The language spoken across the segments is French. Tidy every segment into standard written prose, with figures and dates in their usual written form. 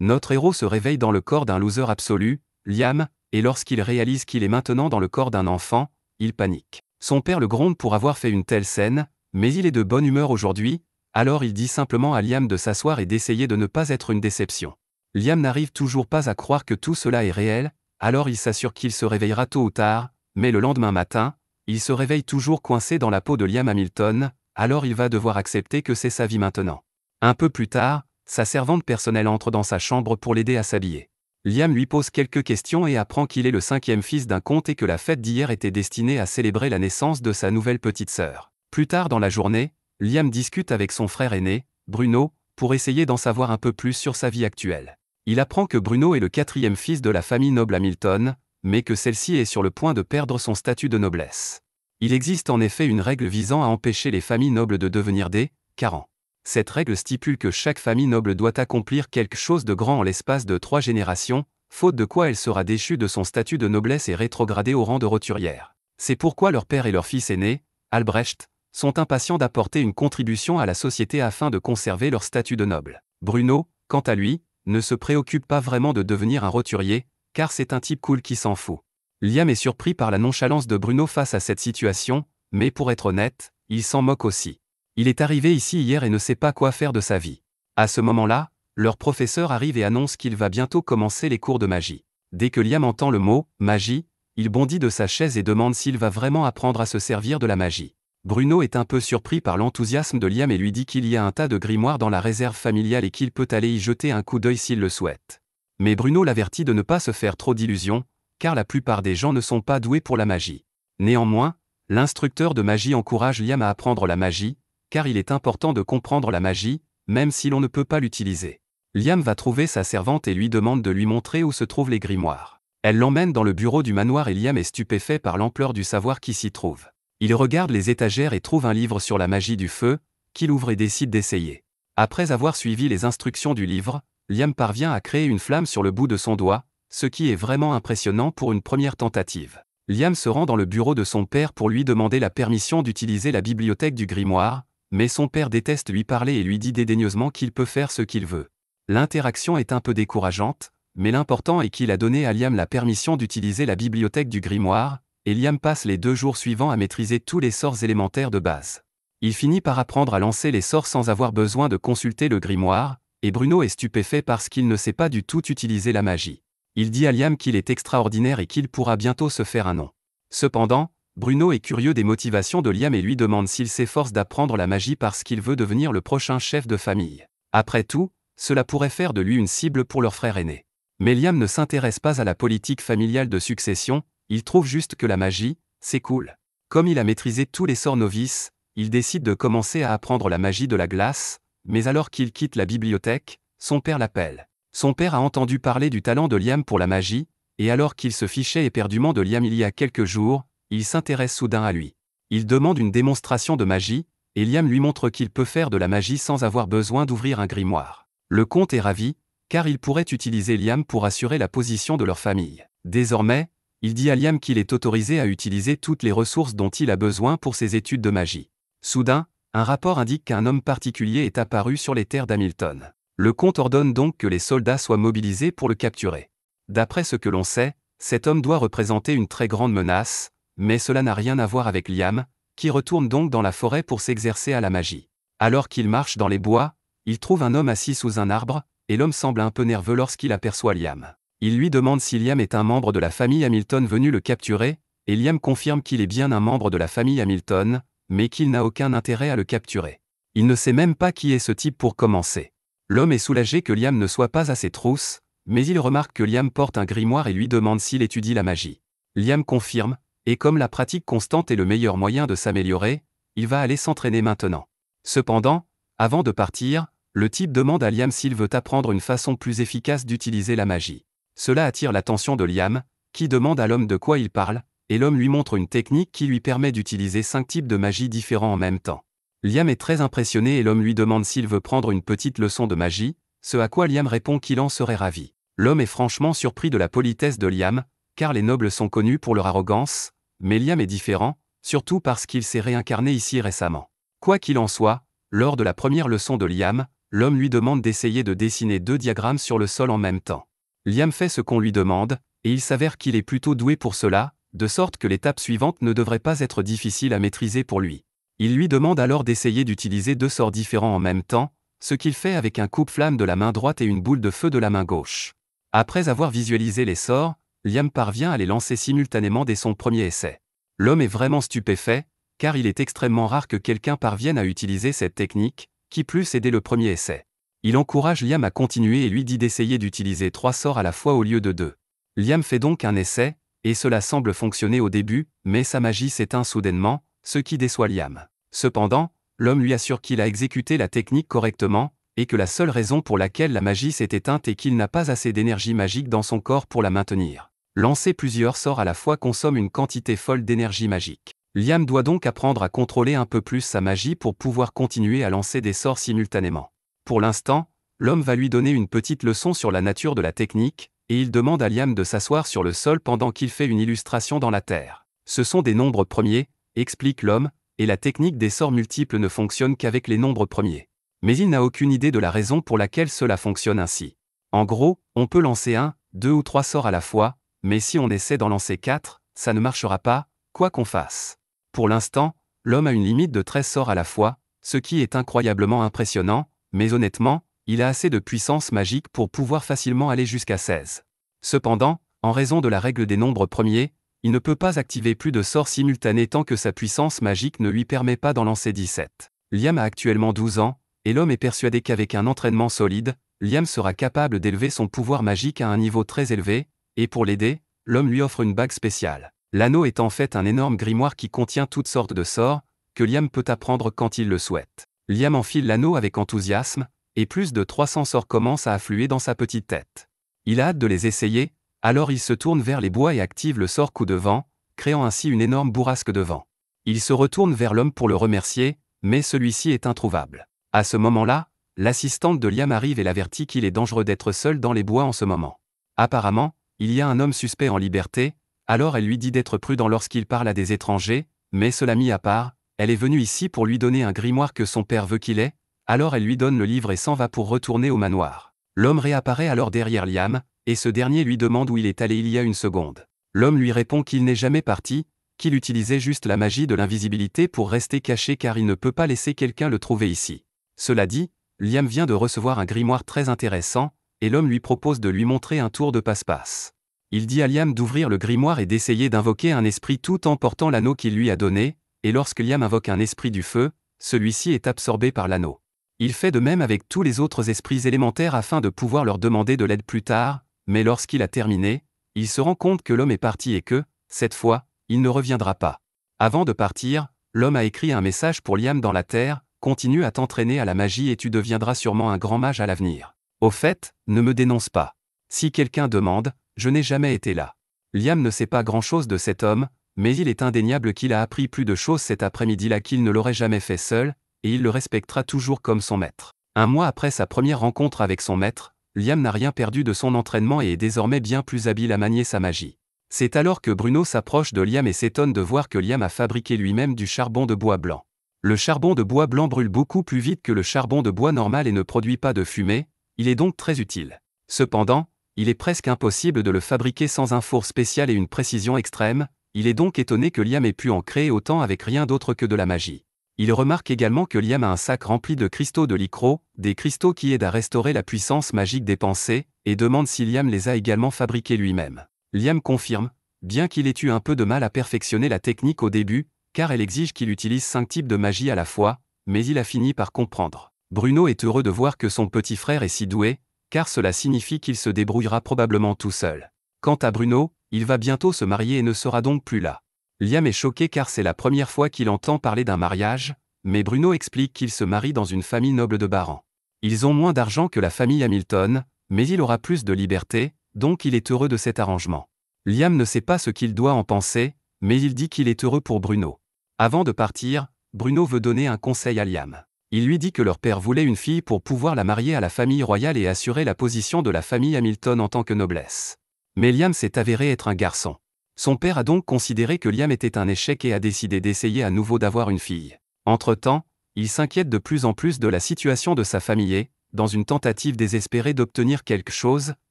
Notre héros se réveille dans le corps d'un loser absolu, Liam, et lorsqu'il réalise qu'il est maintenant dans le corps d'un enfant, il panique. Son père le gronde pour avoir fait une telle scène, mais il est de bonne humeur aujourd'hui, alors il dit simplement à Liam de s'asseoir et d'essayer de ne pas être une déception. Liam n'arrive toujours pas à croire que tout cela est réel, alors il s'assure qu'il se réveillera tôt ou tard, mais le lendemain matin, il se réveille toujours coincé dans la peau de Liam Hamilton, alors il va devoir accepter que c'est sa vie maintenant. Un peu plus tard, sa servante personnelle entre dans sa chambre pour l'aider à s'habiller. Liam lui pose quelques questions et apprend qu'il est le 5e fils d'un comte et que la fête d'hier était destinée à célébrer la naissance de sa nouvelle petite sœur. Plus tard dans la journée, Liam discute avec son frère aîné, Bruno, pour essayer d'en savoir un peu plus sur sa vie actuelle. Il apprend que Bruno est le 4e fils de la famille noble Hamilton, mais que celle-ci est sur le point de perdre son statut de noblesse. Il existe en effet une règle visant à empêcher les familles nobles de devenir des carents. Cette règle stipule que chaque famille noble doit accomplir quelque chose de grand en l'espace de 3 générations, faute de quoi elle sera déchue de son statut de noblesse et rétrogradée au rang de roturière. C'est pourquoi leur père et leur fils aîné, Albrecht, sont impatients d'apporter une contribution à la société afin de conserver leur statut de noble. Bruno, quant à lui, ne se préoccupe pas vraiment de devenir un roturier, car c'est un type cool qui s'en fout. Liam est surpris par la nonchalance de Bruno face à cette situation, mais pour être honnête, il s'en moque aussi. Il est arrivé ici hier et ne sait pas quoi faire de sa vie. À ce moment-là, leur professeur arrive et annonce qu'il va bientôt commencer les cours de magie. Dès que Liam entend le mot « magie », il bondit de sa chaise et demande s'il va vraiment apprendre à se servir de la magie. Bruno est un peu surpris par l'enthousiasme de Liam et lui dit qu'il y a un tas de grimoires dans la réserve familiale et qu'il peut aller y jeter un coup d'œil s'il le souhaite. Mais Bruno l'avertit de ne pas se faire trop d'illusions, car la plupart des gens ne sont pas doués pour la magie. Néanmoins, l'instructeur de magie encourage Liam à apprendre la magie, car il est important de comprendre la magie, même si l'on ne peut pas l'utiliser. Liam va trouver sa servante et lui demande de lui montrer où se trouvent les grimoires. Elle l'emmène dans le bureau du manoir et Liam est stupéfait par l'ampleur du savoir qui s'y trouve. Il regarde les étagères et trouve un livre sur la magie du feu, qu'il ouvre et décide d'essayer. Après avoir suivi les instructions du livre, Liam parvient à créer une flamme sur le bout de son doigt, ce qui est vraiment impressionnant pour une première tentative. Liam se rend dans le bureau de son père pour lui demander la permission d'utiliser la bibliothèque du grimoire, mais son père déteste lui parler et lui dit dédaigneusement qu'il peut faire ce qu'il veut. L'interaction est un peu décourageante, mais l'important est qu'il a donné à Liam la permission d'utiliser la bibliothèque du grimoire, et Liam passe les 2 jours suivants à maîtriser tous les sorts élémentaires de base. Il finit par apprendre à lancer les sorts sans avoir besoin de consulter le grimoire, et Bruno est stupéfait parce qu'il ne sait pas du tout utiliser la magie. Il dit à Liam qu'il est extraordinaire et qu'il pourra bientôt se faire un nom. Cependant, Bruno est curieux des motivations de Liam et lui demande s'il s'efforce d'apprendre la magie parce qu'il veut devenir le prochain chef de famille. Après tout, cela pourrait faire de lui une cible pour leur frère aîné. Mais Liam ne s'intéresse pas à la politique familiale de succession, il trouve juste que la magie, c'est cool. Comme il a maîtrisé tous les sorts novices, il décide de commencer à apprendre la magie de la glace, mais alors qu'il quitte la bibliothèque, son père l'appelle. Son père a entendu parler du talent de Liam pour la magie, et alors qu'il se fichait éperdument de Liam il y a quelques jours, il s'intéresse soudain à lui. Il demande une démonstration de magie, et Liam lui montre qu'il peut faire de la magie sans avoir besoin d'ouvrir un grimoire. Le comte est ravi, car il pourrait utiliser Liam pour assurer la position de leur famille. Désormais, il dit à Liam qu'il est autorisé à utiliser toutes les ressources dont il a besoin pour ses études de magie. Soudain, un rapport indique qu'un homme particulier est apparu sur les terres d'Hamilton. Le comte ordonne donc que les soldats soient mobilisés pour le capturer. D'après ce que l'on sait, cet homme doit représenter une très grande menace, mais cela n'a rien à voir avec Liam, qui retourne donc dans la forêt pour s'exercer à la magie. Alors qu'il marche dans les bois, il trouve un homme assis sous un arbre, et l'homme semble un peu nerveux lorsqu'il aperçoit Liam. Il lui demande si Liam est un membre de la famille Hamilton venu le capturer, et Liam confirme qu'il est bien un membre de la famille Hamilton, mais qu'il n'a aucun intérêt à le capturer. Il ne sait même pas qui est ce type pour commencer. L'homme est soulagé que Liam ne soit pas à ses trousses, mais il remarque que Liam porte un grimoire et lui demande s'il étudie la magie. Liam confirme, et comme la pratique constante est le meilleur moyen de s'améliorer, il va aller s'entraîner maintenant. Cependant, avant de partir, le type demande à Liam s'il veut apprendre une façon plus efficace d'utiliser la magie. Cela attire l'attention de Liam, qui demande à l'homme de quoi il parle, et l'homme lui montre une technique qui lui permet d'utiliser 5 types de magie différents en même temps. Liam est très impressionné et l'homme lui demande s'il veut prendre une petite leçon de magie, ce à quoi Liam répond qu'il en serait ravi. L'homme est franchement surpris de la politesse de Liam, car les nobles sont connus pour leur arrogance, mais Liam est différent, surtout parce qu'il s'est réincarné ici récemment. Quoi qu'il en soit, lors de la première leçon de Liam, l'homme lui demande d'essayer de dessiner 2 diagrammes sur le sol en même temps. Liam fait ce qu'on lui demande, et il s'avère qu'il est plutôt doué pour cela, de sorte que l'étape suivante ne devrait pas être difficile à maîtriser pour lui. Il lui demande alors d'essayer d'utiliser 2 sorts différents en même temps, ce qu'il fait avec un coupe-flamme de la main droite et une boule de feu de la main gauche. Après avoir visualisé les sorts, Liam parvient à les lancer simultanément dès son premier essai. L'homme est vraiment stupéfait, car il est extrêmement rare que quelqu'un parvienne à utiliser cette technique, qui plus est dès le premier essai. Il encourage Liam à continuer et lui dit d'essayer d'utiliser 3 sorts à la fois au lieu de 2. Liam fait donc un essai, et cela semble fonctionner au début, mais sa magie s'éteint soudainement, ce qui déçoit Liam. Cependant, l'homme lui assure qu'il a exécuté la technique correctement, et que la seule raison pour laquelle la magie s'est éteinte est qu'il n'a pas assez d'énergie magique dans son corps pour la maintenir. Lancer plusieurs sorts à la fois consomme une quantité folle d'énergie magique. Liam doit donc apprendre à contrôler un peu plus sa magie pour pouvoir continuer à lancer des sorts simultanément. Pour l'instant, l'homme va lui donner une petite leçon sur la nature de la technique, et il demande à Liam de s'asseoir sur le sol pendant qu'il fait une illustration dans la terre. Ce sont des nombres premiers, explique l'homme, et la technique des sorts multiples ne fonctionne qu'avec les nombres premiers. Mais il n'a aucune idée de la raison pour laquelle cela fonctionne ainsi. En gros, on peut lancer 1, 2 ou 3 sorts à la fois, mais si on essaie d'en lancer 4, ça ne marchera pas, quoi qu'on fasse. Pour l'instant, l'homme a une limite de 13 sorts à la fois, ce qui est incroyablement impressionnant, mais honnêtement, il a assez de puissance magique pour pouvoir facilement aller jusqu'à 16. Cependant, en raison de la règle des nombres premiers, il ne peut pas activer plus de sorts simultanés tant que sa puissance magique ne lui permet pas d'en lancer 17. Liam a actuellement 12 ans, et l'homme est persuadé qu'avec un entraînement solide, Liam sera capable d'élever son pouvoir magique à un niveau très élevé, et pour l'aider, l'homme lui offre une bague spéciale. L'anneau est en fait un énorme grimoire qui contient toutes sortes de sorts, que Liam peut apprendre quand il le souhaite. Liam enfile l'anneau avec enthousiasme, et plus de 300 sorts commencent à affluer dans sa petite tête. Il a hâte de les essayer, alors il se tourne vers les bois et active le sort coup de vent, créant ainsi une énorme bourrasque de vent. Il se retourne vers l'homme pour le remercier, mais celui-ci est introuvable. À ce moment-là, l'assistante de Liam arrive et l'avertit qu'il est dangereux d'être seul dans les bois en ce moment. Apparemment, il y a un homme suspect en liberté, alors elle lui dit d'être prudent lorsqu'il parle à des étrangers, mais cela mis à part, elle est venue ici pour lui donner un grimoire que son père veut qu'il ait, alors elle lui donne le livre et s'en va pour retourner au manoir. L'homme réapparaît alors derrière Liam, et ce dernier lui demande où il est allé il y a une seconde. L'homme lui répond qu'il n'est jamais parti, qu'il utilisait juste la magie de l'invisibilité pour rester caché car il ne peut pas laisser quelqu'un le trouver ici. Cela dit, Liam vient de recevoir un grimoire très intéressant, et l'homme lui propose de lui montrer un tour de passe-passe. Il dit à Liam d'ouvrir le grimoire et d'essayer d'invoquer un esprit tout en portant l'anneau qu'il lui a donné, et lorsque Liam invoque un esprit du feu, celui-ci est absorbé par l'anneau. Il fait de même avec tous les autres esprits élémentaires afin de pouvoir leur demander de l'aide plus tard, mais lorsqu'il a terminé, il se rend compte que l'homme est parti et que, cette fois, il ne reviendra pas. Avant de partir, l'homme a écrit un message pour Liam dans la terre: continue à t'entraîner à la magie et tu deviendras sûrement un grand mage à l'avenir. Au fait, ne me dénonce pas. Si quelqu'un demande, je n'ai jamais été là. Liam ne sait pas grand-chose de cet homme, mais il est indéniable qu'il a appris plus de choses cet après-midi-là qu'il ne l'aurait jamais fait seul, et il le respectera toujours comme son maître. Un mois après sa première rencontre avec son maître, Liam n'a rien perdu de son entraînement et est désormais bien plus habile à manier sa magie. C'est alors que Bruno s'approche de Liam et s'étonne de voir que Liam a fabriqué lui-même du charbon de bois blanc. Le charbon de bois blanc brûle beaucoup plus vite que le charbon de bois normal et ne produit pas de fumée, il est donc très utile. Cependant, il est presque impossible de le fabriquer sans un four spécial et une précision extrême, il est donc étonné que Liam ait pu en créer autant avec rien d'autre que de la magie. Il remarque également que Liam a un sac rempli de cristaux de lycro, des cristaux qui aident à restaurer la puissance magique des pensées, et demande si Liam les a également fabriqués lui-même. Liam confirme, bien qu'il ait eu un peu de mal à perfectionner la technique au début, car elle exige qu'il utilise 5 types de magie à la fois, mais il a fini par comprendre. Bruno est heureux de voir que son petit frère est si doué, car cela signifie qu'il se débrouillera probablement tout seul. Quant à Bruno, il va bientôt se marier et ne sera donc plus là. Liam est choqué car c'est la première fois qu'il entend parler d'un mariage, mais Bruno explique qu'il se marie dans une famille noble de Baran. Ils ont moins d'argent que la famille Hamilton, mais il aura plus de liberté, donc il est heureux de cet arrangement. Liam ne sait pas ce qu'il doit en penser, mais il dit qu'il est heureux pour Bruno. Avant de partir, Bruno veut donner un conseil à Liam. Il lui dit que leur père voulait une fille pour pouvoir la marier à la famille royale et assurer la position de la famille Hamilton en tant que noblesse. Mais Liam s'est avéré être un garçon. Son père a donc considéré que Liam était un échec et a décidé d'essayer à nouveau d'avoir une fille. Entre-temps, il s'inquiète de plus en plus de la situation de sa famille dans une tentative désespérée d'obtenir quelque chose,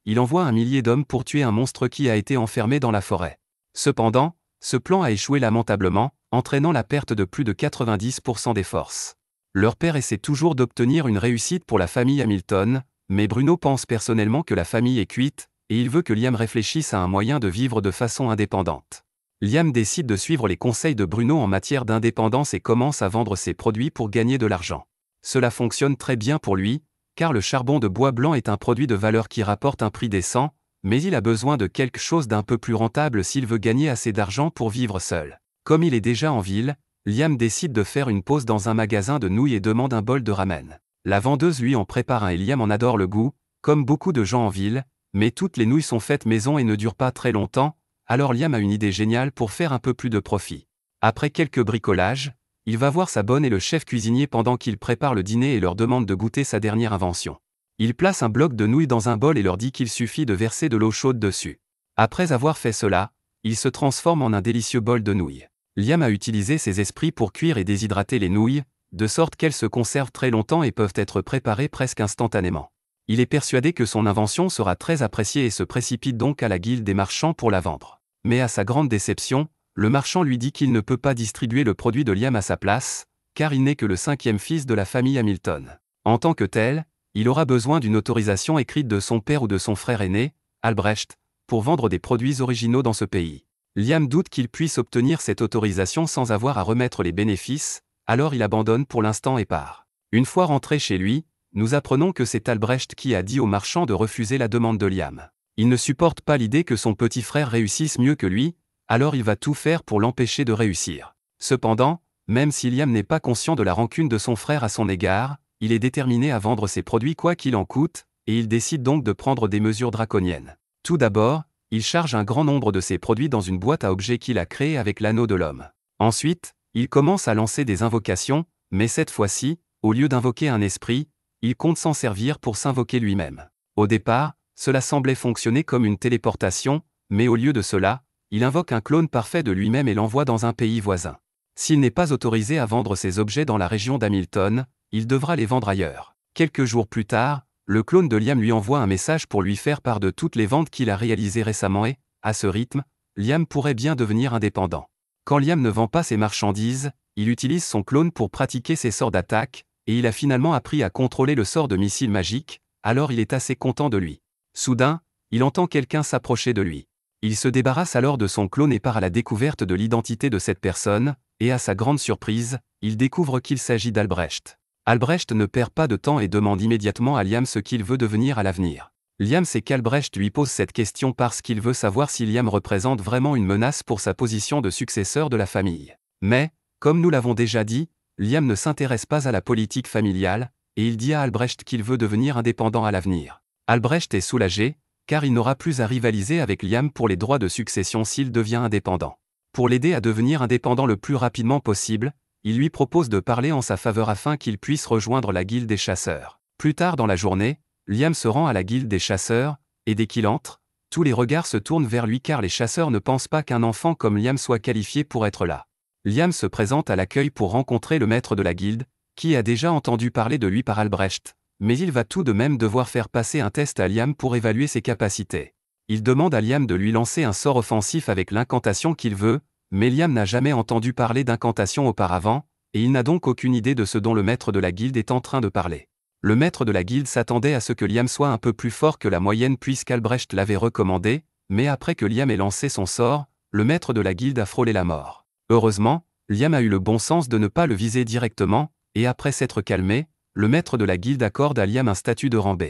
il envoie 1 millier d'hommes pour tuer un monstre qui a été enfermé dans la forêt. Cependant, ce plan a échoué lamentablement, entraînant la perte de plus de 90% des forces. Leur père essaie toujours d'obtenir une réussite pour la famille Hamilton, mais Bruno pense personnellement que la famille est cuite, et il veut que Liam réfléchisse à un moyen de vivre de façon indépendante. Liam décide de suivre les conseils de Bruno en matière d'indépendance et commence à vendre ses produits pour gagner de l'argent. Cela fonctionne très bien pour lui, car le charbon de bois blanc est un produit de valeur qui rapporte un prix décent, mais il a besoin de quelque chose d'un peu plus rentable s'il veut gagner assez d'argent pour vivre seul. Comme il est déjà en ville, Liam décide de faire une pause dans un magasin de nouilles et demande un bol de ramen. La vendeuse lui en prépare un et Liam en adore le goût, comme beaucoup de gens en ville, mais toutes les nouilles sont faites maison et ne durent pas très longtemps, alors Liam a une idée géniale pour faire un peu plus de profit. Après quelques bricolages, il va voir sa bonne et le chef cuisinier pendant qu'ils préparent le dîner et leur demande de goûter sa dernière invention. Il place un bloc de nouilles dans un bol et leur dit qu'il suffit de verser de l'eau chaude dessus. Après avoir fait cela, il se transforme en un délicieux bol de nouilles. Liam a utilisé ses esprits pour cuire et déshydrater les nouilles, de sorte qu'elles se conservent très longtemps et peuvent être préparées presque instantanément. Il est persuadé que son invention sera très appréciée et se précipite donc à la guilde des marchands pour la vendre. Mais à sa grande déception, le marchand lui dit qu'il ne peut pas distribuer le produit de Liam à sa place, car il n'est que le 5e fils de la famille Hamilton. En tant que tel, il aura besoin d'une autorisation écrite de son père ou de son frère aîné, Albrecht, pour vendre des produits originaux dans ce pays. Liam doute qu'il puisse obtenir cette autorisation sans avoir à remettre les bénéfices, alors il abandonne pour l'instant et part. Une fois rentré chez lui, nous apprenons que c'est Albrecht qui a dit au marchand de refuser la demande de Liam. Il ne supporte pas l'idée que son petit frère réussisse mieux que lui, alors il va tout faire pour l'empêcher de réussir. Cependant, même si Liam n'est pas conscient de la rancune de son frère à son égard, il est déterminé à vendre ses produits quoi qu'il en coûte, et il décide donc de prendre des mesures draconiennes. Tout d'abord, il charge un grand nombre de ses produits dans une boîte à objets qu'il a créée avec l'anneau de l'homme. Ensuite, il commence à lancer des invocations, mais cette fois-ci, au lieu d'invoquer un esprit, il compte s'en servir pour s'invoquer lui-même. Au départ, cela semblait fonctionner comme une téléportation, mais au lieu de cela, il invoque un clone parfait de lui-même et l'envoie dans un pays voisin. S'il n'est pas autorisé à vendre ses objets dans la région d'Hamilton, il devra les vendre ailleurs. Quelques jours plus tard, le clone de Liam lui envoie un message pour lui faire part de toutes les ventes qu'il a réalisées récemment et, à ce rythme, Liam pourrait bien devenir indépendant. Quand Liam ne vend pas ses marchandises, il utilise son clone pour pratiquer ses sorts d'attaque, et il a finalement appris à contrôler le sort de missile magique, alors il est assez content de lui. Soudain, il entend quelqu'un s'approcher de lui. Il se débarrasse alors de son clone et part à la découverte de l'identité de cette personne, et à sa grande surprise, il découvre qu'il s'agit d'Albrecht. Albrecht ne perd pas de temps et demande immédiatement à Liam ce qu'il veut devenir à l'avenir. Liam sait qu'Albrecht lui pose cette question parce qu'il veut savoir si Liam représente vraiment une menace pour sa position de successeur de la famille. Mais, comme nous l'avons déjà dit, Liam ne s'intéresse pas à la politique familiale, et il dit à Albrecht qu'il veut devenir indépendant à l'avenir. Albrecht est soulagé, car il n'aura plus à rivaliser avec Liam pour les droits de succession s'il devient indépendant. Pour l'aider à devenir indépendant le plus rapidement possible, il lui propose de parler en sa faveur afin qu'il puisse rejoindre la guilde des chasseurs. Plus tard dans la journée, Liam se rend à la guilde des chasseurs, et dès qu'il entre, tous les regards se tournent vers lui car les chasseurs ne pensent pas qu'un enfant comme Liam soit qualifié pour être là. Liam se présente à l'accueil pour rencontrer le maître de la guilde, qui a déjà entendu parler de lui par Albrecht, mais il va tout de même devoir faire passer un test à Liam pour évaluer ses capacités. Il demande à Liam de lui lancer un sort offensif avec l'incantation qu'il veut, mais Liam n'a jamais entendu parler d'incantation auparavant, et il n'a donc aucune idée de ce dont le maître de la guilde est en train de parler. Le maître de la guilde s'attendait à ce que Liam soit un peu plus fort que la moyenne puisqu'Albrecht l'avait recommandé, mais après que Liam ait lancé son sort, le maître de la guilde a frôlé la mort. Heureusement, Liam a eu le bon sens de ne pas le viser directement, et après s'être calmé, le maître de la guilde accorde à Liam un statut de rang B.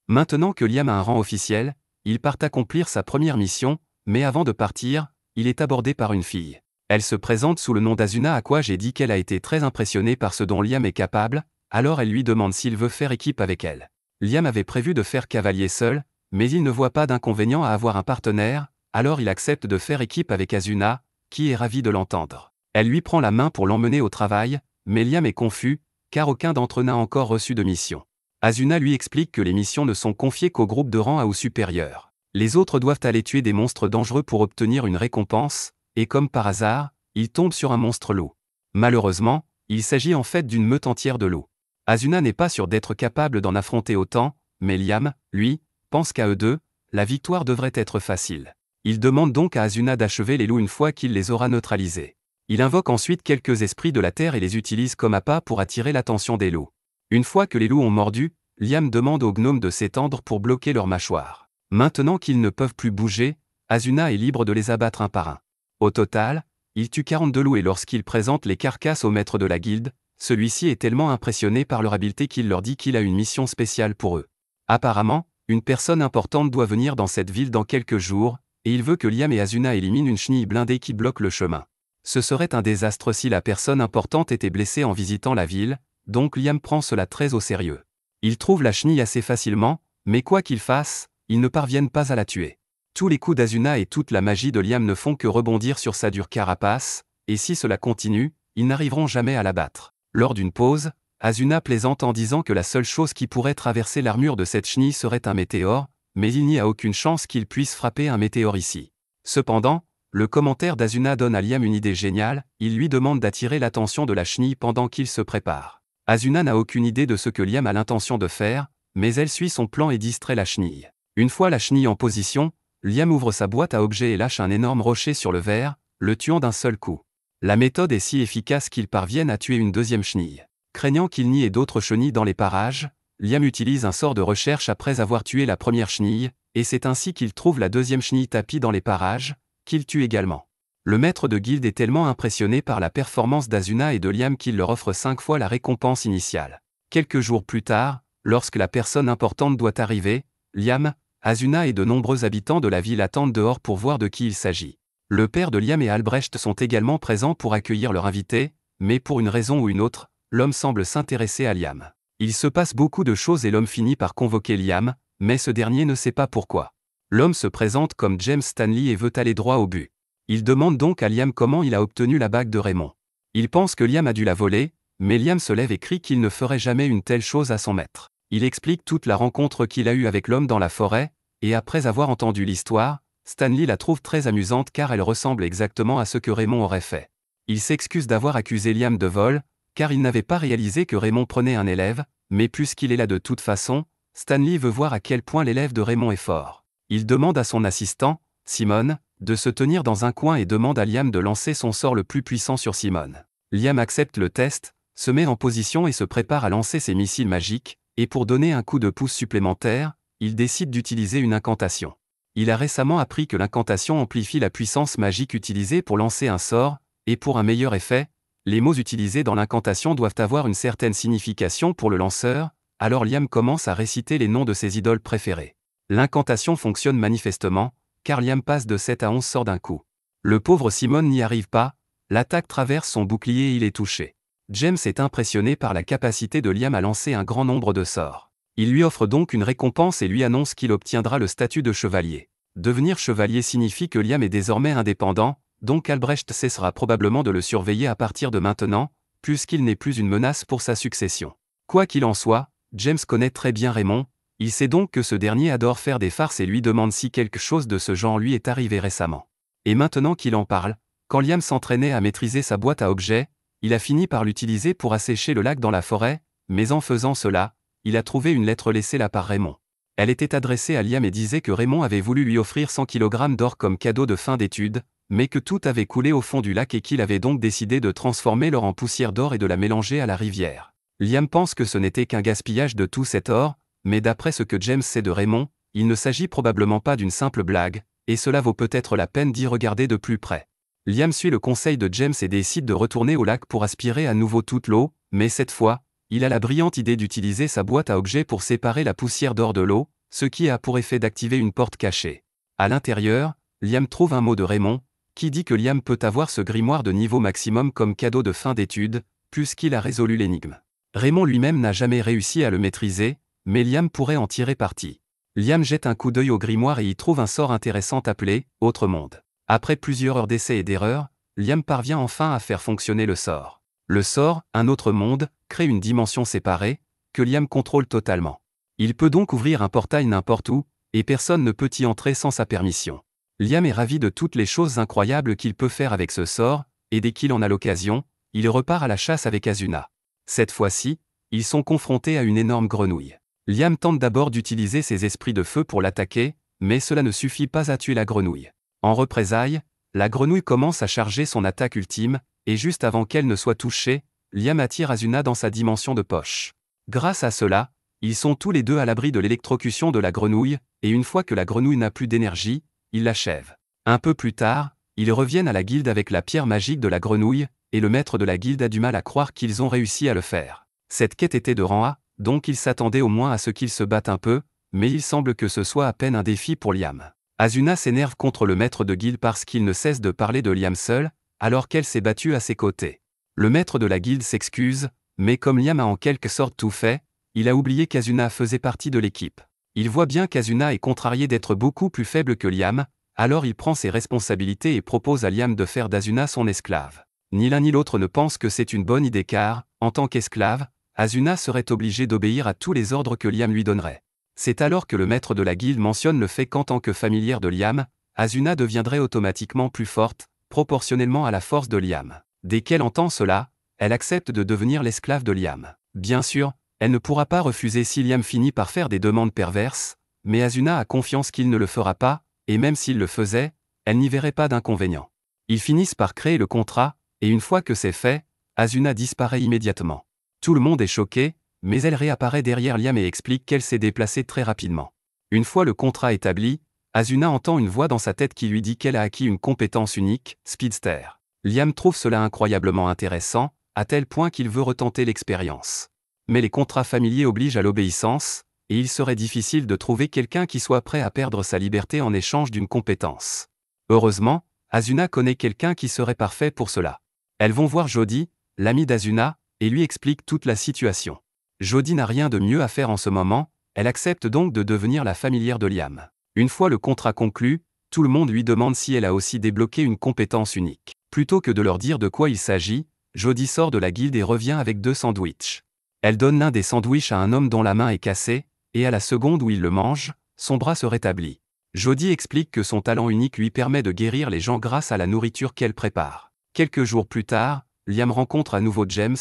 Maintenant que Liam a un rang officiel, il part accomplir sa première mission, mais avant de partir, il est abordé par une fille. Elle se présente sous le nom d'Azuna à quoi j'ai dit qu'elle a été très impressionnée par ce dont Liam est capable, alors elle lui demande s'il veut faire équipe avec elle. Liam avait prévu de faire cavalier seul, mais il ne voit pas d'inconvénient à avoir un partenaire, alors il accepte de faire équipe avec Azuna, qui est ravie de l'entendre. Elle lui prend la main pour l'emmener au travail, mais Liam est confus, car aucun d'entre eux n'a encore reçu de mission. Azuna lui explique que les missions ne sont confiées qu'aux groupes de rang A ou supérieur. Les autres doivent aller tuer des monstres dangereux pour obtenir une récompense, et comme par hasard, ils tombent sur un monstre loup. Malheureusement, il s'agit en fait d'une meute entière de loups. Asuna n'est pas sûr d'être capable d'en affronter autant, mais Liam, lui, pense qu'à eux deux, la victoire devrait être facile. Il demande donc à Asuna d'achever les loups une fois qu'il les aura neutralisés. Il invoque ensuite quelques esprits de la terre et les utilise comme appât pour attirer l'attention des loups. Une fois que les loups ont mordu, Liam demande aux gnomes de s'étendre pour bloquer leurs mâchoires. Maintenant qu'ils ne peuvent plus bouger, Asuna est libre de les abattre un par un. Au total, il tue 42 loups et lorsqu'il présente les carcasses au maître de la guilde, celui-ci est tellement impressionné par leur habileté qu'il leur dit qu'il a une mission spéciale pour eux. Apparemment, une personne importante doit venir dans cette ville dans quelques jours, et il veut que Liam et Asuna éliminent une chenille blindée qui bloque le chemin. Ce serait un désastre si la personne importante était blessée en visitant la ville, donc Liam prend cela très au sérieux. Il trouve la chenille assez facilement, mais quoi qu'il fasse, ils ne parviennent pas à la tuer. Tous les coups d'Asuna et toute la magie de Liam ne font que rebondir sur sa dure carapace, et si cela continue, ils n'arriveront jamais à la battre. Lors d'une pause, Asuna plaisante en disant que la seule chose qui pourrait traverser l'armure de cette chenille serait un météore, mais il n'y a aucune chance qu'il puisse frapper un météore ici. Cependant, le commentaire d'Asuna donne à Liam une idée géniale, il lui demande d'attirer l'attention de la chenille pendant qu'il se prépare. Asuna n'a aucune idée de ce que Liam a l'intention de faire, mais elle suit son plan et distrait la chenille. Une fois la chenille en position, Liam ouvre sa boîte à objets et lâche un énorme rocher sur le verre, le tuant d'un seul coup. La méthode est si efficace qu'ils parviennent à tuer une deuxième chenille. Craignant qu'il n'y ait d'autres chenilles dans les parages, Liam utilise un sort de recherche après avoir tué la première chenille, et c'est ainsi qu'il trouve la deuxième chenille tapie dans les parages, qu'il tue également. Le maître de guilde est tellement impressionné par la performance d'Asuna et de Liam qu'il leur offre 5 fois la récompense initiale. Quelques jours plus tard, lorsque la personne importante doit arriver, Liam, Asuna et de nombreux habitants de la ville attendent dehors pour voir de qui il s'agit. Le père de Liam et Albrecht sont également présents pour accueillir leur invité, mais pour une raison ou une autre, l'homme semble s'intéresser à Liam. Il se passe beaucoup de choses et l'homme finit par convoquer Liam, mais ce dernier ne sait pas pourquoi. L'homme se présente comme James Stanley et veut aller droit au but. Il demande donc à Liam comment il a obtenu la bague de Raymond. Il pense que Liam a dû la voler, mais Liam se lève et crie qu'il ne ferait jamais une telle chose à son maître. Il explique toute la rencontre qu'il a eue avec l'homme dans la forêt, et après avoir entendu l'histoire, Stanley la trouve très amusante car elle ressemble exactement à ce que Raymond aurait fait. Il s'excuse d'avoir accusé Liam de vol, car il n'avait pas réalisé que Raymond prenait un élève, mais puisqu'il est là de toute façon, Stanley veut voir à quel point l'élève de Raymond est fort. Il demande à son assistant, Simone, de se tenir dans un coin et demande à Liam de lancer son sort le plus puissant sur Simone. Liam accepte le test, se met en position et se prépare à lancer ses missiles magiques, et pour donner un coup de pouce supplémentaire, il décide d'utiliser une incantation. Il a récemment appris que l'incantation amplifie la puissance magique utilisée pour lancer un sort, et pour un meilleur effet, les mots utilisés dans l'incantation doivent avoir une certaine signification pour le lanceur, alors Liam commence à réciter les noms de ses idoles préférées. L'incantation fonctionne manifestement, car Liam passe de 7 à 11 sorts d'un coup. Le pauvre Simone n'y arrive pas, l'attaque traverse son bouclier et il est touché. James est impressionné par la capacité de Liam à lancer un grand nombre de sorts. Il lui offre donc une récompense et lui annonce qu'il obtiendra le statut de chevalier. Devenir chevalier signifie que Liam est désormais indépendant, donc Albrecht cessera probablement de le surveiller à partir de maintenant, puisqu'il n'est plus une menace pour sa succession. Quoi qu'il en soit, James connaît très bien Raymond, il sait donc que ce dernier adore faire des farces et lui demande si quelque chose de ce genre lui est arrivé récemment. Et maintenant qu'il en parle, quand Liam s'entraînait à maîtriser sa boîte à objets, il a fini par l'utiliser pour assécher le lac dans la forêt, mais en faisant cela, il a trouvé une lettre laissée là par Raymond. Elle était adressée à Liam et disait que Raymond avait voulu lui offrir 100 kg d'or comme cadeau de fin d'études, mais que tout avait coulé au fond du lac et qu'il avait donc décidé de transformer l'or en poussière d'or et de la mélanger à la rivière. Liam pense que ce n'était qu'un gaspillage de tout cet or, mais d'après ce que James sait de Raymond, il ne s'agit probablement pas d'une simple blague, et cela vaut peut-être la peine d'y regarder de plus près. Liam suit le conseil de James et décide de retourner au lac pour aspirer à nouveau toute l'eau, mais cette fois, il a la brillante idée d'utiliser sa boîte à objets pour séparer la poussière d'or de l'eau, ce qui a pour effet d'activer une porte cachée. À l'intérieur, Liam trouve un mot de Raymond, qui dit que Liam peut avoir ce grimoire de niveau maximum comme cadeau de fin d'études, puisqu'il a résolu l'énigme. Raymond lui-même n'a jamais réussi à le maîtriser, mais Liam pourrait en tirer parti. Liam jette un coup d'œil au grimoire et y trouve un sort intéressant appelé « Autre monde ». Après plusieurs heures d'essais et d'erreurs, Liam parvient enfin à faire fonctionner le sort. Le sort « Un autre monde » crée une dimension séparée, que Liam contrôle totalement. Il peut donc ouvrir un portail n'importe où, et personne ne peut y entrer sans sa permission. Liam est ravi de toutes les choses incroyables qu'il peut faire avec ce sort, et dès qu'il en a l'occasion, il repart à la chasse avec Asuna. Cette fois-ci, Ils sont confrontés à une énorme grenouille. Liam tente d'abord d'utiliser ses esprits de feu pour l'attaquer, mais cela ne suffit pas à tuer la grenouille. En représailles, la grenouille commence à charger son attaque ultime, et juste avant qu'elle ne soit touchée, Liam attire Asuna dans sa dimension de poche. Grâce à cela, ils sont tous les deux à l'abri de l'électrocution de la grenouille, et une fois que la grenouille n'a plus d'énergie, ils l'achèvent. Un peu plus tard, ils reviennent à la guilde avec la pierre magique de la grenouille, et le maître de la guilde a du mal à croire qu'ils ont réussi à le faire. Cette quête était de rang A, donc il s'attendait au moins à ce qu'ils se battent un peu, mais il semble que ce soit à peine un défi pour Liam. Asuna s'énerve contre le maître de guilde parce qu'il ne cesse de parler de Liam seul, alors qu'elle s'est battue à ses côtés. Le maître de la guilde s'excuse, mais comme Liam a en quelque sorte tout fait, il a oublié qu'Asuna faisait partie de l'équipe. Il voit bien qu'Asuna est contrarié d'être beaucoup plus faible que Liam, alors il prend ses responsabilités et propose à Liam de faire d'Asuna son esclave. Ni l'un ni l'autre ne pense que c'est une bonne idée car, en tant qu'esclave, Asuna serait obligé d'obéir à tous les ordres que Liam lui donnerait. C'est alors que le maître de la guilde mentionne le fait qu'en tant que familière de Liam, Asuna deviendrait automatiquement plus forte, proportionnellement à la force de Liam. Dès qu'elle entend cela, elle accepte de devenir l'esclave de Liam. Bien sûr, elle ne pourra pas refuser si Liam finit par faire des demandes perverses, mais Asuna a confiance qu'il ne le fera pas, et même s'il le faisait, elle n'y verrait pas d'inconvénient. Ils finissent par créer le contrat, et une fois que c'est fait, Asuna disparaît immédiatement. Tout le monde est choqué, mais elle réapparaît derrière Liam et explique qu'elle s'est déplacée très rapidement. Une fois le contrat établi, Asuna entend une voix dans sa tête qui lui dit qu'elle a acquis une compétence unique, Speedster. Liam trouve cela incroyablement intéressant, à tel point qu'il veut retenter l'expérience. Mais les contrats familiers obligent à l'obéissance, et il serait difficile de trouver quelqu'un qui soit prêt à perdre sa liberté en échange d'une compétence. Heureusement, Asuna connaît quelqu'un qui serait parfait pour cela. Elles vont voir Jody, l'ami d'Asuna, et lui explique toute la situation. Jody n'a rien de mieux à faire en ce moment, elle accepte donc de devenir la familière de Liam. Une fois le contrat conclu, tout le monde lui demande si elle a aussi débloqué une compétence unique. Plutôt que de leur dire de quoi il s'agit, Jody sort de la guilde et revient avec 2 sandwichs. Elle donne l'un des sandwichs à un homme dont la main est cassée, et à la seconde où il le mange, son bras se rétablit. Jody explique que son talent unique lui permet de guérir les gens grâce à la nourriture qu'elle prépare. Quelques jours plus tard, Liam rencontre à nouveau James,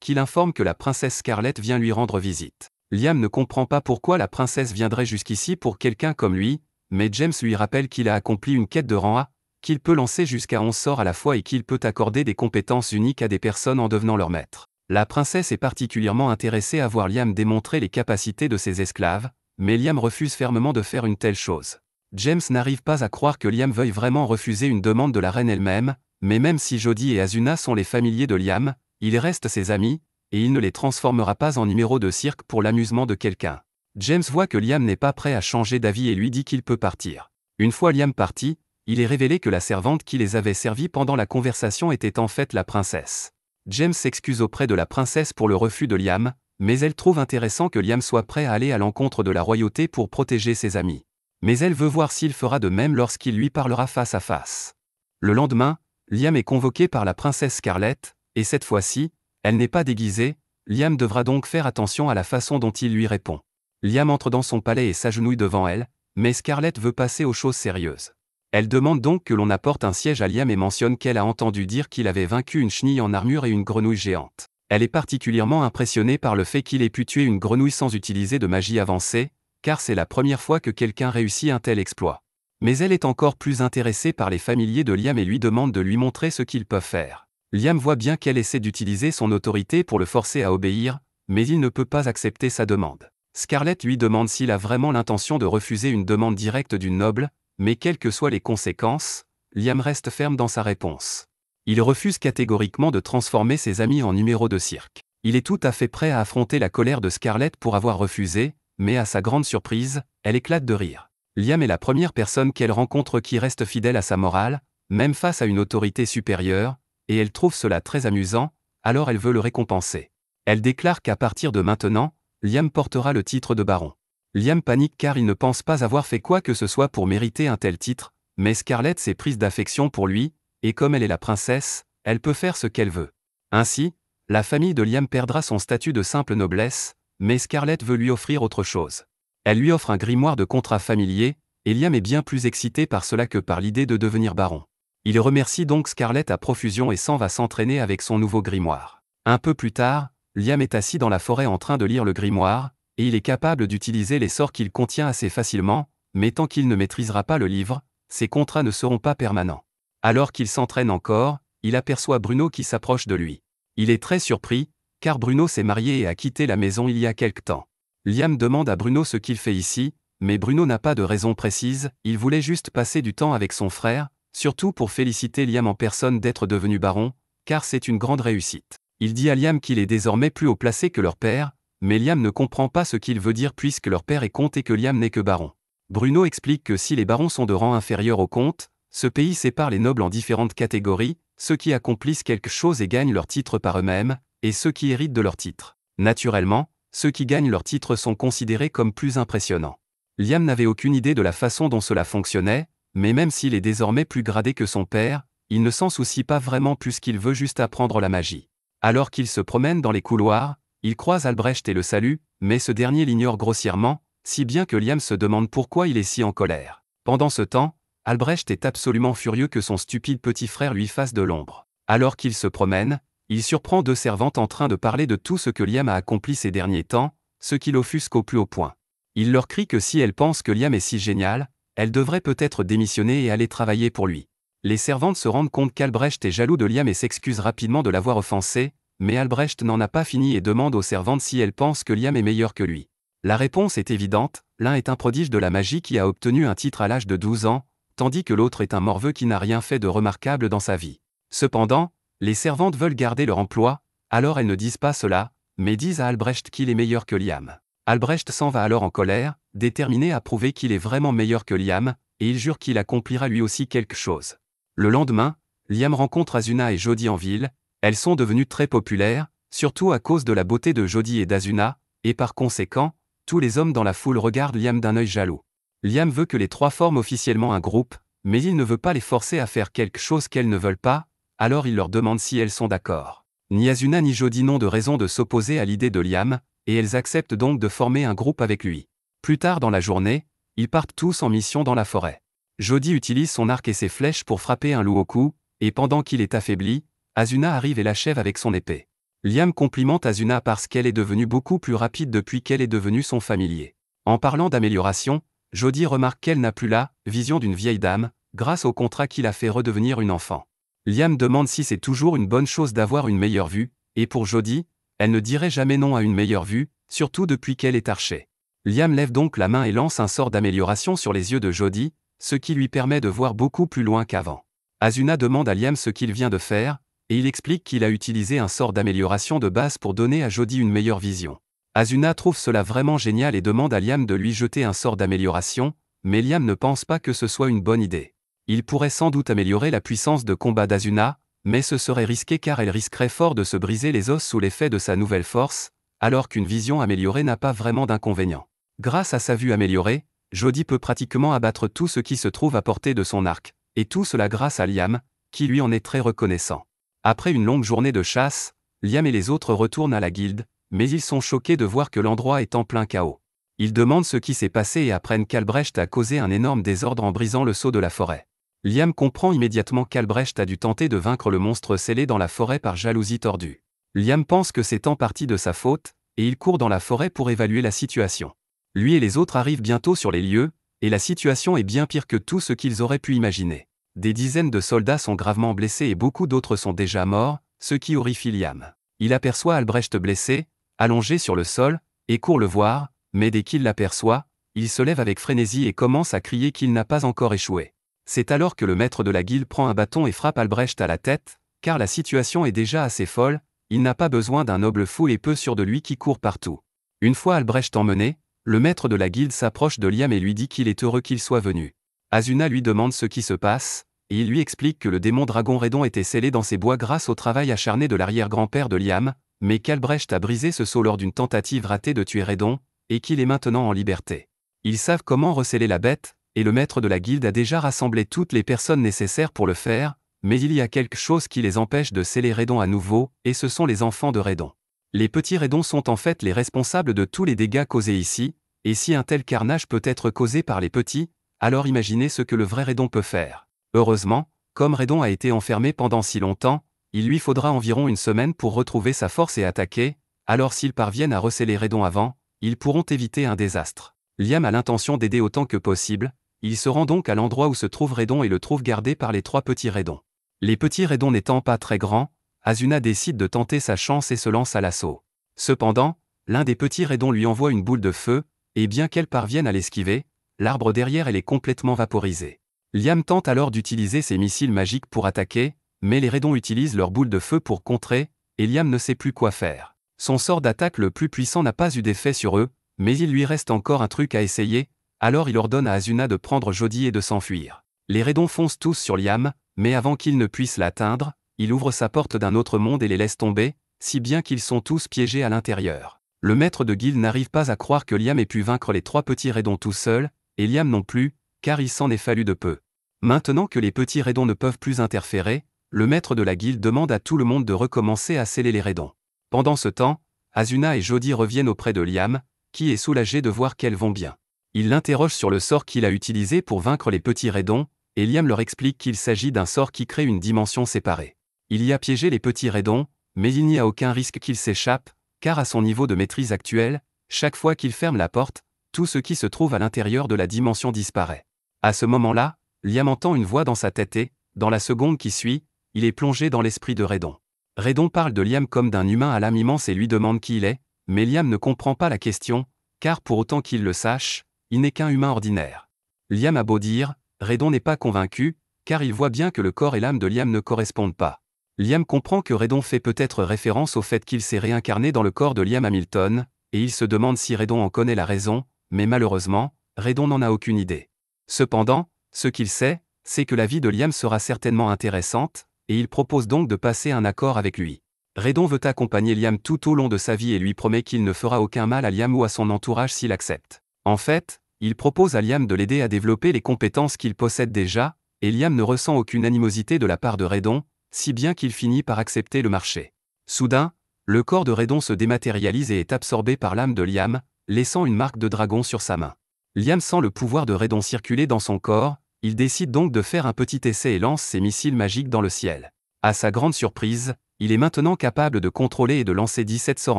qui l'informe que la princesse Scarlett vient lui rendre visite. Liam ne comprend pas pourquoi la princesse viendrait jusqu'ici pour quelqu'un comme lui, mais James lui rappelle qu'il a accompli une quête de rang A, qu'il peut lancer jusqu'à 11 sorts à la fois et qu'il peut accorder des compétences uniques à des personnes en devenant leur maître. La princesse est particulièrement intéressée à voir Liam démontrer les capacités de ses esclaves, mais Liam refuse fermement de faire une telle chose. James n'arrive pas à croire que Liam veuille vraiment refuser une demande de la reine elle-même, mais même si Jody et Asuna sont les familiers de Liam, ils restent ses amis, et il ne les transformera pas en numéro de cirque pour l'amusement de quelqu'un. James voit que Liam n'est pas prêt à changer d'avis et lui dit qu'il peut partir. Une fois Liam parti, il est révélé que la servante qui les avait servis pendant la conversation était en fait la princesse. James s'excuse auprès de la princesse pour le refus de Liam, mais elle trouve intéressant que Liam soit prêt à aller à l'encontre de la royauté pour protéger ses amis. Mais elle veut voir s'il fera de même lorsqu'il lui parlera face à face. Le lendemain, Liam est convoqué par la princesse Scarlett, et cette fois-ci, elle n'est pas déguisée, Liam devra donc faire attention à la façon dont il lui répond. Liam entre dans son palais et s'agenouille devant elle, mais Scarlett veut passer aux choses sérieuses. Elle demande donc que l'on apporte un siège à Liam et mentionne qu'elle a entendu dire qu'il avait vaincu une chenille en armure et une grenouille géante. Elle est particulièrement impressionnée par le fait qu'il ait pu tuer une grenouille sans utiliser de magie avancée, car c'est la première fois que quelqu'un réussit un tel exploit. Mais elle est encore plus intéressée par les familiers de Liam et lui demande de lui montrer ce qu'ils peuvent faire. Liam voit bien qu'elle essaie d'utiliser son autorité pour le forcer à obéir, mais il ne peut pas accepter sa demande. Scarlett lui demande s'il a vraiment l'intention de refuser une demande directe d'une noble, mais quelles que soient les conséquences, Liam reste ferme dans sa réponse. Il refuse catégoriquement de transformer ses amis en numéros de cirque. Il est tout à fait prêt à affronter la colère de Scarlett pour avoir refusé, mais à sa grande surprise, elle éclate de rire. Liam est la première personne qu'elle rencontre qui reste fidèle à sa morale, même face à une autorité supérieure, et elle trouve cela très amusant, alors elle veut le récompenser. Elle déclare qu'à partir de maintenant, Liam portera le titre de baron. Liam panique car il ne pense pas avoir fait quoi que ce soit pour mériter un tel titre, mais Scarlett s'est prise d'affection pour lui, et comme elle est la princesse, elle peut faire ce qu'elle veut. Ainsi, la famille de Liam perdra son statut de simple noblesse, mais Scarlett veut lui offrir autre chose. Elle lui offre un grimoire de contrat familier, et Liam est bien plus excité par cela que par l'idée de devenir baron. Il remercie donc Scarlett à profusion et s'en va s'entraîner avec son nouveau grimoire. Un peu plus tard, Liam est assis dans la forêt en train de lire le grimoire, et il est capable d'utiliser les sorts qu'il contient assez facilement, mais tant qu'il ne maîtrisera pas le livre, ses contrats ne seront pas permanents. Alors qu'il s'entraîne encore, il aperçoit Bruno qui s'approche de lui. Il est très surpris, car Bruno s'est marié et a quitté la maison il y a quelque temps. Liam demande à Bruno ce qu'il fait ici, mais Bruno n'a pas de raison précise, il voulait juste passer du temps avec son frère, surtout pour féliciter Liam en personne d'être devenu baron, car c'est une grande réussite. Il dit à Liam qu'il est désormais plus haut placé que leur père, mais Liam ne comprend pas ce qu'il veut dire puisque leur père est comte et que Liam n'est que baron. Bruno explique que si les barons sont de rang inférieur au comte, ce pays sépare les nobles en différentes catégories, ceux qui accomplissent quelque chose et gagnent leur titre par eux-mêmes, et ceux qui héritent de leur titre. Naturellement, ceux qui gagnent leur titre sont considérés comme plus impressionnants. Liam n'avait aucune idée de la façon dont cela fonctionnait, mais même s'il est désormais plus gradé que son père, il ne s'en soucie pas vraiment puisqu'il veut juste apprendre la magie. Alors qu'il se promène dans les couloirs, il croise Albrecht et le salue, mais ce dernier l'ignore grossièrement, si bien que Liam se demande pourquoi il est si en colère. Pendant ce temps, Albrecht est absolument furieux que son stupide petit frère lui fasse de l'ombre. Alors qu'il se promène, il surprend deux servantes en train de parler de tout ce que Liam a accompli ces derniers temps, ce qui l'offusque au plus haut point. Il leur crie que si elles pensent que Liam est si génial, elles devraient peut-être démissionner et aller travailler pour lui. Les servantes se rendent compte qu'Albrecht est jaloux de Liam et s'excusent rapidement de l'avoir offensé, mais Albrecht n'en a pas fini et demande aux servantes si elles pensent que Liam est meilleur que lui. La réponse est évidente, l'un est un prodige de la magie qui a obtenu un titre à l'âge de 12 ans, tandis que l'autre est un morveux qui n'a rien fait de remarquable dans sa vie. Cependant, les servantes veulent garder leur emploi, alors elles ne disent pas cela, mais disent à Albrecht qu'il est meilleur que Liam. Albrecht s'en va alors en colère, déterminé à prouver qu'il est vraiment meilleur que Liam, et il jure qu'il accomplira lui aussi quelque chose. Le lendemain, Liam rencontre Asuna et Jody en ville, elles sont devenues très populaires, surtout à cause de la beauté de Jody et d'Asuna, et par conséquent, tous les hommes dans la foule regardent Liam d'un œil jaloux. Liam veut que les trois forment officiellement un groupe, mais il ne veut pas les forcer à faire quelque chose qu'elles ne veulent pas, alors il leur demande si elles sont d'accord. Ni Asuna ni Jody n'ont de raison de s'opposer à l'idée de Liam, et elles acceptent donc de former un groupe avec lui. Plus tard dans la journée, ils partent tous en mission dans la forêt. Jody utilise son arc et ses flèches pour frapper un loup au cou, et pendant qu'il est affaibli, Asuna arrive et l'achève avec son épée. Liam complimente Asuna parce qu'elle est devenue beaucoup plus rapide depuis qu'elle est devenue son familier. En parlant d'amélioration, Jody remarque qu'elle n'a plus la vision d'une vieille dame, grâce au contrat qui l'a fait redevenir une enfant. Liam demande si c'est toujours une bonne chose d'avoir une meilleure vue, et pour Jody, elle ne dirait jamais non à une meilleure vue, surtout depuis qu'elle est archer. Liam lève donc la main et lance un sort d'amélioration sur les yeux de Jody, ce qui lui permet de voir beaucoup plus loin qu'avant. Asuna demande à Liam ce qu'il vient de faire, et il explique qu'il a utilisé un sort d'amélioration de base pour donner à Jody une meilleure vision. Asuna trouve cela vraiment génial et demande à Liam de lui jeter un sort d'amélioration, mais Liam ne pense pas que ce soit une bonne idée. Il pourrait sans doute améliorer la puissance de combat d'Asuna, mais ce serait risqué car elle risquerait fort de se briser les os sous l'effet de sa nouvelle force, alors qu'une vision améliorée n'a pas vraiment d'inconvénient. Grâce à sa vue améliorée, Jody peut pratiquement abattre tout ce qui se trouve à portée de son arc, et tout cela grâce à Liam, qui lui en est très reconnaissant. Après une longue journée de chasse, Liam et les autres retournent à la guilde, mais ils sont choqués de voir que l'endroit est en plein chaos. Ils demandent ce qui s'est passé et apprennent qu'Albrecht a causé un énorme désordre en brisant le sceau de la forêt. Liam comprend immédiatement qu'Albrecht a dû tenter de vaincre le monstre scellé dans la forêt par jalousie tordue. Liam pense que c'est en partie de sa faute, et il court dans la forêt pour évaluer la situation. Lui et les autres arrivent bientôt sur les lieux, et la situation est bien pire que tout ce qu'ils auraient pu imaginer. Des dizaines de soldats sont gravement blessés et beaucoup d'autres sont déjà morts, ce qui horrifie Liam. Il aperçoit Albrecht blessé, allongé sur le sol, et court le voir, mais dès qu'il l'aperçoit, il se lève avec frénésie et commence à crier qu'il n'a pas encore échoué. C'est alors que le maître de la guilde prend un bâton et frappe Albrecht à la tête, car la situation est déjà assez folle, il n'a pas besoin d'un noble fou et peu sûr de lui qui court partout. Une fois Albrecht emmené, le maître de la guilde s'approche de Liam et lui dit qu'il est heureux qu'il soit venu. Asuna lui demande ce qui se passe, et il lui explique que le démon dragon Redon était scellé dans ses bois grâce au travail acharné de l'arrière-grand-père de Liam, mais qu'Albrecht a brisé ce sceau lors d'une tentative ratée de tuer Redon, et qu'il est maintenant en liberté. Ils savent comment recéler la bête, et le maître de la guilde a déjà rassemblé toutes les personnes nécessaires pour le faire, mais il y a quelque chose qui les empêche de sceller Redon à nouveau, et ce sont les enfants de Redon. Les petits Redons sont en fait les responsables de tous les dégâts causés ici, et si un tel carnage peut être causé par les petits, alors imaginez ce que le vrai Redon peut faire. Heureusement, comme Redon a été enfermé pendant si longtemps, il lui faudra environ une semaine pour retrouver sa force et attaquer, alors s'ils parviennent à recéler Redon avant, ils pourront éviter un désastre. Liam a l'intention d'aider autant que possible, il se rend donc à l'endroit où se trouve Redon et le trouve gardé par les 3 petits Redons. Les petits Redons n'étant pas très grands, Asuna décide de tenter sa chance et se lance à l'assaut. Cependant, l'un des petits Redons lui envoie une boule de feu, et bien qu'elle parvienne à l'esquiver, l'arbre derrière elle est complètement vaporisé. Liam tente alors d'utiliser ses missiles magiques pour attaquer, mais les Redons utilisent leur boule de feu pour contrer, et Liam ne sait plus quoi faire. Son sort d'attaque le plus puissant n'a pas eu d'effet sur eux, mais il lui reste encore un truc à essayer, alors il ordonne à Asuna de prendre Jodie et de s'enfuir. Les Redons foncent tous sur Liam, mais avant qu'ils ne puissent l'atteindre, il ouvre sa porte d'un autre monde et les laisse tomber, si bien qu'ils sont tous piégés à l'intérieur. Le maître de guilde n'arrive pas à croire que Liam ait pu vaincre les 3 petits Redons tout seul, et Liam non plus, car il s'en est fallu de peu. Maintenant que les petits Redons ne peuvent plus interférer, le maître de la guilde demande à tout le monde de recommencer à sceller les Redons. Pendant ce temps, Asuna et Jodie reviennent auprès de Liam, qui est soulagé de voir qu'elles vont bien. Il l'interroge sur le sort qu'il a utilisé pour vaincre les petits Redons, et Liam leur explique qu'il s'agit d'un sort qui crée une dimension séparée. Il y a piégé les petits Redons, mais il n'y a aucun risque qu'ils s'échappent, car à son niveau de maîtrise actuel, chaque fois qu'il ferme la porte, tout ce qui se trouve à l'intérieur de la dimension disparaît. À ce moment-là, Liam entend une voix dans sa tête et, dans la seconde qui suit, il est plongé dans l'esprit de Redon. Redon parle de Liam comme d'un humain à l'âme immense et lui demande qui il est, mais Liam ne comprend pas la question, car pour autant qu'il le sache, il n'est qu'un humain ordinaire. Liam a beau dire, Redon n'est pas convaincu, car il voit bien que le corps et l'âme de Liam ne correspondent pas. Liam comprend que Redon fait peut-être référence au fait qu'il s'est réincarné dans le corps de Liam Hamilton, et il se demande si Redon en connaît la raison, mais malheureusement, Redon n'en a aucune idée. Cependant, ce qu'il sait, c'est que la vie de Liam sera certainement intéressante, et il propose donc de passer un accord avec lui. Redon veut accompagner Liam tout au long de sa vie et lui promet qu'il ne fera aucun mal à Liam ou à son entourage s'il accepte. En fait, il propose à Liam de l'aider à développer les compétences qu'il possède déjà, et Liam ne ressent aucune animosité de la part de Redon, si bien qu'il finit par accepter le marché. Soudain, le corps de Redon se dématérialise et est absorbé par l'âme de Liam, laissant une marque de dragon sur sa main. Liam sent le pouvoir de Redon circuler dans son corps, il décide donc de faire un petit essai et lance ses missiles magiques dans le ciel. À sa grande surprise, il est maintenant capable de contrôler et de lancer 17 sorts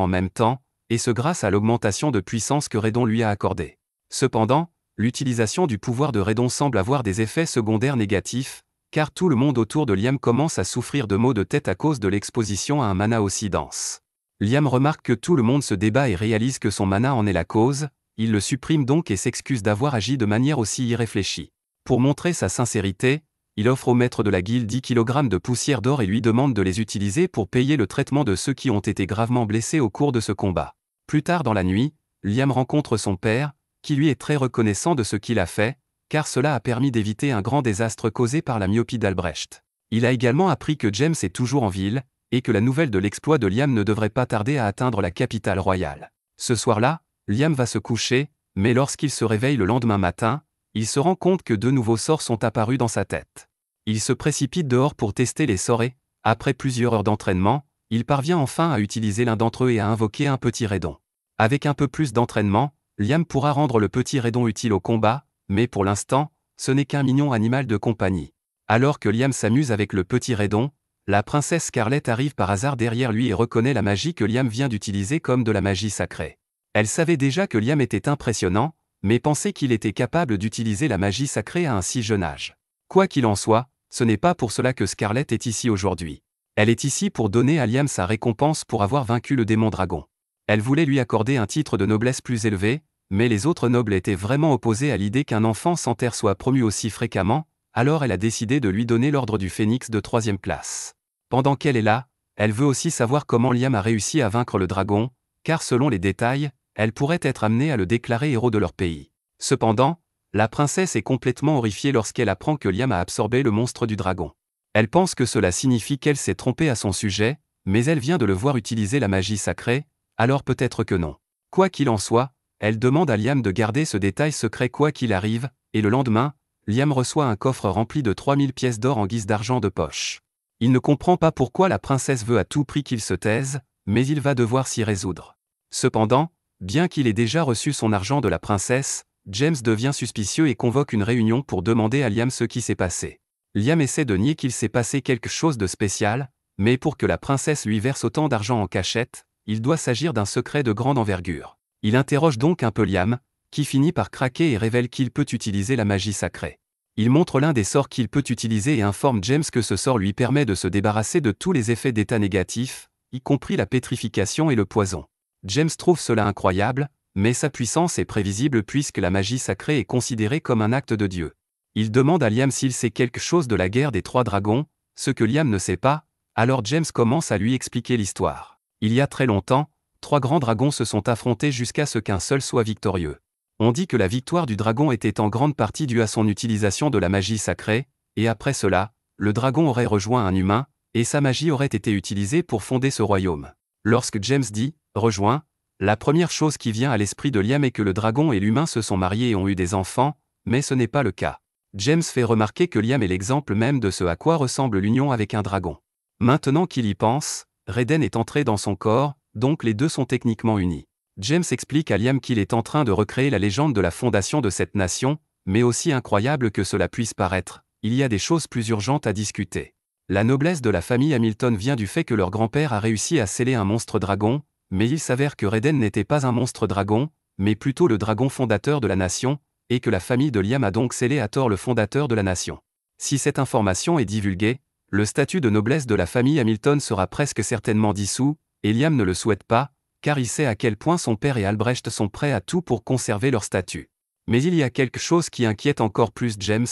en même temps, et ce grâce à l'augmentation de puissance que Redon lui a accordée. Cependant, l'utilisation du pouvoir de Redon semble avoir des effets secondaires négatifs, car tout le monde autour de Liam commence à souffrir de maux de tête à cause de l'exposition à un mana aussi dense. Liam remarque que tout le monde se débat et réalise que son mana en est la cause, il le supprime donc et s'excuse d'avoir agi de manière aussi irréfléchie. Pour montrer sa sincérité, il offre au maître de la guilde 10 kg de poussière d'or et lui demande de les utiliser pour payer le traitement de ceux qui ont été gravement blessés au cours de ce combat. Plus tard dans la nuit, Liam rencontre son père, qui lui est très reconnaissant de ce qu'il a fait, car cela a permis d'éviter un grand désastre causé par la myopie d'Albrecht. Il a également appris que James est toujours en ville, et que la nouvelle de l'exploit de Liam ne devrait pas tarder à atteindre la capitale royale. Ce soir-là, Liam va se coucher, mais lorsqu'il se réveille le lendemain matin, il se rend compte que 2 nouveaux sorts sont apparus dans sa tête. Il se précipite dehors pour tester les sorts et, après plusieurs heures d'entraînement, il parvient enfin à utiliser l'un d'entre eux et à invoquer un petit Redon. Avec un peu plus d'entraînement, Liam pourra rendre le petit Redon utile au combat, mais pour l'instant, ce n'est qu'un mignon animal de compagnie. Alors que Liam s'amuse avec le petit Redon, la princesse Scarlett arrive par hasard derrière lui et reconnaît la magie que Liam vient d'utiliser comme de la magie sacrée. Elle savait déjà que Liam était impressionnant, mais pensait qu'il était capable d'utiliser la magie sacrée à un si jeune âge. Quoi qu'il en soit, ce n'est pas pour cela que Scarlett est ici aujourd'hui. Elle est ici pour donner à Liam sa récompense pour avoir vaincu le démon dragon. Elle voulait lui accorder un titre de noblesse plus élevé, mais les autres nobles étaient vraiment opposés à l'idée qu'un enfant sans terre soit promu aussi fréquemment, alors elle a décidé de lui donner l'ordre du Phénix de 3e classe. Pendant qu'elle est là, elle veut aussi savoir comment Liam a réussi à vaincre le dragon, car selon les détails, elle pourrait être amenée à le déclarer héros de leur pays. Cependant, la princesse est complètement horrifiée lorsqu'elle apprend que Liam a absorbé le monstre du dragon. Elle pense que cela signifie qu'elle s'est trompée à son sujet, mais elle vient de le voir utiliser la magie sacrée, alors peut-être que non. Quoi qu'il en soit, elle demande à Liam de garder ce détail secret quoi qu'il arrive, et le lendemain, Liam reçoit un coffre rempli de 3000 pièces d'or en guise d'argent de poche. Il ne comprend pas pourquoi la princesse veut à tout prix qu'il se taise, mais il va devoir s'y résoudre. Cependant, bien qu'il ait déjà reçu son argent de la princesse, James devient suspicieux et convoque une réunion pour demander à Liam ce qui s'est passé. Liam essaie de nier qu'il s'est passé quelque chose de spécial, mais pour que la princesse lui verse autant d'argent en cachette, il doit s'agir d'un secret de grande envergure. Il interroge donc un peu Liam, qui finit par craquer et révèle qu'il peut utiliser la magie sacrée. Il montre l'un des sorts qu'il peut utiliser et informe James que ce sort lui permet de se débarrasser de tous les effets d'état négatifs, y compris la pétrification et le poison. James trouve cela incroyable, mais sa puissance est prévisible puisque la magie sacrée est considérée comme un acte de Dieu. Il demande à Liam s'il sait quelque chose de la guerre des 3 dragons, ce que Liam ne sait pas, alors James commence à lui expliquer l'histoire. Il y a très longtemps, 3 grands dragons se sont affrontés jusqu'à ce qu'un seul soit victorieux. On dit que la victoire du dragon était en grande partie due à son utilisation de la magie sacrée, et après cela, le dragon aurait rejoint un humain, et sa magie aurait été utilisée pour fonder ce royaume. Lorsque James dit « rejoint », la première chose qui vient à l'esprit de Liam est que le dragon et l'humain se sont mariés et ont eu des enfants, mais ce n'est pas le cas. James fait remarquer que Liam est l'exemple même de ce à quoi ressemble l'union avec un dragon. Maintenant qu'il y pense, Raiden est entré dans son corps, donc les deux sont techniquement unis. James explique à Liam qu'il est en train de recréer la légende de la fondation de cette nation, mais aussi incroyable que cela puisse paraître, il y a des choses plus urgentes à discuter. La noblesse de la famille Hamilton vient du fait que leur grand-père a réussi à sceller un monstre dragon, mais il s'avère que Raiden n'était pas un monstre dragon, mais plutôt le dragon fondateur de la nation, et que la famille de Liam a donc scellé à tort le fondateur de la nation. Si cette information est divulguée, le statut de noblesse de la famille Hamilton sera presque certainement dissous, et Liam ne le souhaite pas, car il sait à quel point son père et Albrecht sont prêts à tout pour conserver leur statut. Mais il y a quelque chose qui inquiète encore plus James,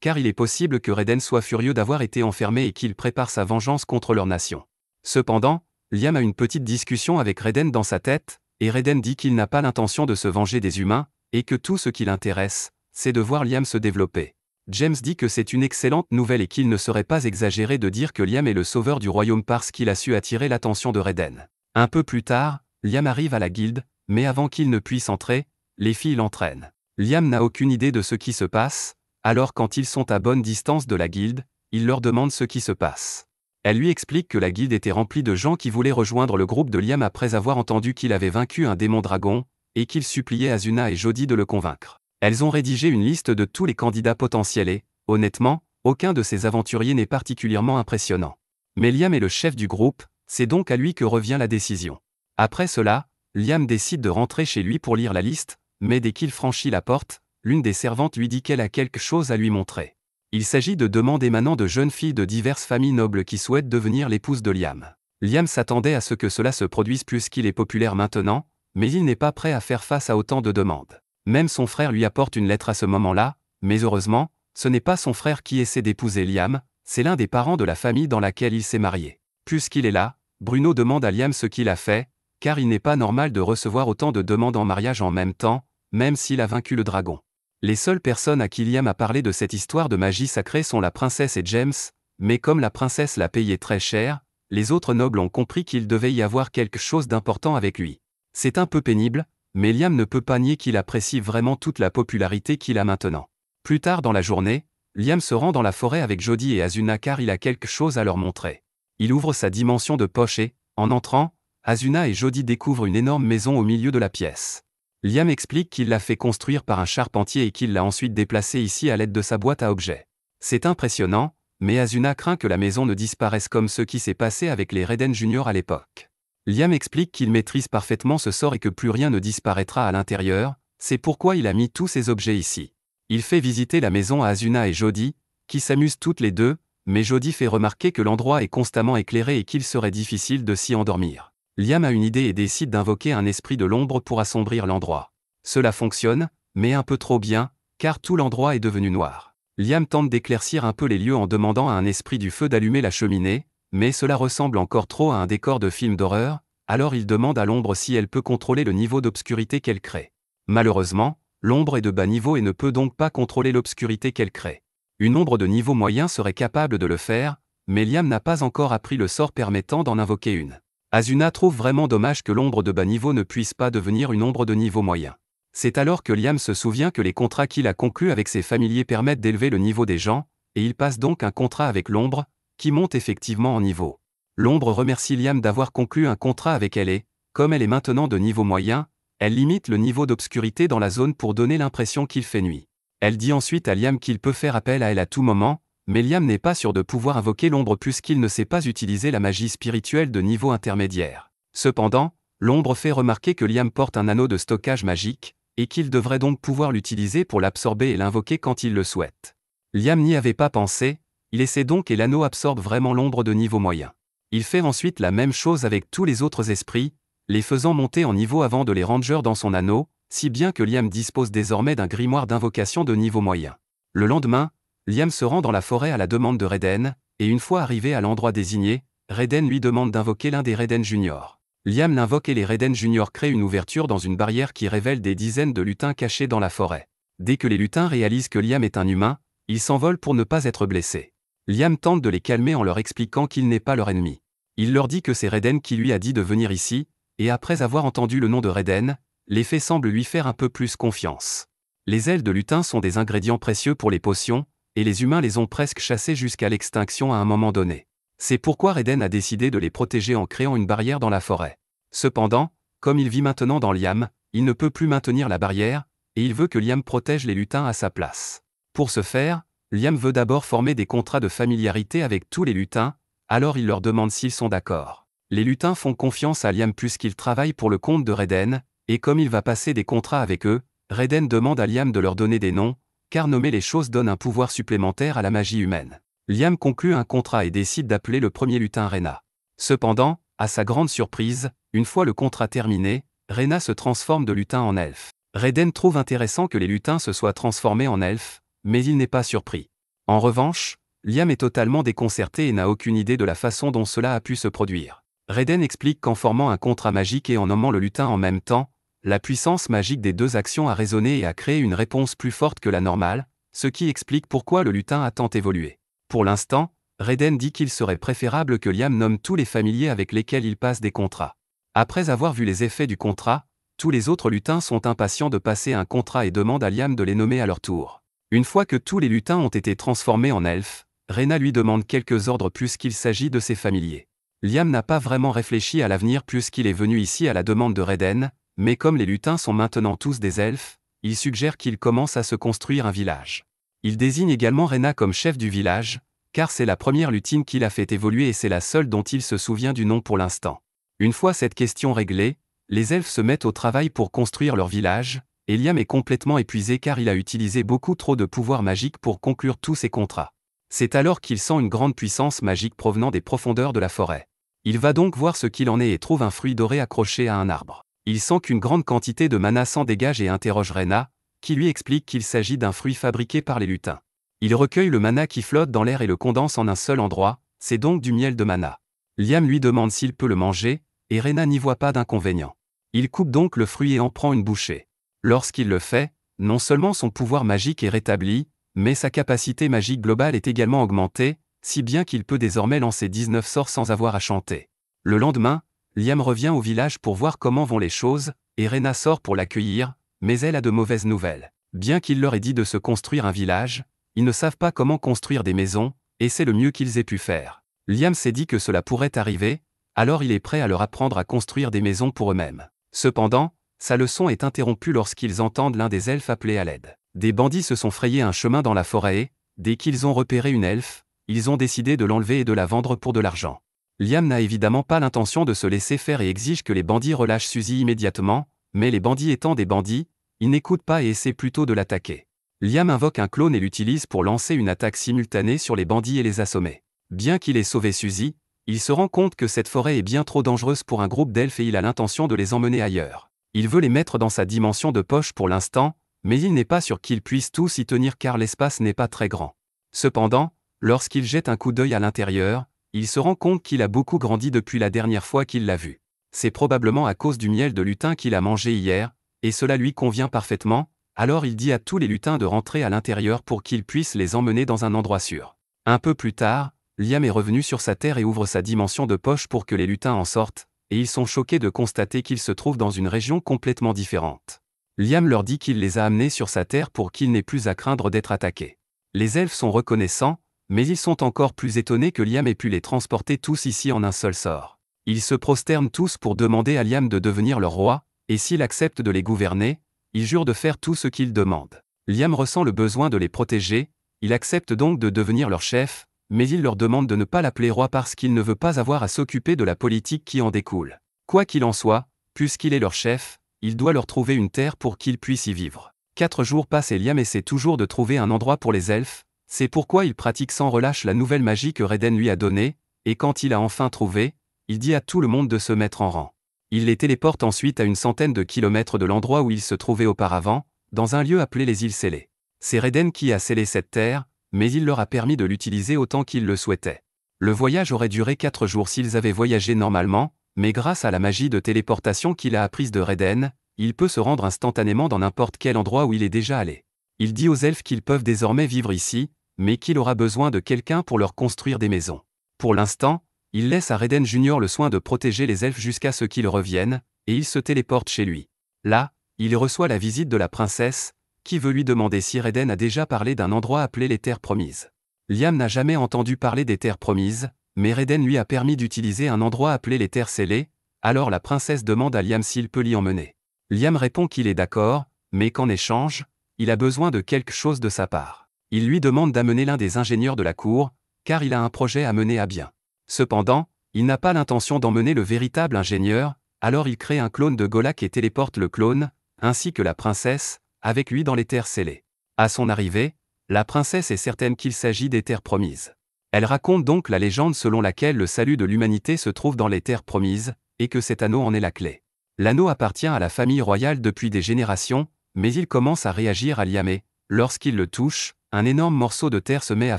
car il est possible que Raiden soit furieux d'avoir été enfermé et qu'il prépare sa vengeance contre leur nation. Cependant, Liam a une petite discussion avec Raiden dans sa tête, et Raiden dit qu'il n'a pas l'intention de se venger des humains, et que tout ce qui l'intéresse, c'est de voir Liam se développer. James dit que c'est une excellente nouvelle et qu'il ne serait pas exagéré de dire que Liam est le sauveur du royaume parce qu'il a su attirer l'attention de Raiden. Un peu plus tard, Liam arrive à la guilde, mais avant qu'il ne puisse entrer, les filles l'entraînent. Liam n'a aucune idée de ce qui se passe, alors quand ils sont à bonne distance de la guilde, il leur demande ce qui se passe. Elle lui explique que la guilde était remplie de gens qui voulaient rejoindre le groupe de Liam après avoir entendu qu'il avait vaincu un démon dragon, et qu'il suppliait Asuna et Jody de le convaincre. Elles ont rédigé une liste de tous les candidats potentiels et, honnêtement, aucun de ces aventuriers n'est particulièrement impressionnant. Mais Liam est le chef du groupe, c'est donc à lui que revient la décision. Après cela, Liam décide de rentrer chez lui pour lire la liste, mais dès qu'il franchit la porte, l'une des servantes lui dit qu'elle a quelque chose à lui montrer. Il s'agit de demandes émanant de jeunes filles de diverses familles nobles qui souhaitent devenir l'épouse de Liam. Liam s'attendait à ce que cela se produise puisqu'il est populaire maintenant, mais il n'est pas prêt à faire face à autant de demandes. Même son frère lui apporte une lettre à ce moment-là, mais heureusement, ce n'est pas son frère qui essaie d'épouser Liam, c'est l'un des parents de la famille dans laquelle il s'est marié. Puisqu'il est là, Bruno demande à Liam ce qu'il a fait, car il n'est pas normal de recevoir autant de demandes en mariage en même temps, même s'il a vaincu le dragon. Les seules personnes à qui Liam a parlé de cette histoire de magie sacrée sont la princesse et James, mais comme la princesse l'a payé très cher, les autres nobles ont compris qu'il devait y avoir quelque chose d'important avec lui. C'est un peu pénible, mais Liam ne peut pas nier qu'il apprécie vraiment toute la popularité qu'il a maintenant. Plus tard dans la journée, Liam se rend dans la forêt avec Jody et Asuna car il a quelque chose à leur montrer. Il ouvre sa dimension de poche et, en entrant, Asuna et Jody découvrent une énorme maison au milieu de la pièce. Liam explique qu'il l'a fait construire par un charpentier et qu'il l'a ensuite déplacée ici à l'aide de sa boîte à objets. C'est impressionnant, mais Asuna craint que la maison ne disparaisse comme ce qui s'est passé avec les Raiden Junior à l'époque. Liam explique qu'il maîtrise parfaitement ce sort et que plus rien ne disparaîtra à l'intérieur, c'est pourquoi il a mis tous ces objets ici. Il fait visiter la maison à Asuna et Jody, qui s'amusent toutes les deux, mais Jody fait remarquer que l'endroit est constamment éclairé et qu'il serait difficile de s'y endormir. Liam a une idée et décide d'invoquer un esprit de l'ombre pour assombrir l'endroit. Cela fonctionne, mais un peu trop bien, car tout l'endroit est devenu noir. Liam tente d'éclaircir un peu les lieux en demandant à un esprit du feu d'allumer la cheminée, mais cela ressemble encore trop à un décor de film d'horreur, alors il demande à l'ombre si elle peut contrôler le niveau d'obscurité qu'elle crée. Malheureusement, l'ombre est de bas niveau et ne peut donc pas contrôler l'obscurité qu'elle crée. Une ombre de niveau moyen serait capable de le faire, mais Liam n'a pas encore appris le sort permettant d'en invoquer une. Asuna trouve vraiment dommage que l'ombre de bas niveau ne puisse pas devenir une ombre de niveau moyen. C'est alors que Liam se souvient que les contrats qu'il a conclus avec ses familiers permettent d'élever le niveau des gens, et il passe donc un contrat avec l'ombre, qui monte effectivement en niveau. L'ombre remercie Liam d'avoir conclu un contrat avec elle et, comme elle est maintenant de niveau moyen, elle limite le niveau d'obscurité dans la zone pour donner l'impression qu'il fait nuit. Elle dit ensuite à Liam qu'il peut faire appel à elle à tout moment, mais Liam n'est pas sûr de pouvoir invoquer l'ombre puisqu'il ne sait pas utiliser la magie spirituelle de niveau intermédiaire. Cependant, L'ombre fait remarquer que Liam porte un anneau de stockage magique, et qu'il devrait donc pouvoir l'utiliser pour l'absorber et l'invoquer quand il le souhaite. Liam n'y avait pas pensé, il essaie donc et l'anneau absorbe vraiment l'ombre de niveau moyen. Il fait ensuite la même chose avec tous les autres esprits, les faisant monter en niveau avant de les ranger dans son anneau, si bien que Liam dispose désormais d'un grimoire d'invocation de niveau moyen. Le lendemain, Liam se rend dans la forêt à la demande de Raiden, et une fois arrivé à l'endroit désigné, Raiden lui demande d'invoquer l'un des Raiden Junior. Liam l'invoque et les Raiden Junior créent une ouverture dans une barrière qui révèle des dizaines de lutins cachés dans la forêt. Dès que les lutins réalisent que Liam est un humain, ils s'envolent pour ne pas être blessés. Liam tente de les calmer en leur expliquant qu'il n'est pas leur ennemi. Il leur dit que c'est Raiden qui lui a dit de venir ici, et après avoir entendu le nom de Raiden, les faits semblent lui faire un peu plus confiance. Les ailes de lutin sont des ingrédients précieux pour les potions, et les humains les ont presque chassés jusqu'à l'extinction à un moment donné. C'est pourquoi Raiden a décidé de les protéger en créant une barrière dans la forêt. Cependant, comme il vit maintenant dans Liam, il ne peut plus maintenir la barrière, et il veut que Liam protège les lutins à sa place. Pour ce faire, Liam veut d'abord former des contrats de familiarité avec tous les lutins, alors il leur demande s'ils sont d'accord. Les lutins font confiance à Liam puisqu'il travaille pour le compte de Raiden, et comme il va passer des contrats avec eux, Raiden demande à Liam de leur donner des noms, car nommer les choses donne un pouvoir supplémentaire à la magie humaine. Liam conclut un contrat et décide d'appeler le premier lutin Rena. Cependant, à sa grande surprise, une fois le contrat terminé, Rena se transforme de lutin en elfe. Raiden trouve intéressant que les lutins se soient transformés en elfes, mais il n'est pas surpris. En revanche, Liam est totalement déconcerté et n'a aucune idée de la façon dont cela a pu se produire. Raiden explique qu'en formant un contrat magique et en nommant le lutin en même temps, la puissance magique des deux actions a résonné et a créé une réponse plus forte que la normale, ce qui explique pourquoi le lutin a tant évolué. Pour l'instant, Raiden dit qu'il serait préférable que Liam nomme tous les familiers avec lesquels il passe des contrats. Après avoir vu les effets du contrat, tous les autres lutins sont impatients de passer un contrat et demandent à Liam de les nommer à leur tour. Une fois que tous les lutins ont été transformés en elfes, Rena lui demande quelques ordres puisqu'il s'agit de ses familiers. Liam n'a pas vraiment réfléchi à l'avenir puisqu'il est venu ici à la demande de Raiden, mais comme les lutins sont maintenant tous des elfes, il suggère qu'ils commencent à se construire un village. Il désigne également Rena comme chef du village, car c'est la première lutine qu'il a fait évoluer et c'est la seule dont il se souvient du nom pour l'instant. Une fois cette question réglée, les elfes se mettent au travail pour construire leur village, et Liam est complètement épuisé car il a utilisé beaucoup trop de pouvoirs magiques pour conclure tous ses contrats. C'est alors qu'il sent une grande puissance magique provenant des profondeurs de la forêt. Il va donc voir ce qu'il en est et trouve un fruit doré accroché à un arbre. Il sent qu'une grande quantité de mana s'en dégage et interroge Rena, qui lui explique qu'il s'agit d'un fruit fabriqué par les lutins. Il recueille le mana qui flotte dans l'air et le condense en un seul endroit, c'est donc du miel de mana. Liam lui demande s'il peut le manger, et Rena n'y voit pas d'inconvénient. Il coupe donc le fruit et en prend une bouchée. Lorsqu'il le fait, non seulement son pouvoir magique est rétabli, mais sa capacité magique globale est également augmentée, si bien qu'il peut désormais lancer 19 sorts sans avoir à chanter. Le lendemain, Liam revient au village pour voir comment vont les choses, et Rena sort pour l'accueillir, mais elle a de mauvaises nouvelles. Bien qu'il leur ait dit de se construire un village, ils ne savent pas comment construire des maisons, et c'est le mieux qu'ils aient pu faire. Liam s'est dit que cela pourrait arriver, alors il est prêt à leur apprendre à construire des maisons pour eux-mêmes. Cependant, sa leçon est interrompue lorsqu'ils entendent l'un des elfes appeler à l'aide. Des bandits se sont frayés un chemin dans la forêt et, dès qu'ils ont repéré une elfe, ils ont décidé de l'enlever et de la vendre pour de l'argent. Liam n'a évidemment pas l'intention de se laisser faire et exige que les bandits relâchent Suzy immédiatement, mais les bandits étant des bandits, ils n'écoutent pas et essaient plutôt de l'attaquer. Liam invoque un clone et l'utilise pour lancer une attaque simultanée sur les bandits et les assommer. Bien qu'il ait sauvé Suzy, il se rend compte que cette forêt est bien trop dangereuse pour un groupe d'elfes et il a l'intention de les emmener ailleurs. Il veut les mettre dans sa dimension de poche pour l'instant, mais il n'est pas sûr qu'ils puissent tous y tenir car l'espace n'est pas très grand. Cependant, lorsqu'il jette un coup d'œil à l'intérieur, il se rend compte qu'il a beaucoup grandi depuis la dernière fois qu'il l'a vu. C'est probablement à cause du miel de lutin qu'il a mangé hier, et cela lui convient parfaitement, alors il dit à tous les lutins de rentrer à l'intérieur pour qu'ils puissent les emmener dans un endroit sûr. Un peu plus tard, Liam est revenu sur sa terre et ouvre sa dimension de poche pour que les lutins en sortent, et ils sont choqués de constater qu'ils se trouvent dans une région complètement différente. Liam leur dit qu'il les a amenés sur sa terre pour qu'ils n'aient plus à craindre d'être attaqués. Les elfes sont reconnaissants, mais ils sont encore plus étonnés que Liam ait pu les transporter tous ici en un seul sort. Ils se prosternent tous pour demander à Liam de devenir leur roi, et s'il accepte de les gouverner, ils jurent de faire tout ce qu'il demande. Liam ressent le besoin de les protéger, il accepte donc de devenir leur chef, mais il leur demande de ne pas l'appeler roi parce qu'il ne veut pas avoir à s'occuper de la politique qui en découle. Quoi qu'il en soit, Puisqu'il est leur chef, il doit leur trouver une terre pour qu'ils puissent y vivre. 4 jours passent et Liam essaie toujours de trouver un endroit pour les elfes, c'est pourquoi il pratique sans relâche la nouvelle magie que Reden lui a donnée, et quand il a enfin trouvé, il dit à tout le monde de se mettre en rang. Il les téléporte ensuite à une centaine de kilomètres de l'endroit où ils se trouvaient auparavant, dans un lieu appelé les îles scellées. C'est Reden qui a scellé cette terre, mais il leur a permis de l'utiliser autant qu'ils le souhaitaient. Le voyage aurait duré 4 jours s'ils avaient voyagé normalement, mais grâce à la magie de téléportation qu'il a apprise de Reden, il peut se rendre instantanément dans n'importe quel endroit où il est déjà allé. Il dit aux elfes qu'ils peuvent désormais vivre ici, mais qu'il aura besoin de quelqu'un pour leur construire des maisons. Pour l'instant, il laisse à Reden Junior le soin de protéger les elfes jusqu'à ce qu'ils reviennent, et il se téléporte chez lui. Là, il reçoit la visite de la princesse, qui veut lui demander si Reden a déjà parlé d'un endroit appelé les Terres Promises. Liam n'a jamais entendu parler des Terres Promises, mais Reden lui a permis d'utiliser un endroit appelé les Terres Scellées, alors la princesse demande à Liam s'il peut l'y emmener. Liam répond qu'il est d'accord, mais qu'en échange, il a besoin de quelque chose de sa part. Il lui demande d'amener l'un des ingénieurs de la cour, car il a un projet à mener à bien. Cependant, il n'a pas l'intention d'emmener le véritable ingénieur, alors il crée un clone de Golak et téléporte le clone, ainsi que la princesse, avec lui dans les Terres Scellées. À son arrivée, la princesse est certaine qu'il s'agit des Terres Promises. Elle raconte donc la légende selon laquelle le salut de l'humanité se trouve dans les Terres Promises, et que cet anneau en est la clé. L'anneau appartient à la famille royale depuis des générations, mais il commence à réagir à Liam et, lorsqu'il le touche, un énorme morceau de terre se met à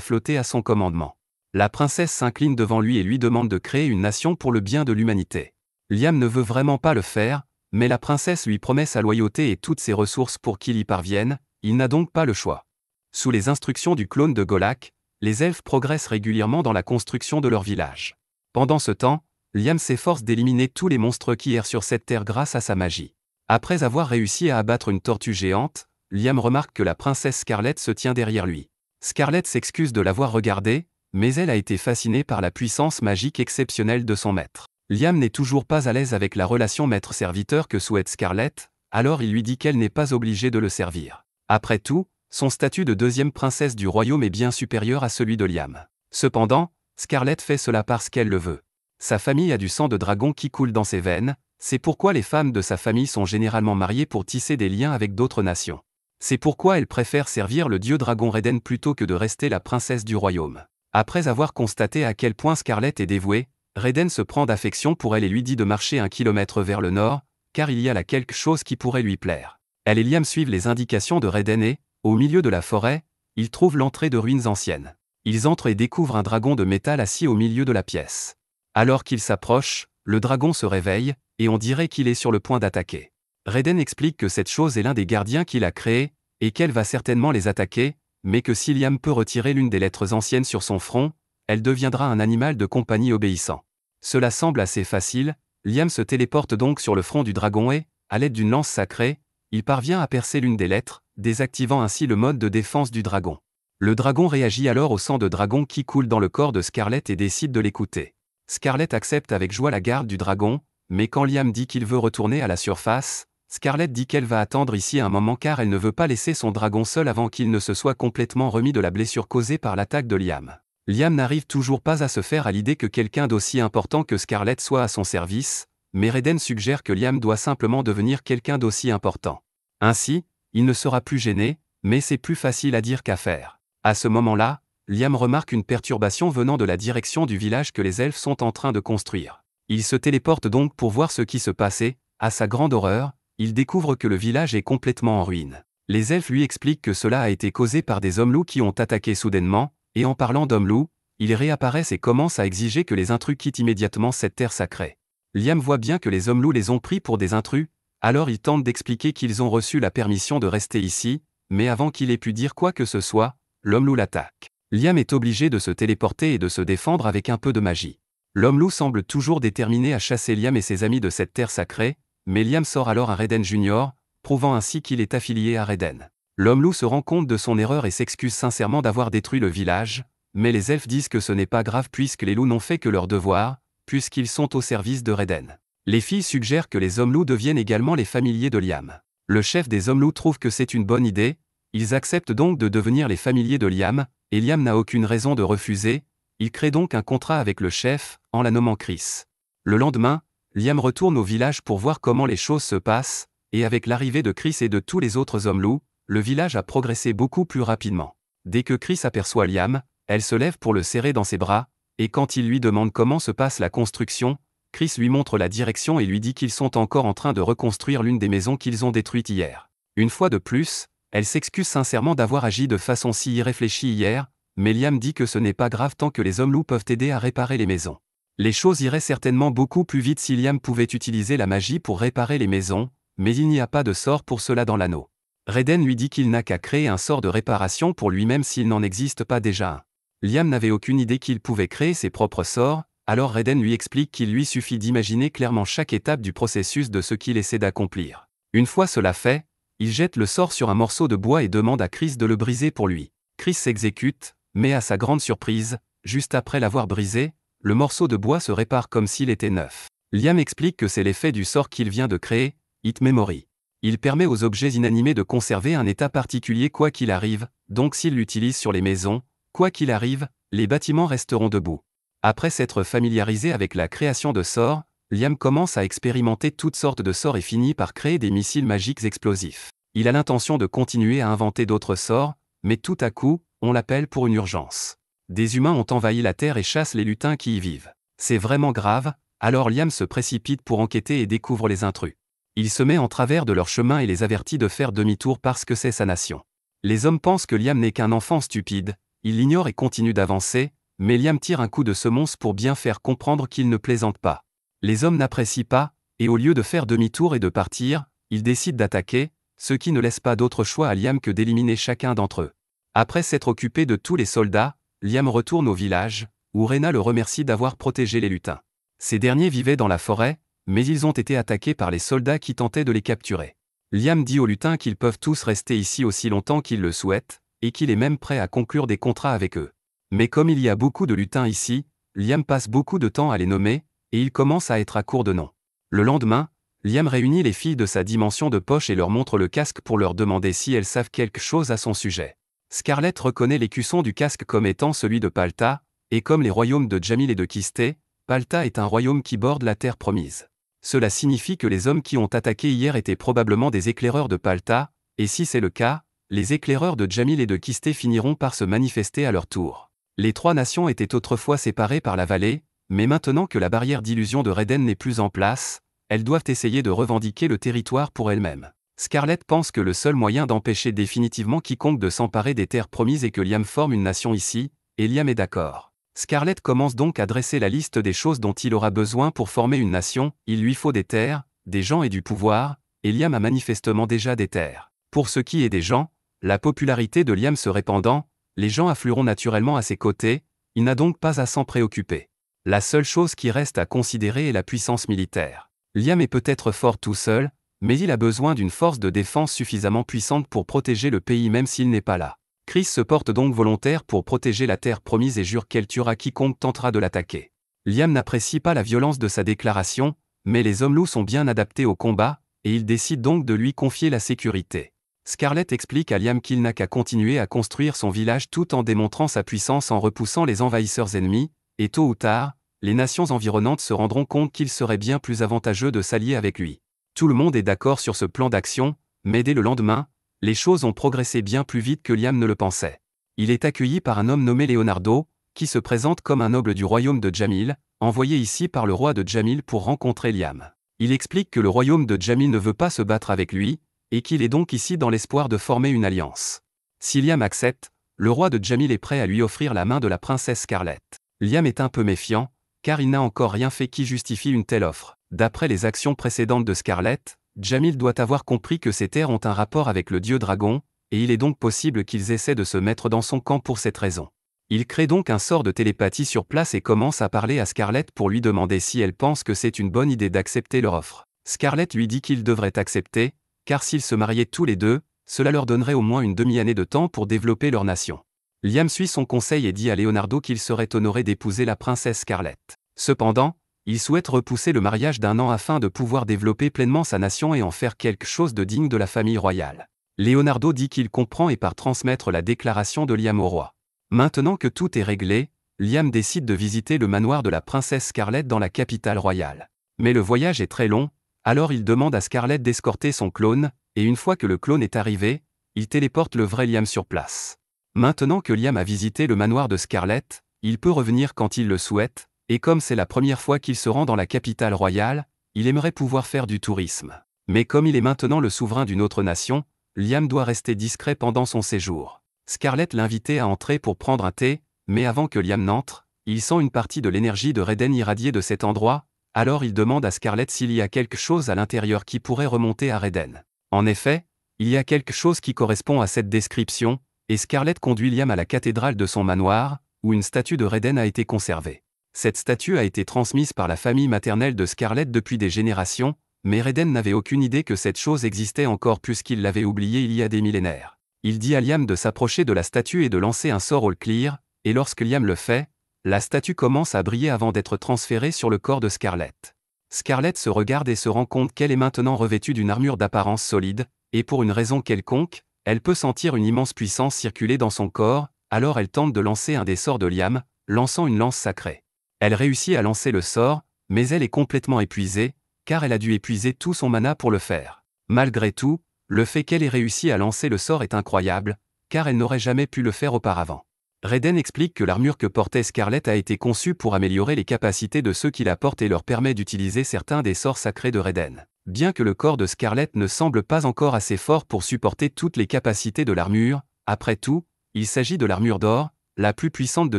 flotter à son commandement. La princesse s'incline devant lui et lui demande de créer une nation pour le bien de l'humanité. Liam ne veut vraiment pas le faire, mais la princesse lui promet sa loyauté et toutes ses ressources pour qu'il y parvienne, il n'a donc pas le choix. Sous les instructions du clone de Golak, les elfes progressent régulièrement dans la construction de leur village. Pendant ce temps, Liam s'efforce d'éliminer tous les monstres qui errent sur cette terre grâce à sa magie. Après avoir réussi à abattre une tortue géante, Liam remarque que la princesse Scarlett se tient derrière lui. Scarlett s'excuse de l'avoir regardé, mais elle a été fascinée par la puissance magique exceptionnelle de son maître. Liam n'est toujours pas à l'aise avec la relation maître-serviteur que souhaite Scarlett, alors il lui dit qu'elle n'est pas obligée de le servir. Après tout, son statut de deuxième princesse du royaume est bien supérieur à celui de Liam. Cependant, Scarlett fait cela parce qu'elle le veut. Sa famille a du sang de dragon qui coule dans ses veines, c'est pourquoi les femmes de sa famille sont généralement mariées pour tisser des liens avec d'autres nations. C'est pourquoi elle préfère servir le dieu dragon Reden plutôt que de rester la princesse du royaume. Après avoir constaté à quel point Scarlett est dévouée, Reden se prend d'affection pour elle et lui dit de marcher 1 kilomètre vers le nord, car il y a là quelque chose qui pourrait lui plaire. Elle et Liam suivent les indications de Reden et, au milieu de la forêt, ils trouvent l'entrée de ruines anciennes. Ils entrent et découvrent un dragon de métal assis au milieu de la pièce. Alors qu'ils s'approchent, le dragon se réveille, et on dirait qu'il est sur le point d'attaquer. Reden explique que cette chose est l'un des gardiens qu'il a créés, et qu'elle va certainement les attaquer, mais que si Liam peut retirer l'une des lettres anciennes sur son front, elle deviendra un animal de compagnie obéissant. Cela semble assez facile, Liam se téléporte donc sur le front du dragon et, à l'aide d'une lance sacrée, il parvient à percer l'une des lettres, désactivant ainsi le mode de défense du dragon. Le dragon réagit alors au sang de dragon qui coule dans le corps de Scarlett et décide de l'écouter. Scarlett accepte avec joie la garde du dragon, mais quand Liam dit qu'il veut retourner à la surface, Scarlett dit qu'elle va attendre ici un moment car elle ne veut pas laisser son dragon seul avant qu'il ne se soit complètement remis de la blessure causée par l'attaque de Liam. Liam n'arrive toujours pas à se faire à l'idée que quelqu'un d'aussi important que Scarlett soit à son service, mais Reden suggère que Liam doit simplement devenir quelqu'un d'aussi important. Ainsi, il ne sera plus gêné, mais c'est plus facile à dire qu'à faire. À ce moment-là, Liam remarque une perturbation venant de la direction du village que les elfes sont en train de construire. Il se téléporte donc pour voir ce qui se passait, à sa grande horreur, il découvre que le village est complètement en ruine. Les elfes lui expliquent que cela a été causé par des hommes-loups qui ont attaqué soudainement, et en parlant d'hommes-loups, ils réapparaissent et commencent à exiger que les intrus quittent immédiatement cette terre sacrée. Liam voit bien que les hommes-loups les ont pris pour des intrus, alors il tente d'expliquer qu'ils ont reçu la permission de rester ici, mais avant qu'il ait pu dire quoi que ce soit, l'homme-loup l'attaque. Liam est obligé de se téléporter et de se défendre avec un peu de magie. L'homme-loup semble toujours déterminé à chasser Liam et ses amis de cette terre sacrée, mais Liam sort alors un Reden Junior, prouvant ainsi qu'il est affilié à Reden. L'homme-loup se rend compte de son erreur et s'excuse sincèrement d'avoir détruit le village, mais les elfes disent que ce n'est pas grave puisque les loups n'ont fait que leur devoir, puisqu'ils sont au service de Reden. Les filles suggèrent que les hommes-loups deviennent également les familiers de Liam. Le chef des hommes-loups trouve que c'est une bonne idée, ils acceptent donc de devenir les familiers de Liam, et Liam n'a aucune raison de refuser, il crée donc un contrat avec le chef, en la nommant Chris. Le lendemain, Liam retourne au village pour voir comment les choses se passent, et avec l'arrivée de Chris et de tous les autres hommes loups, le village a progressé beaucoup plus rapidement. Dès que Chris aperçoit Liam, elle se lève pour le serrer dans ses bras, et quand il lui demande comment se passe la construction, Chris lui montre la direction et lui dit qu'ils sont encore en train de reconstruire l'une des maisons qu'ils ont détruites hier. Une fois de plus, elle s'excuse sincèrement d'avoir agi de façon si irréfléchie hier, mais Liam dit que ce n'est pas grave tant que les hommes loups peuvent aider à réparer les maisons. Les choses iraient certainement beaucoup plus vite si Liam pouvait utiliser la magie pour réparer les maisons, mais il n'y a pas de sort pour cela dans l'anneau. Raiden lui dit qu'il n'a qu'à créer un sort de réparation pour lui-même s'il n'en existe pas déjà un. Liam n'avait aucune idée qu'il pouvait créer ses propres sorts, alors Raiden lui explique qu'il lui suffit d'imaginer clairement chaque étape du processus de ce qu'il essaie d'accomplir. Une fois cela fait, il jette le sort sur un morceau de bois et demande à Chris de le briser pour lui. Chris s'exécute, mais à sa grande surprise, juste après l'avoir brisé, le morceau de bois se répare comme s'il était neuf. Liam explique que c'est l'effet du sort qu'il vient de créer, It Memory. Il permet aux objets inanimés de conserver un état particulier quoi qu'il arrive, donc s'il l'utilise sur les maisons, quoi qu'il arrive, les bâtiments resteront debout. Après s'être familiarisé avec la création de sorts, Liam commence à expérimenter toutes sortes de sorts et finit par créer des missiles magiques explosifs. Il a l'intention de continuer à inventer d'autres sorts, mais tout à coup, on l'appelle pour une urgence. Des humains ont envahi la Terre et chassent les lutins qui y vivent. C'est vraiment grave, alors Liam se précipite pour enquêter et découvre les intrus. Il se met en travers de leur chemin et les avertit de faire demi-tour parce que c'est sa nation. Les hommes pensent que Liam n'est qu'un enfant stupide, ils l'ignorent et continuent d'avancer, mais Liam tire un coup de semonce pour bien faire comprendre qu'il ne plaisante pas. Les hommes n'apprécient pas, et au lieu de faire demi-tour et de partir, ils décident d'attaquer, ce qui ne laisse pas d'autre choix à Liam que d'éliminer chacun d'entre eux. Après s'être occupé de tous les soldats, Liam retourne au village, où Rena le remercie d'avoir protégé les lutins. Ces derniers vivaient dans la forêt, mais ils ont été attaqués par les soldats qui tentaient de les capturer. Liam dit aux lutins qu'ils peuvent tous rester ici aussi longtemps qu'ils le souhaitent, et qu'il est même prêt à conclure des contrats avec eux. Mais comme il y a beaucoup de lutins ici, Liam passe beaucoup de temps à les nommer, et il commence à être à court de noms. Le lendemain, Liam réunit les filles de sa dimension de poche et leur montre le casque pour leur demander si elles savent quelque chose à son sujet. Scarlett reconnaît l'écusson du casque comme étant celui de Palta, et comme les royaumes de Jamil et de Kisté, Palta est un royaume qui borde la terre promise. Cela signifie que les hommes qui ont attaqué hier étaient probablement des éclaireurs de Palta, et si c'est le cas, les éclaireurs de Jamil et de Kisté finiront par se manifester à leur tour. Les trois nations étaient autrefois séparées par la vallée, mais maintenant que la barrière d'illusion de Raiden n'est plus en place, elles doivent essayer de revendiquer le territoire pour elles-mêmes. Scarlett pense que le seul moyen d'empêcher définitivement quiconque de s'emparer des terres promises est que Liam forme une nation ici, et Liam est d'accord. Scarlett commence donc à dresser la liste des choses dont il aura besoin pour former une nation, il lui faut des terres, des gens et du pouvoir, et Liam a manifestement déjà des terres. Pour ce qui est des gens, la popularité de Liam se répandant, les gens afflueront naturellement à ses côtés, il n'a donc pas à s'en préoccuper. La seule chose qui reste à considérer est la puissance militaire. Liam est peut-être fort tout seul, mais il a besoin d'une force de défense suffisamment puissante pour protéger le pays même s'il n'est pas là. Chris se porte donc volontaire pour protéger la terre promise et jure qu'elle tuera quiconque tentera de l'attaquer. Liam n'apprécie pas la violence de sa déclaration, mais les hommes loups sont bien adaptés au combat, et il décide donc de lui confier la sécurité. Scarlett explique à Liam qu'il n'a qu'à continuer à construire son village tout en démontrant sa puissance en repoussant les envahisseurs ennemis, et tôt ou tard, les nations environnantes se rendront compte qu'il serait bien plus avantageux de s'allier avec lui. Tout le monde est d'accord sur ce plan d'action, mais dès le lendemain, les choses ont progressé bien plus vite que Liam ne le pensait. Il est accueilli par un homme nommé Leonardo, qui se présente comme un noble du royaume de Jamil, envoyé ici par le roi de Jamil pour rencontrer Liam. Il explique que le royaume de Jamil ne veut pas se battre avec lui, et qu'il est donc ici dans l'espoir de former une alliance. Si Liam accepte, le roi de Jamil est prêt à lui offrir la main de la princesse Scarlett. Liam est un peu méfiant, car il n'a encore rien fait qui justifie une telle offre. D'après les actions précédentes de Scarlett, Jamil doit avoir compris que ces terres ont un rapport avec le dieu dragon, et il est donc possible qu'ils essaient de se mettre dans son camp pour cette raison. Il crée donc un sort de télépathie sur place et commence à parler à Scarlett pour lui demander si elle pense que c'est une bonne idée d'accepter leur offre. Scarlett lui dit qu'ils devraient accepter, car s'ils se mariaient tous les deux, cela leur donnerait au moins une demi-année de temps pour développer leur nation. Liam suit son conseil et dit à Leonardo qu'il serait honoré d'épouser la princesse Scarlett. Cependant, il souhaite repousser le mariage d'1 an afin de pouvoir développer pleinement sa nation et en faire quelque chose de digne de la famille royale. Leonardo dit qu'il comprend et part transmettre la déclaration de Liam au roi. Maintenant que tout est réglé, Liam décide de visiter le manoir de la princesse Scarlett dans la capitale royale. Mais le voyage est très long, alors il demande à Scarlett d'escorter son clone, et une fois que le clone est arrivé, il téléporte le vrai Liam sur place. Maintenant que Liam a visité le manoir de Scarlett, il peut revenir quand il le souhaite, et comme c'est la première fois qu'il se rend dans la capitale royale, il aimerait pouvoir faire du tourisme. Mais comme il est maintenant le souverain d'une autre nation, Liam doit rester discret pendant son séjour. Scarlett l'invitait à entrer pour prendre un thé, mais avant que Liam n'entre, il sent une partie de l'énergie de Raiden irradier de cet endroit, alors il demande à Scarlett s'il y a quelque chose à l'intérieur qui pourrait remonter à Raiden. En effet, il y a quelque chose qui correspond à cette description, et Scarlett conduit Liam à la cathédrale de son manoir, où une statue de Raiden a été conservée. Cette statue a été transmise par la famille maternelle de Scarlett depuis des générations, mais Raiden n'avait aucune idée que cette chose existait encore puisqu'il l'avait oubliée il y a des millénaires. Il dit à Liam de s'approcher de la statue et de lancer un sort All Clear, et lorsque Liam le fait, la statue commence à briller avant d'être transférée sur le corps de Scarlett. Scarlett se regarde et se rend compte qu'elle est maintenant revêtue d'une armure d'apparence solide, et pour une raison quelconque, elle peut sentir une immense puissance circuler dans son corps, alors elle tente de lancer un des sorts de Liam, lançant une lance sacrée. Elle réussit à lancer le sort, mais elle est complètement épuisée, car elle a dû épuiser tout son mana pour le faire. Malgré tout, le fait qu'elle ait réussi à lancer le sort est incroyable, car elle n'aurait jamais pu le faire auparavant. Raiden explique que l'armure que portait Scarlett a été conçue pour améliorer les capacités de ceux qui la portent et leur permet d'utiliser certains des sorts sacrés de Raiden. Bien que le corps de Scarlett ne semble pas encore assez fort pour supporter toutes les capacités de l'armure, après tout, il s'agit de l'armure d'or, la plus puissante de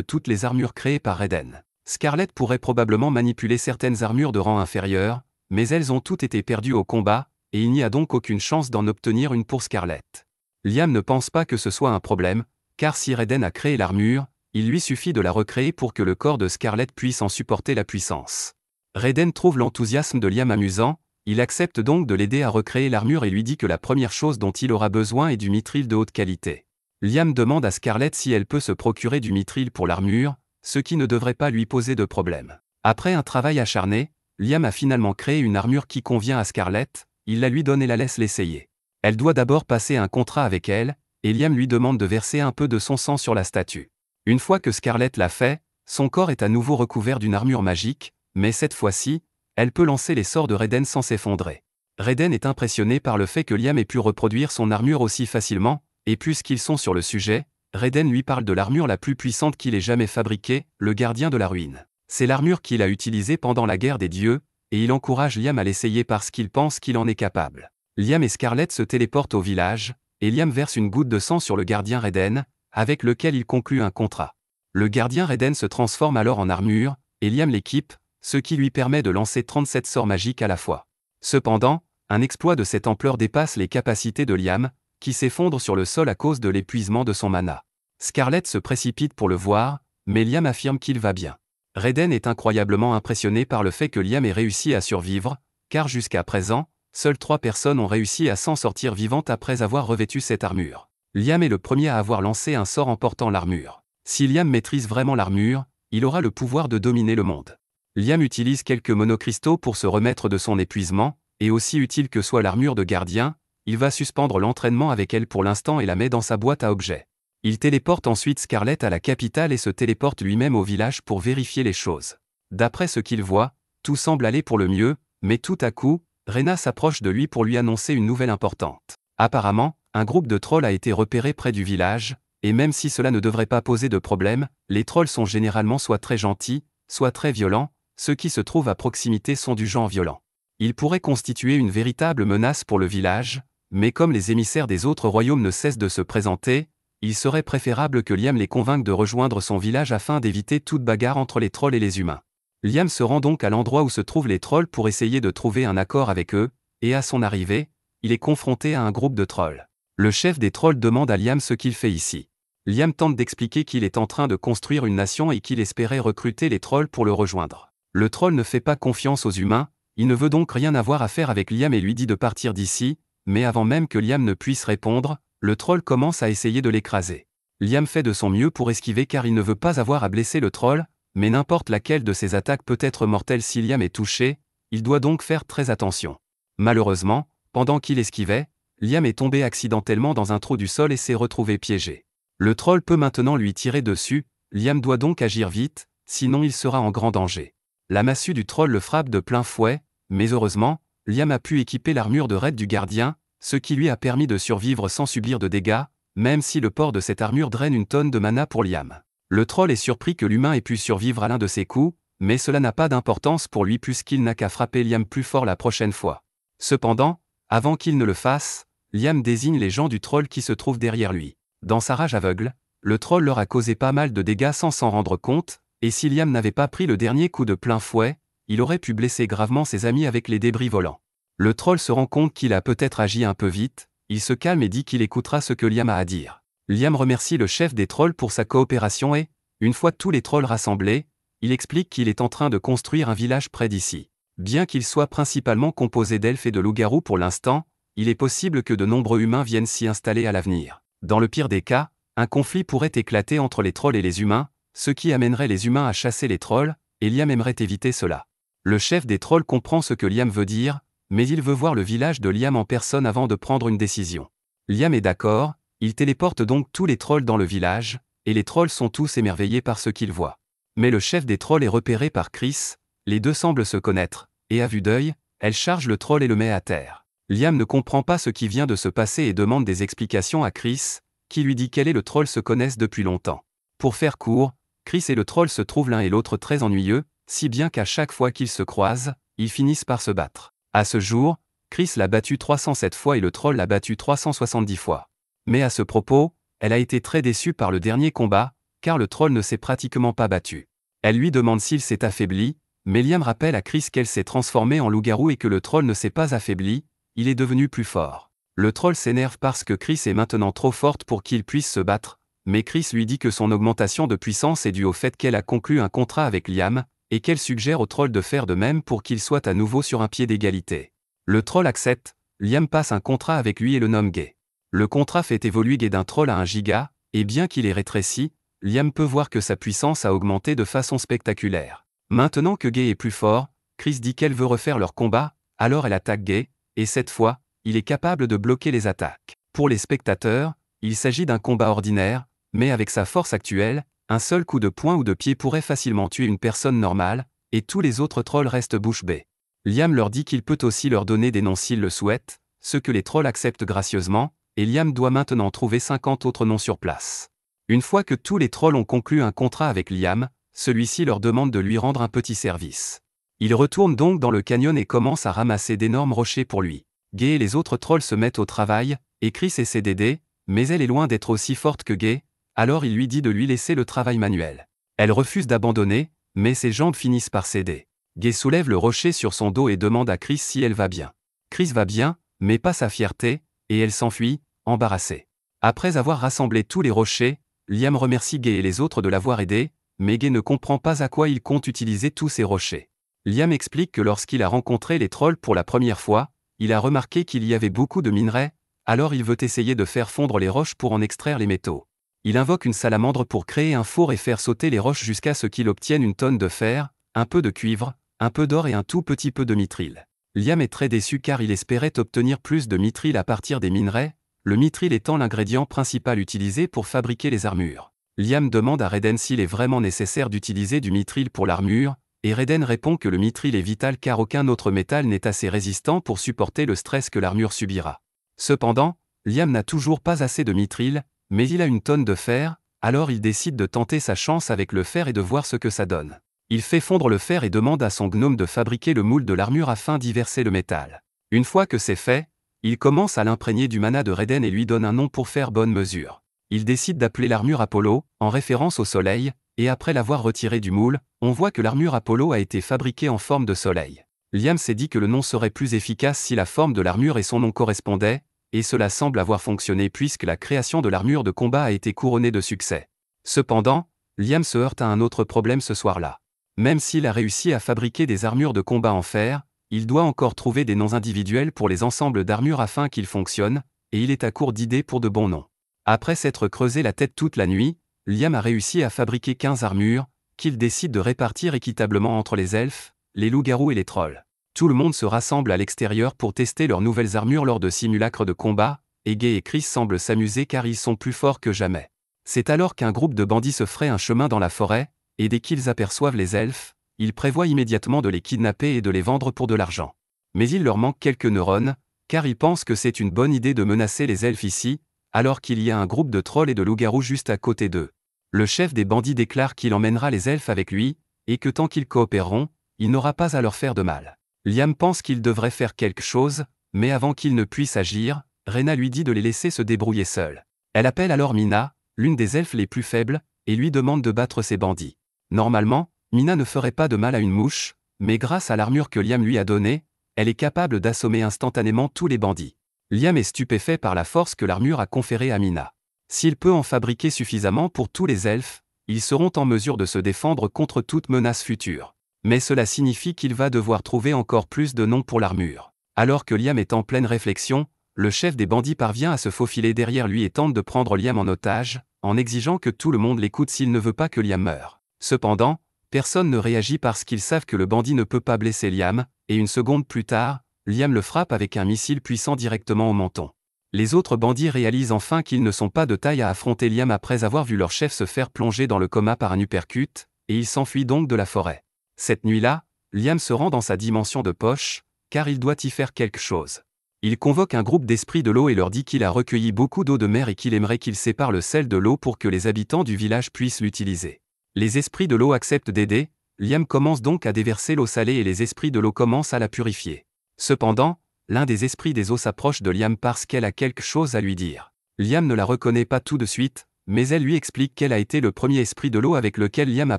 toutes les armures créées par Raiden. Scarlett pourrait probablement manipuler certaines armures de rang inférieur, mais elles ont toutes été perdues au combat, et il n'y a donc aucune chance d'en obtenir une pour Scarlett. Liam ne pense pas que ce soit un problème, car si Raiden a créé l'armure, il lui suffit de la recréer pour que le corps de Scarlett puisse en supporter la puissance. Raiden trouve l'enthousiasme de Liam amusant, il accepte donc de l'aider à recréer l'armure et lui dit que la première chose dont il aura besoin est du mithril de haute qualité. Liam demande à Scarlett si elle peut se procurer du mithril pour l'armure, ce qui ne devrait pas lui poser de problème. Après un travail acharné, Liam a finalement créé une armure qui convient à Scarlett, il la lui donne et la laisse l'essayer. Elle doit d'abord passer un contrat avec elle, et Liam lui demande de verser un peu de son sang sur la statue. Une fois que Scarlett l'a fait, son corps est à nouveau recouvert d'une armure magique, mais cette fois-ci, elle peut lancer les sorts de Raiden sans s'effondrer. Raiden est impressionné par le fait que Liam ait pu reproduire son armure aussi facilement, et puisqu'ils sont sur le sujet, Raiden lui parle de l'armure la plus puissante qu'il ait jamais fabriquée, le gardien de la ruine. C'est l'armure qu'il a utilisée pendant la guerre des dieux, et il encourage Liam à l'essayer parce qu'il pense qu'il en est capable. Liam et Scarlett se téléportent au village, et Liam verse une goutte de sang sur le gardien Raiden, avec lequel il conclut un contrat. Le gardien Raiden se transforme alors en armure, et Liam l'équipe, ce qui lui permet de lancer 37 sorts magiques à la fois. Cependant, un exploit de cette ampleur dépasse les capacités de Liam, qui s'effondre sur le sol à cause de l'épuisement de son mana. Scarlett se précipite pour le voir, mais Liam affirme qu'il va bien. Raiden est incroyablement impressionné par le fait que Liam ait réussi à survivre, car jusqu'à présent, seules 3 personnes ont réussi à s'en sortir vivantes après avoir revêtu cette armure. Liam est le premier à avoir lancé un sort en portant l'armure. Si Liam maîtrise vraiment l'armure, il aura le pouvoir de dominer le monde. Liam utilise quelques monocristaux pour se remettre de son épuisement, et aussi utile que soit l'armure de gardien, il va suspendre l'entraînement avec elle pour l'instant et la met dans sa boîte à objets. Il téléporte ensuite Scarlett à la capitale et se téléporte lui-même au village pour vérifier les choses. D'après ce qu'il voit, tout semble aller pour le mieux, mais tout à coup, Rena s'approche de lui pour lui annoncer une nouvelle importante. Apparemment, un groupe de trolls a été repéré près du village, et même si cela ne devrait pas poser de problème, les trolls sont généralement soit très gentils, soit très violents, ceux qui se trouvent à proximité sont du genre violent. Ils pourraient constituer une véritable menace pour le village, mais comme les émissaires des autres royaumes ne cessent de se présenter, il serait préférable que Liam les convainque de rejoindre son village afin d'éviter toute bagarre entre les trolls et les humains. Liam se rend donc à l'endroit où se trouvent les trolls pour essayer de trouver un accord avec eux, et à son arrivée, il est confronté à un groupe de trolls. Le chef des trolls demande à Liam ce qu'il fait ici. Liam tente d'expliquer qu'il est en train de construire une nation et qu'il espérait recruter les trolls pour le rejoindre. Le troll ne fait pas confiance aux humains, il ne veut donc rien avoir à faire avec Liam et lui dit de partir d'ici, mais avant même que Liam ne puisse répondre, le troll commence à essayer de l'écraser. Liam fait de son mieux pour esquiver car il ne veut pas avoir à blesser le troll, mais n'importe laquelle de ses attaques peut être mortelle si Liam est touché, il doit donc faire très attention. Malheureusement, pendant qu'il esquivait, Liam est tombé accidentellement dans un trou du sol et s'est retrouvé piégé. Le troll peut maintenant lui tirer dessus, Liam doit donc agir vite, sinon il sera en grand danger. La massue du troll le frappe de plein fouet, mais heureusement, Liam a pu équiper l'armure de raid du gardien, ce qui lui a permis de survivre sans subir de dégâts, même si le port de cette armure draine une tonne de mana pour Liam. Le troll est surpris que l'humain ait pu survivre à l'un de ses coups, mais cela n'a pas d'importance pour lui puisqu'il n'a qu'à frapper Liam plus fort la prochaine fois. Cependant, avant qu'il ne le fasse, Liam désigne les gens du troll qui se trouvent derrière lui. Dans sa rage aveugle, le troll leur a causé pas mal de dégâts sans s'en rendre compte, et si Liam n'avait pas pris le dernier coup de plein fouet, il aurait pu blesser gravement ses amis avec les débris volants. Le troll se rend compte qu'il a peut-être agi un peu vite, il se calme et dit qu'il écoutera ce que Liam a à dire. Liam remercie le chef des trolls pour sa coopération et, une fois tous les trolls rassemblés, il explique qu'il est en train de construire un village près d'ici. Bien qu'il soit principalement composé d'elfes et de loups-garous pour l'instant, il est possible que de nombreux humains viennent s'y installer à l'avenir. Dans le pire des cas, un conflit pourrait éclater entre les trolls et les humains, ce qui amènerait les humains à chasser les trolls, et Liam aimerait éviter cela. Le chef des trolls comprend ce que Liam veut dire, mais il veut voir le village de Liam en personne avant de prendre une décision. Liam est d'accord, il téléporte donc tous les trolls dans le village, et les trolls sont tous émerveillés par ce qu'ils voient. Mais le chef des trolls est repéré par Chris, les deux semblent se connaître, et à vue d'œil, elle charge le troll et le met à terre. Liam ne comprend pas ce qui vient de se passer et demande des explications à Chris, qui lui dit qu'elle et le troll se connaissent depuis longtemps. Pour faire court, Chris et le troll se trouvent l'un et l'autre très ennuyeux, si bien qu'à chaque fois qu'ils se croisent, ils finissent par se battre. À ce jour, Chris l'a battu 307 fois et le troll l'a battu 370 fois. Mais à ce propos, elle a été très déçue par le dernier combat, car le troll ne s'est pratiquement pas battu. Elle lui demande s'il s'est affaibli, mais Liam rappelle à Chris qu'elle s'est transformée en loup-garou et que le troll ne s'est pas affaibli, il est devenu plus fort. Le troll s'énerve parce que Chris est maintenant trop forte pour qu'il puisse se battre, mais Chris lui dit que son augmentation de puissance est due au fait qu'elle a conclu un contrat avec Liam, et qu'elle suggère au troll de faire de même pour qu'il soit à nouveau sur un pied d'égalité. Le troll accepte, Liam passe un contrat avec lui et le nomme Gay. Le contrat fait évoluer Gay d'un troll à 1 giga, et bien qu'il ait rétréci, Liam peut voir que sa puissance a augmenté de façon spectaculaire. Maintenant que Gay est plus fort, Chris dit qu'elle veut refaire leur combat, alors elle attaque Gay, et cette fois, il est capable de bloquer les attaques. Pour les spectateurs, il s'agit d'un combat ordinaire, mais avec sa force actuelle, un seul coup de poing ou de pied pourrait facilement tuer une personne normale, et tous les autres trolls restent bouche bée. Liam leur dit qu'il peut aussi leur donner des noms s'ils le souhaitent, ce que les trolls acceptent gracieusement, et Liam doit maintenant trouver 50 autres noms sur place. Une fois que tous les trolls ont conclu un contrat avec Liam, celui-ci leur demande de lui rendre un petit service. Il retourne donc dans le canyon et commence à ramasser d'énormes rochers pour lui. Gay et les autres trolls se mettent au travail, et Chris essaie d'aider, mais elle est loin d'être aussi forte que Gay, alors il lui dit de lui laisser le travail manuel. Elle refuse d'abandonner, mais ses jambes finissent par céder. Gay soulève le rocher sur son dos et demande à Chris si elle va bien. Chris va bien, mais pas sa fierté, et elle s'enfuit, embarrassée. Après avoir rassemblé tous les rochers, Liam remercie Gay et les autres de l'avoir aidé, mais Gay ne comprend pas à quoi il compte utiliser tous ces rochers. Liam explique que lorsqu'il a rencontré les trolls pour la première fois, il a remarqué qu'il y avait beaucoup de minerais, alors il veut essayer de faire fondre les roches pour en extraire les métaux. Il invoque une salamandre pour créer un four et faire sauter les roches jusqu'à ce qu'il obtienne une tonne de fer, un peu de cuivre, un peu d'or et un tout petit peu de mithril. Liam est très déçu car il espérait obtenir plus de mithril à partir des minerais, le mithril étant l'ingrédient principal utilisé pour fabriquer les armures. Liam demande à Raiden s'il est vraiment nécessaire d'utiliser du mithril pour l'armure, et Raiden répond que le mithril est vital car aucun autre métal n'est assez résistant pour supporter le stress que l'armure subira. Cependant, Liam n'a toujours pas assez de mithril, mais il a une tonne de fer, alors il décide de tenter sa chance avec le fer et de voir ce que ça donne. Il fait fondre le fer et demande à son gnome de fabriquer le moule de l'armure afin d'y verser le métal. Une fois que c'est fait, il commence à l'imprégner du mana de Raiden et lui donne un nom pour faire bonne mesure. Il décide d'appeler l'armure Apollo, en référence au soleil, et après l'avoir retiré du moule, on voit que l'armure Apollo a été fabriquée en forme de soleil. Liam s'est dit que le nom serait plus efficace si la forme de l'armure et son nom correspondaient, et cela semble avoir fonctionné puisque la création de l'armure de combat a été couronnée de succès. Cependant, Liam se heurte à un autre problème ce soir-là. Même s'il a réussi à fabriquer des armures de combat en fer, il doit encore trouver des noms individuels pour les ensembles d'armures afin qu'ils fonctionnent, et il est à court d'idées pour de bons noms. Après s'être creusé la tête toute la nuit, Liam a réussi à fabriquer 15 armures, qu'il décide de répartir équitablement entre les elfes, les loups-garous et les trolls. Tout le monde se rassemble à l'extérieur pour tester leurs nouvelles armures lors de simulacres de combat, et Gay et Chris semblent s'amuser car ils sont plus forts que jamais. C'est alors qu'un groupe de bandits se fraye un chemin dans la forêt, et dès qu'ils aperçoivent les elfes, ils prévoient immédiatement de les kidnapper et de les vendre pour de l'argent. Mais il leur manque quelques neurones, car ils pensent que c'est une bonne idée de menacer les elfes ici, alors qu'il y a un groupe de trolls et de loups-garous juste à côté d'eux. Le chef des bandits déclare qu'il emmènera les elfes avec lui, et que tant qu'ils coopéreront, il n'aura pas à leur faire de mal. Liam pense qu'il devrait faire quelque chose, mais avant qu'il ne puisse agir, Rena lui dit de les laisser se débrouiller seuls. Elle appelle alors Mina, l'une des elfes les plus faibles, et lui demande de battre ces bandits. Normalement, Mina ne ferait pas de mal à une mouche, mais grâce à l'armure que Liam lui a donnée, elle est capable d'assommer instantanément tous les bandits. Liam est stupéfait par la force que l'armure a conférée à Mina. S'il peut en fabriquer suffisamment pour tous les elfes, ils seront en mesure de se défendre contre toute menace future. Mais cela signifie qu'il va devoir trouver encore plus de noms pour l'armure. Alors que Liam est en pleine réflexion, le chef des bandits parvient à se faufiler derrière lui et tente de prendre Liam en otage, en exigeant que tout le monde l'écoute s'il ne veut pas que Liam meure. Cependant, personne ne réagit parce qu'ils savent que le bandit ne peut pas blesser Liam, et une seconde plus tard, Liam le frappe avec un missile puissant directement au menton. Les autres bandits réalisent enfin qu'ils ne sont pas de taille à affronter Liam après avoir vu leur chef se faire plonger dans le coma par un uppercut, et il s'enfuit donc de la forêt. Cette nuit-là, Liam se rend dans sa dimension de poche, car il doit y faire quelque chose. Il convoque un groupe d'esprits de l'eau et leur dit qu'il a recueilli beaucoup d'eau de mer et qu'il aimerait qu'ils séparent le sel de l'eau pour que les habitants du village puissent l'utiliser. Les esprits de l'eau acceptent d'aider, Liam commence donc à déverser l'eau salée et les esprits de l'eau commencent à la purifier. Cependant, l'un des esprits des eaux s'approche de Liam parce qu'elle a quelque chose à lui dire. Liam ne la reconnaît pas tout de suite, mais elle lui explique qu'elle a été le premier esprit de l'eau avec lequel Liam a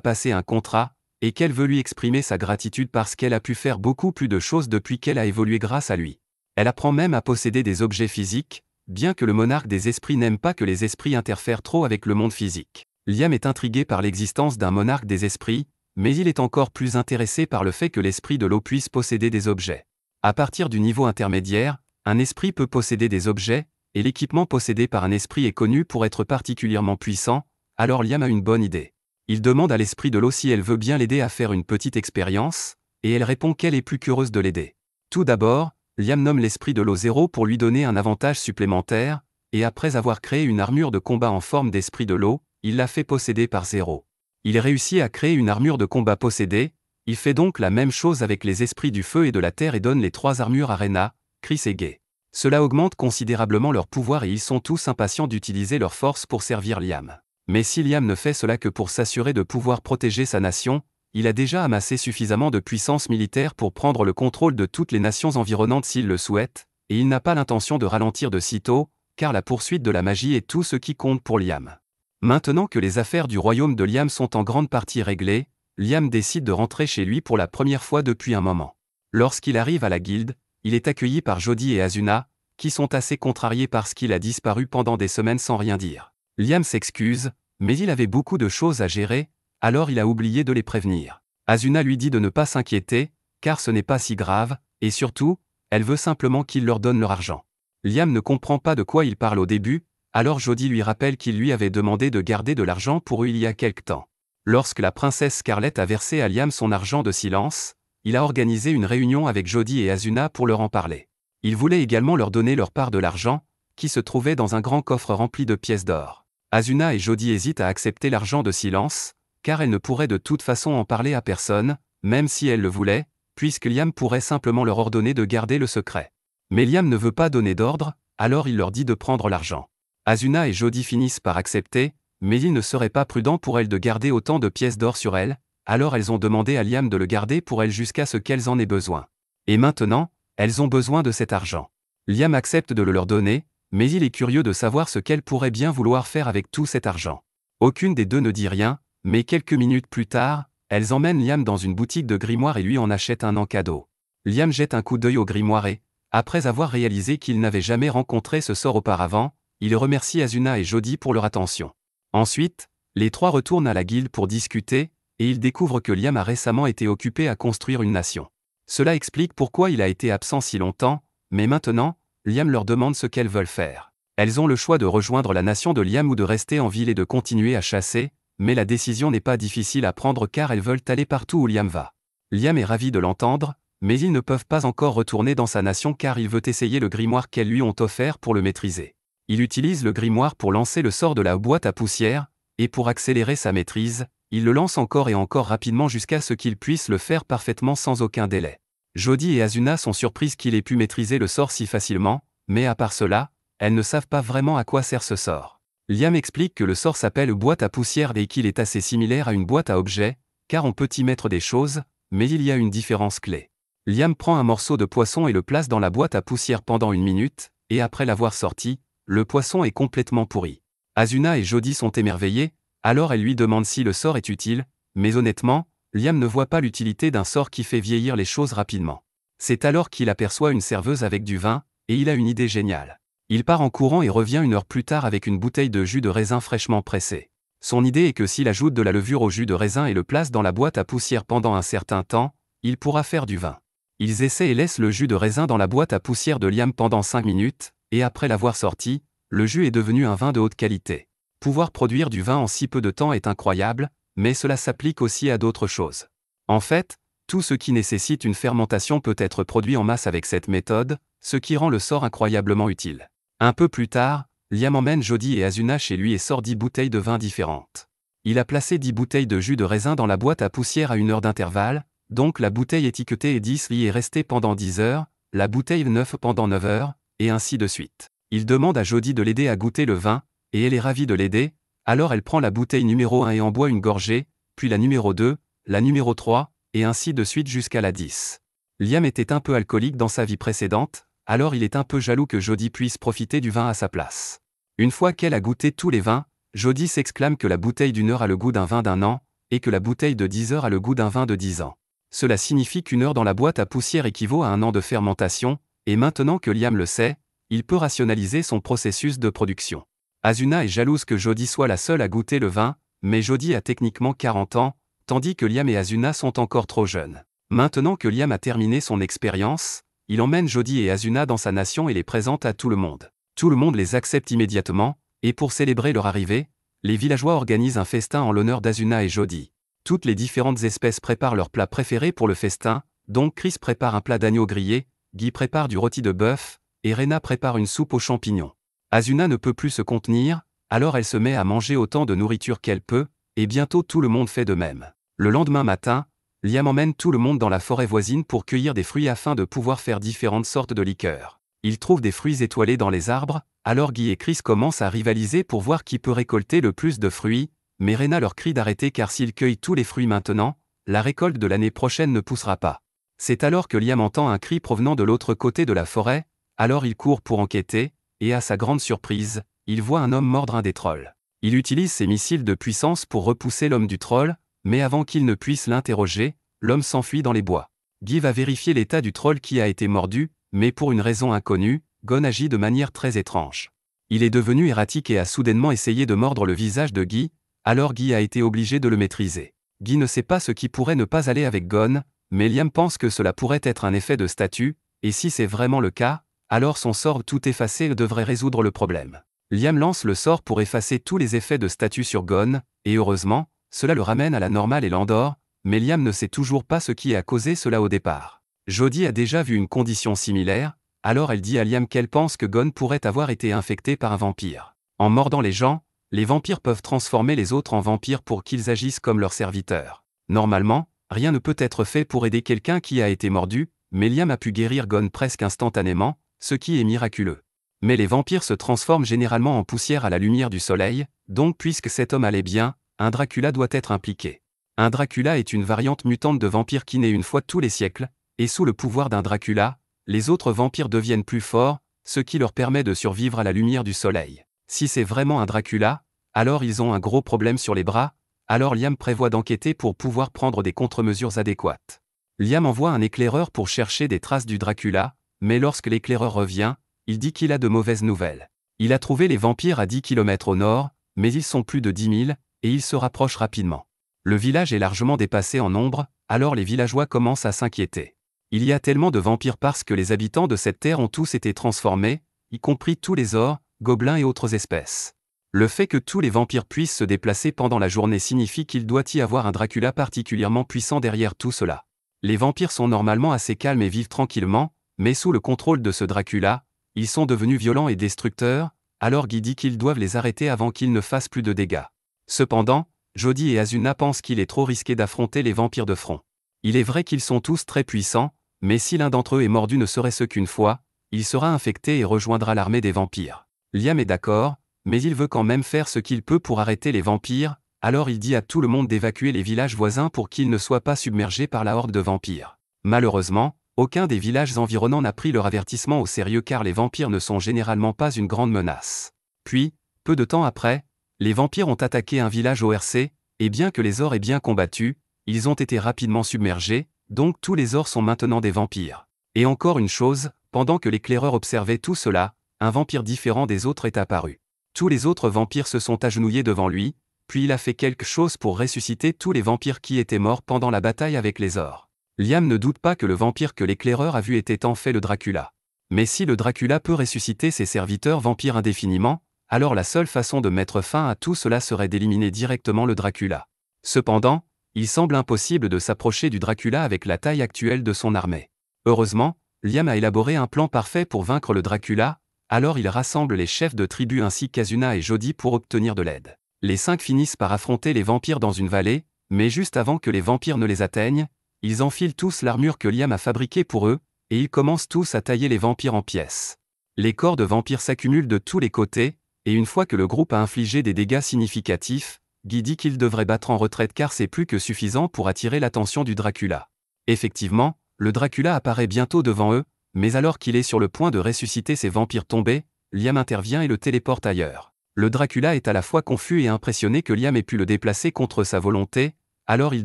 passé un contrat, et qu'elle veut lui exprimer sa gratitude parce qu'elle a pu faire beaucoup plus de choses depuis qu'elle a évolué grâce à lui. Elle apprend même à posséder des objets physiques, bien que le monarque des esprits n'aime pas que les esprits interfèrent trop avec le monde physique. Liam est intrigué par l'existence d'un monarque des esprits, mais il est encore plus intéressé par le fait que l'esprit de l'eau puisse posséder des objets. À partir du niveau intermédiaire, un esprit peut posséder des objets, et l'équipement possédé par un esprit est connu pour être particulièrement puissant, alors Liam a une bonne idée. Il demande à l'esprit de l'eau si elle veut bien l'aider à faire une petite expérience, et elle répond qu'elle est plus qu'heureuse de l'aider. Tout d'abord, Liam nomme l'esprit de l'eau 0 pour lui donner un avantage supplémentaire, et après avoir créé une armure de combat en forme d'esprit de l'eau, il l'a fait posséder par 0. Il réussit à créer une armure de combat possédée, il fait donc la même chose avec les esprits du feu et de la terre et donne les 3 armures à Rena, Chris et Gay. Cela augmente considérablement leur pouvoir et ils sont tous impatients d'utiliser leur force pour servir Liam. Mais si Liam ne fait cela que pour s'assurer de pouvoir protéger sa nation, il a déjà amassé suffisamment de puissance militaire pour prendre le contrôle de toutes les nations environnantes s'il le souhaite, et il n'a pas l'intention de ralentir de sitôt, car la poursuite de la magie est tout ce qui compte pour Liam. Maintenant que les affaires du royaume de Liam sont en grande partie réglées, Liam décide de rentrer chez lui pour la première fois depuis un moment. Lorsqu'il arrive à la guilde, il est accueilli par Jody et Asuna, qui sont assez contrariés parce qu'il a disparu pendant des semaines sans rien dire. Liam s'excuse, mais il avait beaucoup de choses à gérer, alors il a oublié de les prévenir. Asuna lui dit de ne pas s'inquiéter, car ce n'est pas si grave, et surtout, elle veut simplement qu'il leur donne leur argent. Liam ne comprend pas de quoi il parle au début, alors Jody lui rappelle qu'il lui avait demandé de garder de l'argent pour eux il y a quelque temps. Lorsque la princesse Scarlett a versé à Liam son argent de silence, il a organisé une réunion avec Jody et Asuna pour leur en parler. Il voulait également leur donner leur part de l'argent, qui se trouvait dans un grand coffre rempli de pièces d'or. Asuna et Jody hésitent à accepter l'argent de silence, car elles ne pourraient de toute façon en parler à personne, même si elles le voulaient, puisque Liam pourrait simplement leur ordonner de garder le secret. Mais Liam ne veut pas donner d'ordre, alors il leur dit de prendre l'argent. Asuna et Jody finissent par accepter, mais il ne serait pas prudent pour elles de garder autant de pièces d'or sur elles, alors elles ont demandé à Liam de le garder pour elles jusqu'à ce qu'elles en aient besoin. Et maintenant, elles ont besoin de cet argent. Liam accepte de le leur donner, mais il est curieux de savoir ce qu'elles pourraient bien vouloir faire avec tout cet argent. Aucune des deux ne dit rien, mais quelques minutes plus tard, elles emmènent Liam dans une boutique de grimoire et lui en achètent un en cadeau. Liam jette un coup d'œil au grimoire et, après avoir réalisé qu'il n'avait jamais rencontré ce sort auparavant, il remercie Asuna et Jody pour leur attention. Ensuite, les trois retournent à la guilde pour discuter, et ils découvrent que Liam a récemment été occupé à construire une nation. Cela explique pourquoi il a été absent si longtemps, mais maintenant, Liam leur demande ce qu'elles veulent faire. Elles ont le choix de rejoindre la nation de Liam ou de rester en ville et de continuer à chasser, mais la décision n'est pas difficile à prendre car elles veulent aller partout où Liam va. Liam est ravi de l'entendre, mais ils ne peuvent pas encore retourner dans sa nation car il veut essayer le grimoire qu'elles lui ont offert pour le maîtriser. Il utilise le grimoire pour lancer le sort de la boîte à poussière, et pour accélérer sa maîtrise, il le lance encore et encore rapidement jusqu'à ce qu'il puisse le faire parfaitement sans aucun délai. Jody et Asuna sont surprises qu'il ait pu maîtriser le sort si facilement, mais à part cela, elles ne savent pas vraiment à quoi sert ce sort. Liam explique que le sort s'appelle boîte à poussière et qu'il est assez similaire à une boîte à objets, car on peut y mettre des choses, mais il y a une différence clé. Liam prend un morceau de poisson et le place dans la boîte à poussière pendant 1 minute, et après l'avoir sorti, le poisson est complètement pourri. Asuna et Jody sont émerveillées, alors elle lui demande si le sort est utile, mais honnêtement, Liam ne voit pas l'utilité d'un sort qui fait vieillir les choses rapidement. C'est alors qu'il aperçoit une serveuse avec du vin, et il a une idée géniale. Il part en courant et revient 1 heure plus tard avec une bouteille de jus de raisin fraîchement pressé. Son idée est que s'il ajoute de la levure au jus de raisin et le place dans la boîte à poussière pendant un certain temps, il pourra faire du vin. Ils essaient et laissent le jus de raisin dans la boîte à poussière de Liam pendant 5 minutes, et après l'avoir sorti, le jus est devenu un vin de haute qualité. Pouvoir produire du vin en si peu de temps est incroyable, mais cela s'applique aussi à d'autres choses. En fait, tout ce qui nécessite une fermentation peut être produit en masse avec cette méthode, ce qui rend le sort incroyablement utile. Un peu plus tard, Liam emmène Jody et Asuna chez lui et sort 10 bouteilles de vin différentes. Il a placé 10 bouteilles de jus de raisin dans la boîte à poussière à 1 heure d'intervalle, donc la bouteille étiquetée et 10 y est restée pendant 10 heures, la bouteille 9 pendant 9 heures, et ainsi de suite. Il demande à Jody de l'aider à goûter le vin, et elle est ravie de l'aider, alors elle prend la bouteille numéro 1 et en boit une gorgée, puis la numéro 2, la numéro 3, et ainsi de suite jusqu'à la 10. Liam était un peu alcoolique dans sa vie précédente, alors il est un peu jaloux que Jody puisse profiter du vin à sa place. Une fois qu'elle a goûté tous les vins, Jody s'exclame que la bouteille d'1 heure a le goût d'un vin d'1 an, et que la bouteille de 10 heures a le goût d'un vin de 10 ans. Cela signifie qu'1 heure dans la boîte à poussière équivaut à 1 an de fermentation, et maintenant que Liam le sait, il peut rationaliser son processus de production. Asuna est jalouse que Jody soit la seule à goûter le vin, mais Jody a techniquement 40 ans, tandis que Liam et Asuna sont encore trop jeunes. Maintenant que Liam a terminé son expérience, il emmène Jody et Asuna dans sa nation et les présente à tout le monde. Tout le monde les accepte immédiatement, et pour célébrer leur arrivée, les villageois organisent un festin en l'honneur d'Asuna et Jody. Toutes les différentes espèces préparent leurs plats préférés pour le festin, donc Chris prépare un plat d'agneau grillé, Guy prépare du rôti de bœuf, et Rena prépare une soupe aux champignons. Asuna ne peut plus se contenir, alors elle se met à manger autant de nourriture qu'elle peut, et bientôt tout le monde fait de même. Le lendemain matin, Liam emmène tout le monde dans la forêt voisine pour cueillir des fruits afin de pouvoir faire différentes sortes de liqueurs. Ils trouvent des fruits étoilés dans les arbres, alors Guy et Chris commencent à rivaliser pour voir qui peut récolter le plus de fruits, mais Rena leur crie d'arrêter car s'ils cueillent tous les fruits maintenant, la récolte de l'année prochaine ne poussera pas. C'est alors que Liam entend un cri provenant de l'autre côté de la forêt, alors il court pour enquêter, et à sa grande surprise, il voit un homme mordre un des trolls. Il utilise ses missiles de puissance pour repousser l'homme du troll, mais avant qu'il ne puisse l'interroger, l'homme s'enfuit dans les bois. Guy va vérifier l'état du troll qui a été mordu, mais pour une raison inconnue, Gon agit de manière très étrange. Il est devenu erratique et a soudainement essayé de mordre le visage de Guy, alors Guy a été obligé de le maîtriser. Guy ne sait pas ce qui pourrait ne pas aller avec Gon, mais Liam pense que cela pourrait être un effet de statue, et si c'est vraiment le cas, alors son sort tout effacé devrait résoudre le problème. Liam lance le sort pour effacer tous les effets de statue sur Gon, et heureusement, cela le ramène à la normale et l'endort, mais Liam ne sait toujours pas ce qui a causé cela au départ. Jody a déjà vu une condition similaire, alors elle dit à Liam qu'elle pense que Gon pourrait avoir été infecté par un vampire. En mordant les gens, les vampires peuvent transformer les autres en vampires pour qu'ils agissent comme leurs serviteurs. Normalement, rien ne peut être fait pour aider quelqu'un qui a été mordu, mais Liam a pu guérir Gon presque instantanément, ce qui est miraculeux. Mais les vampires se transforment généralement en poussière à la lumière du soleil, donc puisque cet homme allait bien, un Dracula doit être impliqué. Un Dracula est une variante mutante de vampire qui naît une fois tous les siècles, et sous le pouvoir d'un Dracula, les autres vampires deviennent plus forts, ce qui leur permet de survivre à la lumière du soleil. Si c'est vraiment un Dracula, alors ils ont un gros problème sur les bras, alors Liam prévoit d'enquêter pour pouvoir prendre des contre-mesures adéquates. Liam envoie un éclaireur pour chercher des traces du Dracula, mais lorsque l'éclaireur revient, il dit qu'il a de mauvaises nouvelles. Il a trouvé les vampires à 10 km au nord, mais ils sont plus de 10 000, et ils se rapprochent rapidement. Le village est largement dépassé en nombre, alors les villageois commencent à s'inquiéter. Il y a tellement de vampires parce que les habitants de cette terre ont tous été transformés, y compris tous les ors, gobelins et autres espèces. Le fait que tous les vampires puissent se déplacer pendant la journée signifie qu'il doit y avoir un Dracula particulièrement puissant derrière tout cela. Les vampires sont normalement assez calmes et vivent tranquillement, mais sous le contrôle de ce Dracula, ils sont devenus violents et destructeurs, alors Guy dit qu'ils doivent les arrêter avant qu'ils ne fassent plus de dégâts. Cependant, Jody et Asuna pensent qu'il est trop risqué d'affronter les vampires de front. Il est vrai qu'ils sont tous très puissants, mais si l'un d'entre eux est mordu ne serait-ce qu'une fois, il sera infecté et rejoindra l'armée des vampires. Liam est d'accord, mais il veut quand même faire ce qu'il peut pour arrêter les vampires, alors il dit à tout le monde d'évacuer les villages voisins pour qu'ils ne soient pas submergés par la horde de vampires. Malheureusement, aucun des villages environnants n'a pris leur avertissement au sérieux car les vampires ne sont généralement pas une grande menace. Puis, peu de temps après, les vampires ont attaqué un village ORC, et bien que les ors aient bien combattu, ils ont été rapidement submergés, donc tous les ors sont maintenant des vampires. Et encore une chose, pendant que l'éclaireur observait tout cela, un vampire différent des autres est apparu. Tous les autres vampires se sont agenouillés devant lui, puis il a fait quelque chose pour ressusciter tous les vampires qui étaient morts pendant la bataille avec les ors. Liam ne doute pas que le vampire que l'éclaireur a vu était en fait le Dracula. Mais si le Dracula peut ressusciter ses serviteurs vampires indéfiniment, alors la seule façon de mettre fin à tout cela serait d'éliminer directement le Dracula. Cependant, il semble impossible de s'approcher du Dracula avec la taille actuelle de son armée. Heureusement, Liam a élaboré un plan parfait pour vaincre le Dracula, alors il rassemble les chefs de tribu ainsi qu'Asuna et Jody pour obtenir de l'aide. Les 5 finissent par affronter les vampires dans une vallée, mais juste avant que les vampires ne les atteignent, ils enfilent tous l'armure que Liam a fabriquée pour eux, et ils commencent tous à tailler les vampires en pièces. Les corps de vampires s'accumulent de tous les côtés, et une fois que le groupe a infligé des dégâts significatifs, Guy dit qu'il devrait battre en retraite car c'est plus que suffisant pour attirer l'attention du Dracula. Effectivement, le Dracula apparaît bientôt devant eux, mais alors qu'il est sur le point de ressusciter ces vampires tombés, Liam intervient et le téléporte ailleurs. Le Dracula est à la fois confus et impressionné que Liam ait pu le déplacer contre sa volonté, alors il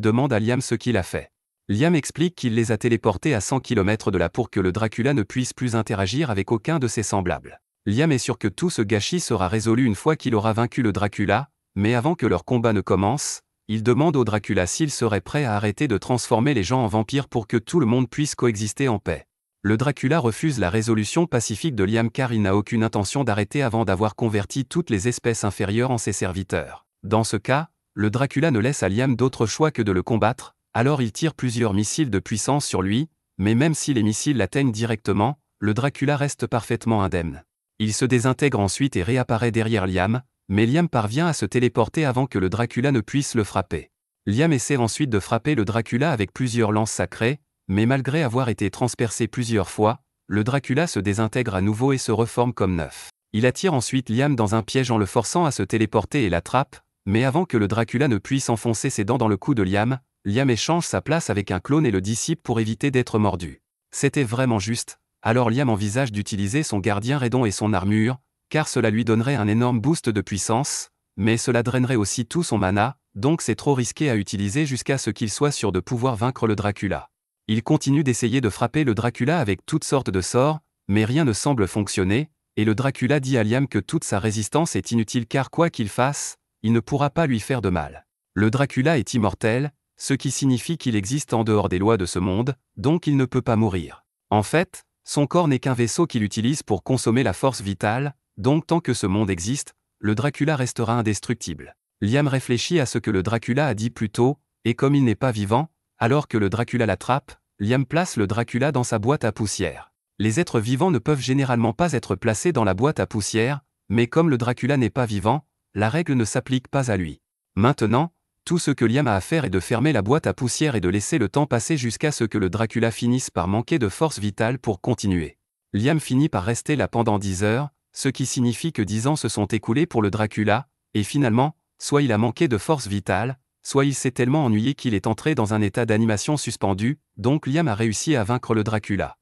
demande à Liam ce qu'il a fait. Liam explique qu'il les a téléportés à 100 km de là pour que le Dracula ne puisse plus interagir avec aucun de ses semblables. Liam est sûr que tout ce gâchis sera résolu une fois qu'il aura vaincu le Dracula, mais avant que leur combat ne commence, il demande au Dracula s'il serait prêt à arrêter de transformer les gens en vampires pour que tout le monde puisse coexister en paix. Le Dracula refuse la résolution pacifique de Liam car il n'a aucune intention d'arrêter avant d'avoir converti toutes les espèces inférieures en ses serviteurs. Dans ce cas, le Dracula ne laisse à Liam d'autre choix que de le combattre, alors il tire plusieurs missiles de puissance sur lui, mais même si les missiles l'atteignent directement, le Dracula reste parfaitement indemne. Il se désintègre ensuite et réapparaît derrière Liam, mais Liam parvient à se téléporter avant que le Dracula ne puisse le frapper. Liam essaie ensuite de frapper le Dracula avec plusieurs lances sacrées, mais malgré avoir été transpercé plusieurs fois, le Dracula se désintègre à nouveau et se reforme comme neuf. Il attire ensuite Liam dans un piège en le forçant à se téléporter et l'attrape, mais avant que le Dracula ne puisse enfoncer ses dents dans le cou de Liam, Liam échange sa place avec un clone et le dissipe pour éviter d'être mordu. C'était vraiment juste, alors Liam envisage d'utiliser son gardien Redon et son armure, car cela lui donnerait un énorme boost de puissance, mais cela drainerait aussi tout son mana, donc c'est trop risqué à utiliser jusqu'à ce qu'il soit sûr de pouvoir vaincre le Dracula. Il continue d'essayer de frapper le Dracula avec toutes sortes de sorts, mais rien ne semble fonctionner, et le Dracula dit à Liam que toute sa résistance est inutile car quoi qu'il fasse, il ne pourra pas lui faire de mal. Le Dracula est immortel, ce qui signifie qu'il existe en dehors des lois de ce monde, donc il ne peut pas mourir. En fait, son corps n'est qu'un vaisseau qu'il utilise pour consommer la force vitale, donc tant que ce monde existe, le Dracula restera indestructible. Liam réfléchit à ce que le Dracula a dit plus tôt, et comme il n'est pas vivant, alors que le Dracula l'attrape, Liam place le Dracula dans sa boîte à poussière. Les êtres vivants ne peuvent généralement pas être placés dans la boîte à poussière, mais comme le Dracula n'est pas vivant, la règle ne s'applique pas à lui. Maintenant, tout ce que Liam a à faire est de fermer la boîte à poussière et de laisser le temps passer jusqu'à ce que le Dracula finisse par manquer de force vitale pour continuer. Liam finit par rester là pendant 10 heures, ce qui signifie que 10 ans se sont écoulés pour le Dracula, et finalement, soit il a manqué de force vitale, soit il s'est tellement ennuyé qu'il est entré dans un état d'animation suspendu, donc Liam a réussi à vaincre le Dracula.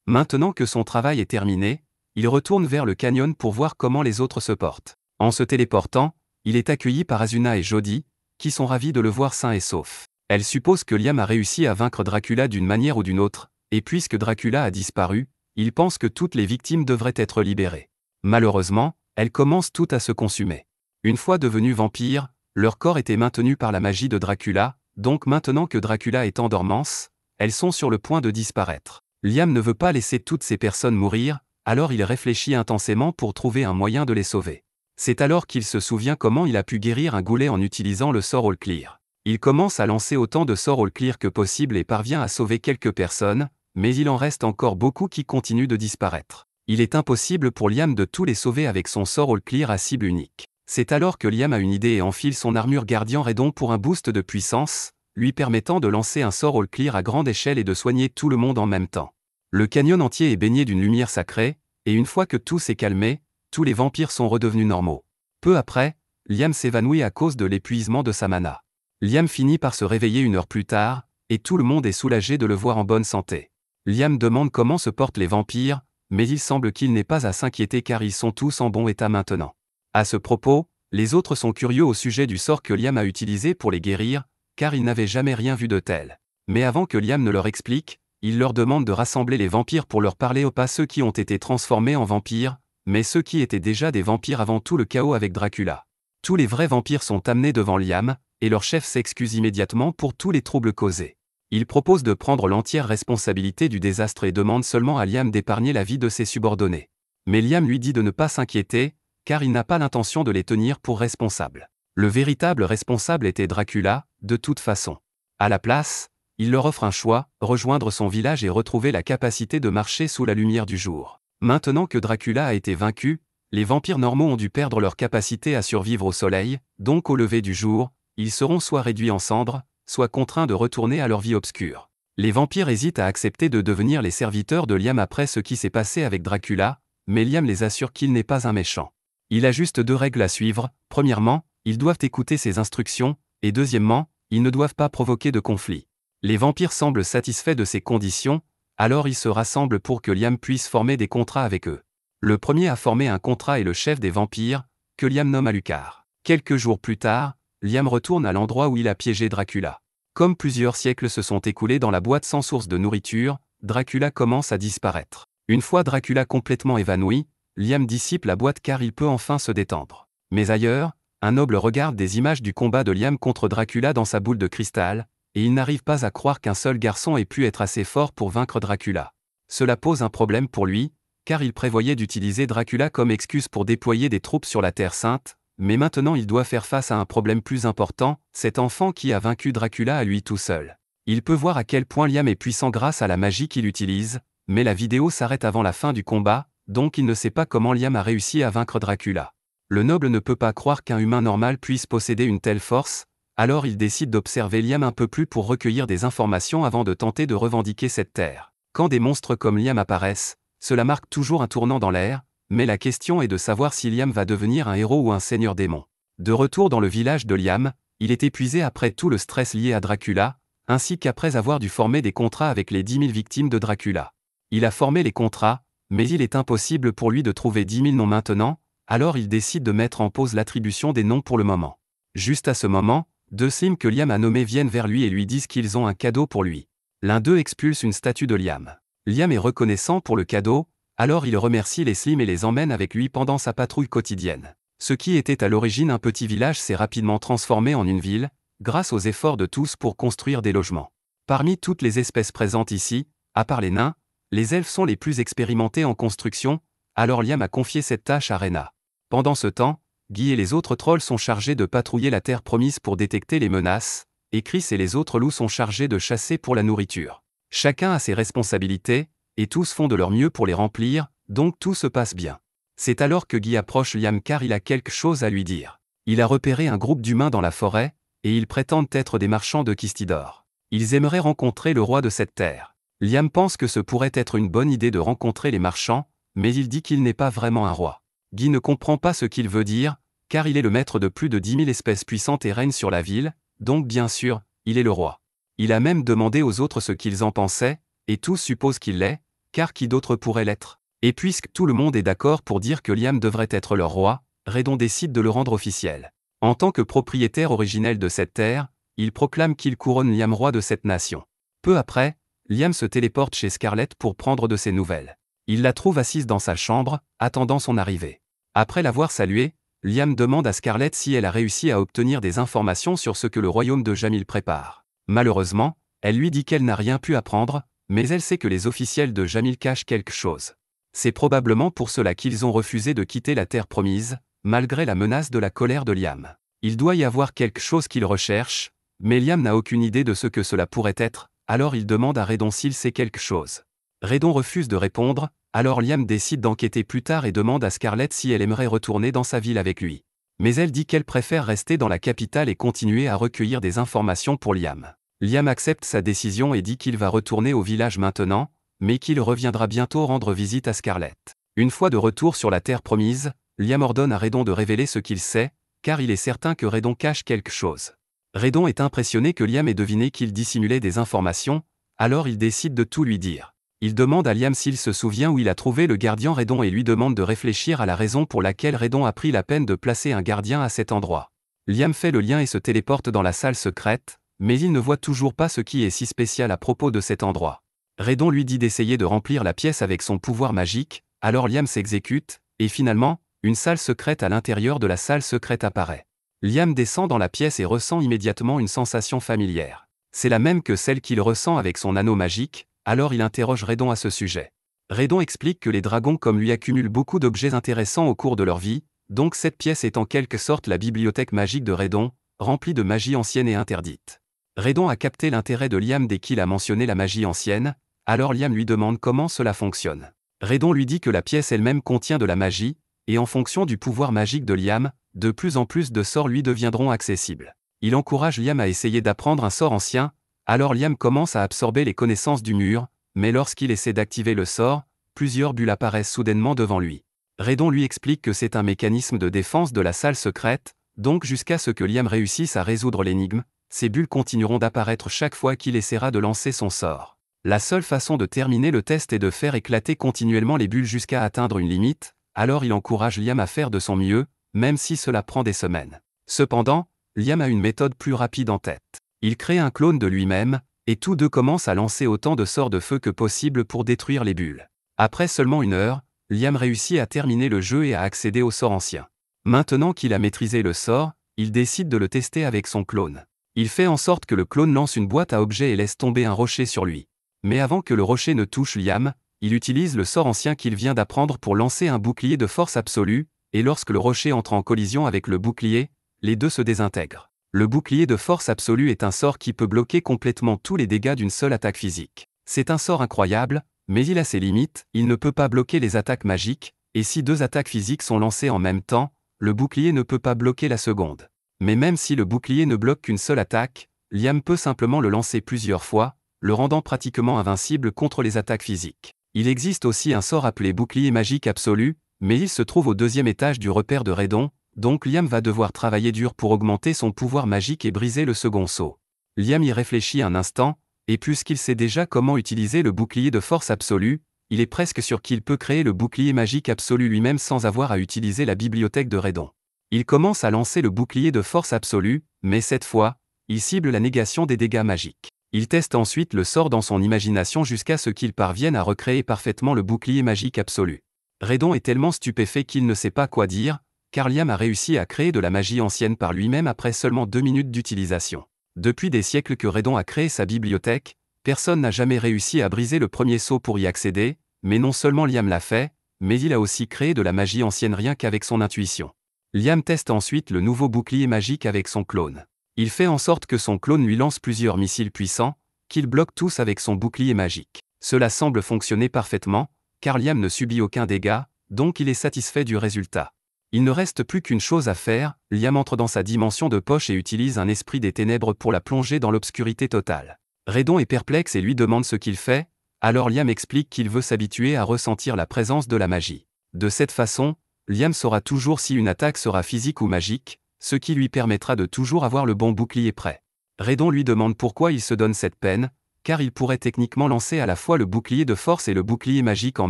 Maintenant que son travail est terminé, il retourne vers le canyon pour voir comment les autres se portent. En se téléportant, il est accueilli par Asuna et Jody, qui sont ravis de le voir sain et sauf. Elle suppose que Liam a réussi à vaincre Dracula d'une manière ou d'une autre, et puisque Dracula a disparu, il pense que toutes les victimes devraient être libérées. Malheureusement, elles commencent toutes à se consumer. Une fois devenus vampires, leur corps était maintenu par la magie de Dracula, donc maintenant que Dracula est en dormance, elles sont sur le point de disparaître. Liam ne veut pas laisser toutes ces personnes mourir, alors il réfléchit intensément pour trouver un moyen de les sauver. C'est alors qu'il se souvient comment il a pu guérir un goulet en utilisant le sort All Clear. Il commence à lancer autant de sorts All Clear que possible et parvient à sauver quelques personnes, mais il en reste encore beaucoup qui continuent de disparaître. Il est impossible pour Liam de tous les sauver avec son sort All Clear à cible unique. C'est alors que Liam a une idée et enfile son armure gardien Redon pour un boost de puissance, lui permettant de lancer un sort all clear à grande échelle et de soigner tout le monde en même temps. Le canyon entier est baigné d'une lumière sacrée, et une fois que tout s'est calmé, tous les vampires sont redevenus normaux. Peu après, Liam s'évanouit à cause de l'épuisement de sa mana. Liam finit par se réveiller 1 heure plus tard, et tout le monde est soulagé de le voir en bonne santé. Liam demande comment se portent les vampires, mais il semble qu'il n'ait pas à s'inquiéter car ils sont tous en bon état maintenant. À ce propos, les autres sont curieux au sujet du sort que Liam a utilisé pour les guérir, car ils n'avaient jamais rien vu de tel. Mais avant que Liam ne leur explique, il leur demande de rassembler les vampires pour leur parler, pas ceux qui ont été transformés en vampires, mais ceux qui étaient déjà des vampires avant tout le chaos avec Dracula. Tous les vrais vampires sont amenés devant Liam, et leur chef s'excuse immédiatement pour tous les troubles causés. Il propose de prendre l'entière responsabilité du désastre et demande seulement à Liam d'épargner la vie de ses subordonnés. Mais Liam lui dit de ne pas s'inquiéter, car il n'a pas l'intention de les tenir pour responsables. Le véritable responsable était Dracula, de toute façon. À la place, il leur offre un choix, rejoindre son village et retrouver la capacité de marcher sous la lumière du jour. Maintenant que Dracula a été vaincu, les vampires normaux ont dû perdre leur capacité à survivre au soleil, donc au lever du jour, ils seront soit réduits en cendres, soit contraints de retourner à leur vie obscure. Les vampires hésitent à accepter de devenir les serviteurs de Liam après ce qui s'est passé avec Dracula, mais Liam les assure qu'il n'est pas un méchant. Il a juste 2 règles à suivre. Premièrement, ils doivent écouter ses instructions, et deuxièmement, ils ne doivent pas provoquer de conflit. Les vampires semblent satisfaits de ces conditions, alors ils se rassemblent pour que Liam puisse former des contrats avec eux. Le premier à former un contrat est le chef des vampires, que Liam nomme Alucard. Quelques jours plus tard, Liam retourne à l'endroit où il a piégé Dracula. Comme plusieurs siècles se sont écoulés dans la boîte sans source de nourriture, Dracula commence à disparaître. Une fois Dracula complètement évanoui, Liam dissipe la boîte car il peut enfin se détendre. Mais ailleurs, un noble regarde des images du combat de Liam contre Dracula dans sa boule de cristal, et il n'arrive pas à croire qu'un seul garçon ait pu être assez fort pour vaincre Dracula. Cela pose un problème pour lui, car il prévoyait d'utiliser Dracula comme excuse pour déployer des troupes sur la Terre Sainte, mais maintenant il doit faire face à un problème plus important, cet enfant qui a vaincu Dracula à lui tout seul. Il peut voir à quel point Liam est puissant grâce à la magie qu'il utilise, mais la vidéo s'arrête avant la fin du combat, donc il ne sait pas comment Liam a réussi à vaincre Dracula. Le noble ne peut pas croire qu'un humain normal puisse posséder une telle force, alors il décide d'observer Liam un peu plus pour recueillir des informations avant de tenter de revendiquer cette terre. Quand des monstres comme Liam apparaissent, cela marque toujours un tournant dans l'ère, mais la question est de savoir si Liam va devenir un héros ou un seigneur démon. De retour dans le village de Liam, il est épuisé après tout le stress lié à Dracula, ainsi qu'après avoir dû former des contrats avec les 10 000 victimes de Dracula. Il a formé les contrats, mais il est impossible pour lui de trouver 10 000 noms maintenant, alors il décide de mettre en pause l'attribution des noms pour le moment. Juste à ce moment, 2 slims que Liam a nommés viennent vers lui et lui disent qu'ils ont un cadeau pour lui. L'un d'eux expulse une statue de Liam. Liam est reconnaissant pour le cadeau, alors il remercie les slims et les emmène avec lui pendant sa patrouille quotidienne. Ce qui était à l'origine un petit village s'est rapidement transformé en une ville, grâce aux efforts de tous pour construire des logements. Parmi toutes les espèces présentes ici, à part les nains, les elfes sont les plus expérimentés en construction, alors Liam a confié cette tâche à Rena. Pendant ce temps, Guy et les autres trolls sont chargés de patrouiller la terre promise pour détecter les menaces, et Chris et les autres loups sont chargés de chasser pour la nourriture. Chacun a ses responsabilités, et tous font de leur mieux pour les remplir, donc tout se passe bien. C'est alors que Guy approche Liam car il a quelque chose à lui dire. Il a repéré un groupe d'humains dans la forêt, et ils prétendent être des marchands de Kistidor. Ils aimeraient rencontrer le roi de cette terre. Liam pense que ce pourrait être une bonne idée de rencontrer les marchands, mais il dit qu'il n'est pas vraiment un roi. Guy ne comprend pas ce qu'il veut dire, car il est le maître de plus de 10 000 espèces puissantes et règne sur la ville, donc bien sûr, il est le roi. Il a même demandé aux autres ce qu'ils en pensaient, et tous supposent qu'il l'est, car qui d'autre pourrait l'être? Et puisque tout le monde est d'accord pour dire que Liam devrait être leur roi, Redon décide de le rendre officiel. En tant que propriétaire originel de cette terre, il proclame qu'il couronne Liam roi de cette nation. Peu après, Liam se téléporte chez Scarlett pour prendre de ses nouvelles. Il la trouve assise dans sa chambre, attendant son arrivée. Après l'avoir saluée, Liam demande à Scarlett si elle a réussi à obtenir des informations sur ce que le royaume de Jamil prépare. Malheureusement, elle lui dit qu'elle n'a rien pu apprendre, mais elle sait que les officiels de Jamil cachent quelque chose. C'est probablement pour cela qu'ils ont refusé de quitter la terre promise, malgré la menace de la colère de Liam. Il doit y avoir quelque chose qu'il recherche, mais Liam n'a aucune idée de ce que cela pourrait être, alors il demande à Redon s'il sait quelque chose. Redon refuse de répondre, alors Liam décide d'enquêter plus tard et demande à Scarlett si elle aimerait retourner dans sa ville avec lui. Mais elle dit qu'elle préfère rester dans la capitale et continuer à recueillir des informations pour Liam. Liam accepte sa décision et dit qu'il va retourner au village maintenant, mais qu'il reviendra bientôt rendre visite à Scarlett. Une fois de retour sur la terre promise, Liam ordonne à Redon de révéler ce qu'il sait, car il est certain que Redon cache quelque chose. Redon est impressionné que Liam ait deviné qu'il dissimulait des informations, alors il décide de tout lui dire. Il demande à Liam s'il se souvient où il a trouvé le gardien Redon et lui demande de réfléchir à la raison pour laquelle Redon a pris la peine de placer un gardien à cet endroit. Liam fait le lien et se téléporte dans la salle secrète, mais il ne voit toujours pas ce qui est si spécial à propos de cet endroit. Redon lui dit d'essayer de remplir la pièce avec son pouvoir magique, alors Liam s'exécute, et finalement, une salle secrète à l'intérieur de la salle secrète apparaît. Liam descend dans la pièce et ressent immédiatement une sensation familière. C'est la même que celle qu'il ressent avec son anneau magique, alors il interroge Redon à ce sujet. Redon explique que les dragons comme lui accumulent beaucoup d'objets intéressants au cours de leur vie, donc cette pièce est en quelque sorte la bibliothèque magique de Redon, remplie de magie ancienne et interdite. Redon a capté l'intérêt de Liam dès qu'il a mentionné la magie ancienne, alors Liam lui demande comment cela fonctionne. Redon lui dit que la pièce elle-même contient de la magie, et en fonction du pouvoir magique de Liam, de plus en plus de sorts lui deviendront accessibles. Il encourage Liam à essayer d'apprendre un sort ancien, alors Liam commence à absorber les connaissances du mur, mais lorsqu'il essaie d'activer le sort, plusieurs bulles apparaissent soudainement devant lui. Redon lui explique que c'est un mécanisme de défense de la salle secrète, donc jusqu'à ce que Liam réussisse à résoudre l'énigme, ces bulles continueront d'apparaître chaque fois qu'il essaiera de lancer son sort. La seule façon de terminer le test est de faire éclater continuellement les bulles jusqu'à atteindre une limite, alors il encourage Liam à faire de son mieux, même si cela prend des semaines. Cependant, Liam a une méthode plus rapide en tête. Il crée un clone de lui-même, et tous deux commencent à lancer autant de sorts de feu que possible pour détruire les bulles. Après seulement 1 heure, Liam réussit à terminer le jeu et à accéder au sort ancien. Maintenant qu'il a maîtrisé le sort, il décide de le tester avec son clone. Il fait en sorte que le clone lance une boîte à objets et laisse tomber un rocher sur lui. Mais avant que le rocher ne touche Liam, il utilise le sort ancien qu'il vient d'apprendre pour lancer un bouclier de force absolue, et lorsque le rocher entre en collision avec le bouclier, les deux se désintègrent. Le bouclier de force absolue est un sort qui peut bloquer complètement tous les dégâts d'une seule attaque physique. C'est un sort incroyable, mais il a ses limites, il ne peut pas bloquer les attaques magiques, et si 2 attaques physiques sont lancées en même temps, le bouclier ne peut pas bloquer la seconde. Mais même si le bouclier ne bloque qu'une seule attaque, Liam peut simplement le lancer plusieurs fois, le rendant pratiquement invincible contre les attaques physiques. Il existe aussi un sort appelé bouclier magique absolu, mais il se trouve au 2e étage du repère de Redon, donc Liam va devoir travailler dur pour augmenter son pouvoir magique et briser le second sceau. Liam y réfléchit un instant, et puisqu'il sait déjà comment utiliser le bouclier de force absolue, il est presque sûr qu'il peut créer le bouclier magique absolu lui-même sans avoir à utiliser la bibliothèque de Redon. Il commence à lancer le bouclier de force absolue, mais cette fois, il cible la négation des dégâts magiques. Il teste ensuite le sort dans son imagination jusqu'à ce qu'il parvienne à recréer parfaitement le bouclier magique absolu. Redon est tellement stupéfait qu'il ne sait pas quoi dire, car Liam a réussi à créer de la magie ancienne par lui-même après seulement 2 minutes d'utilisation. Depuis des siècles que Redon a créé sa bibliothèque, personne n'a jamais réussi à briser le premier sceau pour y accéder, mais non seulement Liam l'a fait, mais il a aussi créé de la magie ancienne rien qu'avec son intuition. Liam teste ensuite le nouveau bouclier magique avec son clone. Il fait en sorte que son clone lui lance plusieurs missiles puissants, qu'il bloque tous avec son bouclier magique. Cela semble fonctionner parfaitement, car Liam ne subit aucun dégât, donc il est satisfait du résultat. Il ne reste plus qu'une chose à faire, Liam entre dans sa dimension de poche et utilise un esprit des ténèbres pour la plonger dans l'obscurité totale. Redon est perplexe et lui demande ce qu'il fait, alors Liam explique qu'il veut s'habituer à ressentir la présence de la magie. De cette façon, Liam saura toujours si une attaque sera physique ou magique, ce qui lui permettra de toujours avoir le bon bouclier prêt. Redon lui demande pourquoi il se donne cette peine, car il pourrait techniquement lancer à la fois le bouclier de force et le bouclier magique en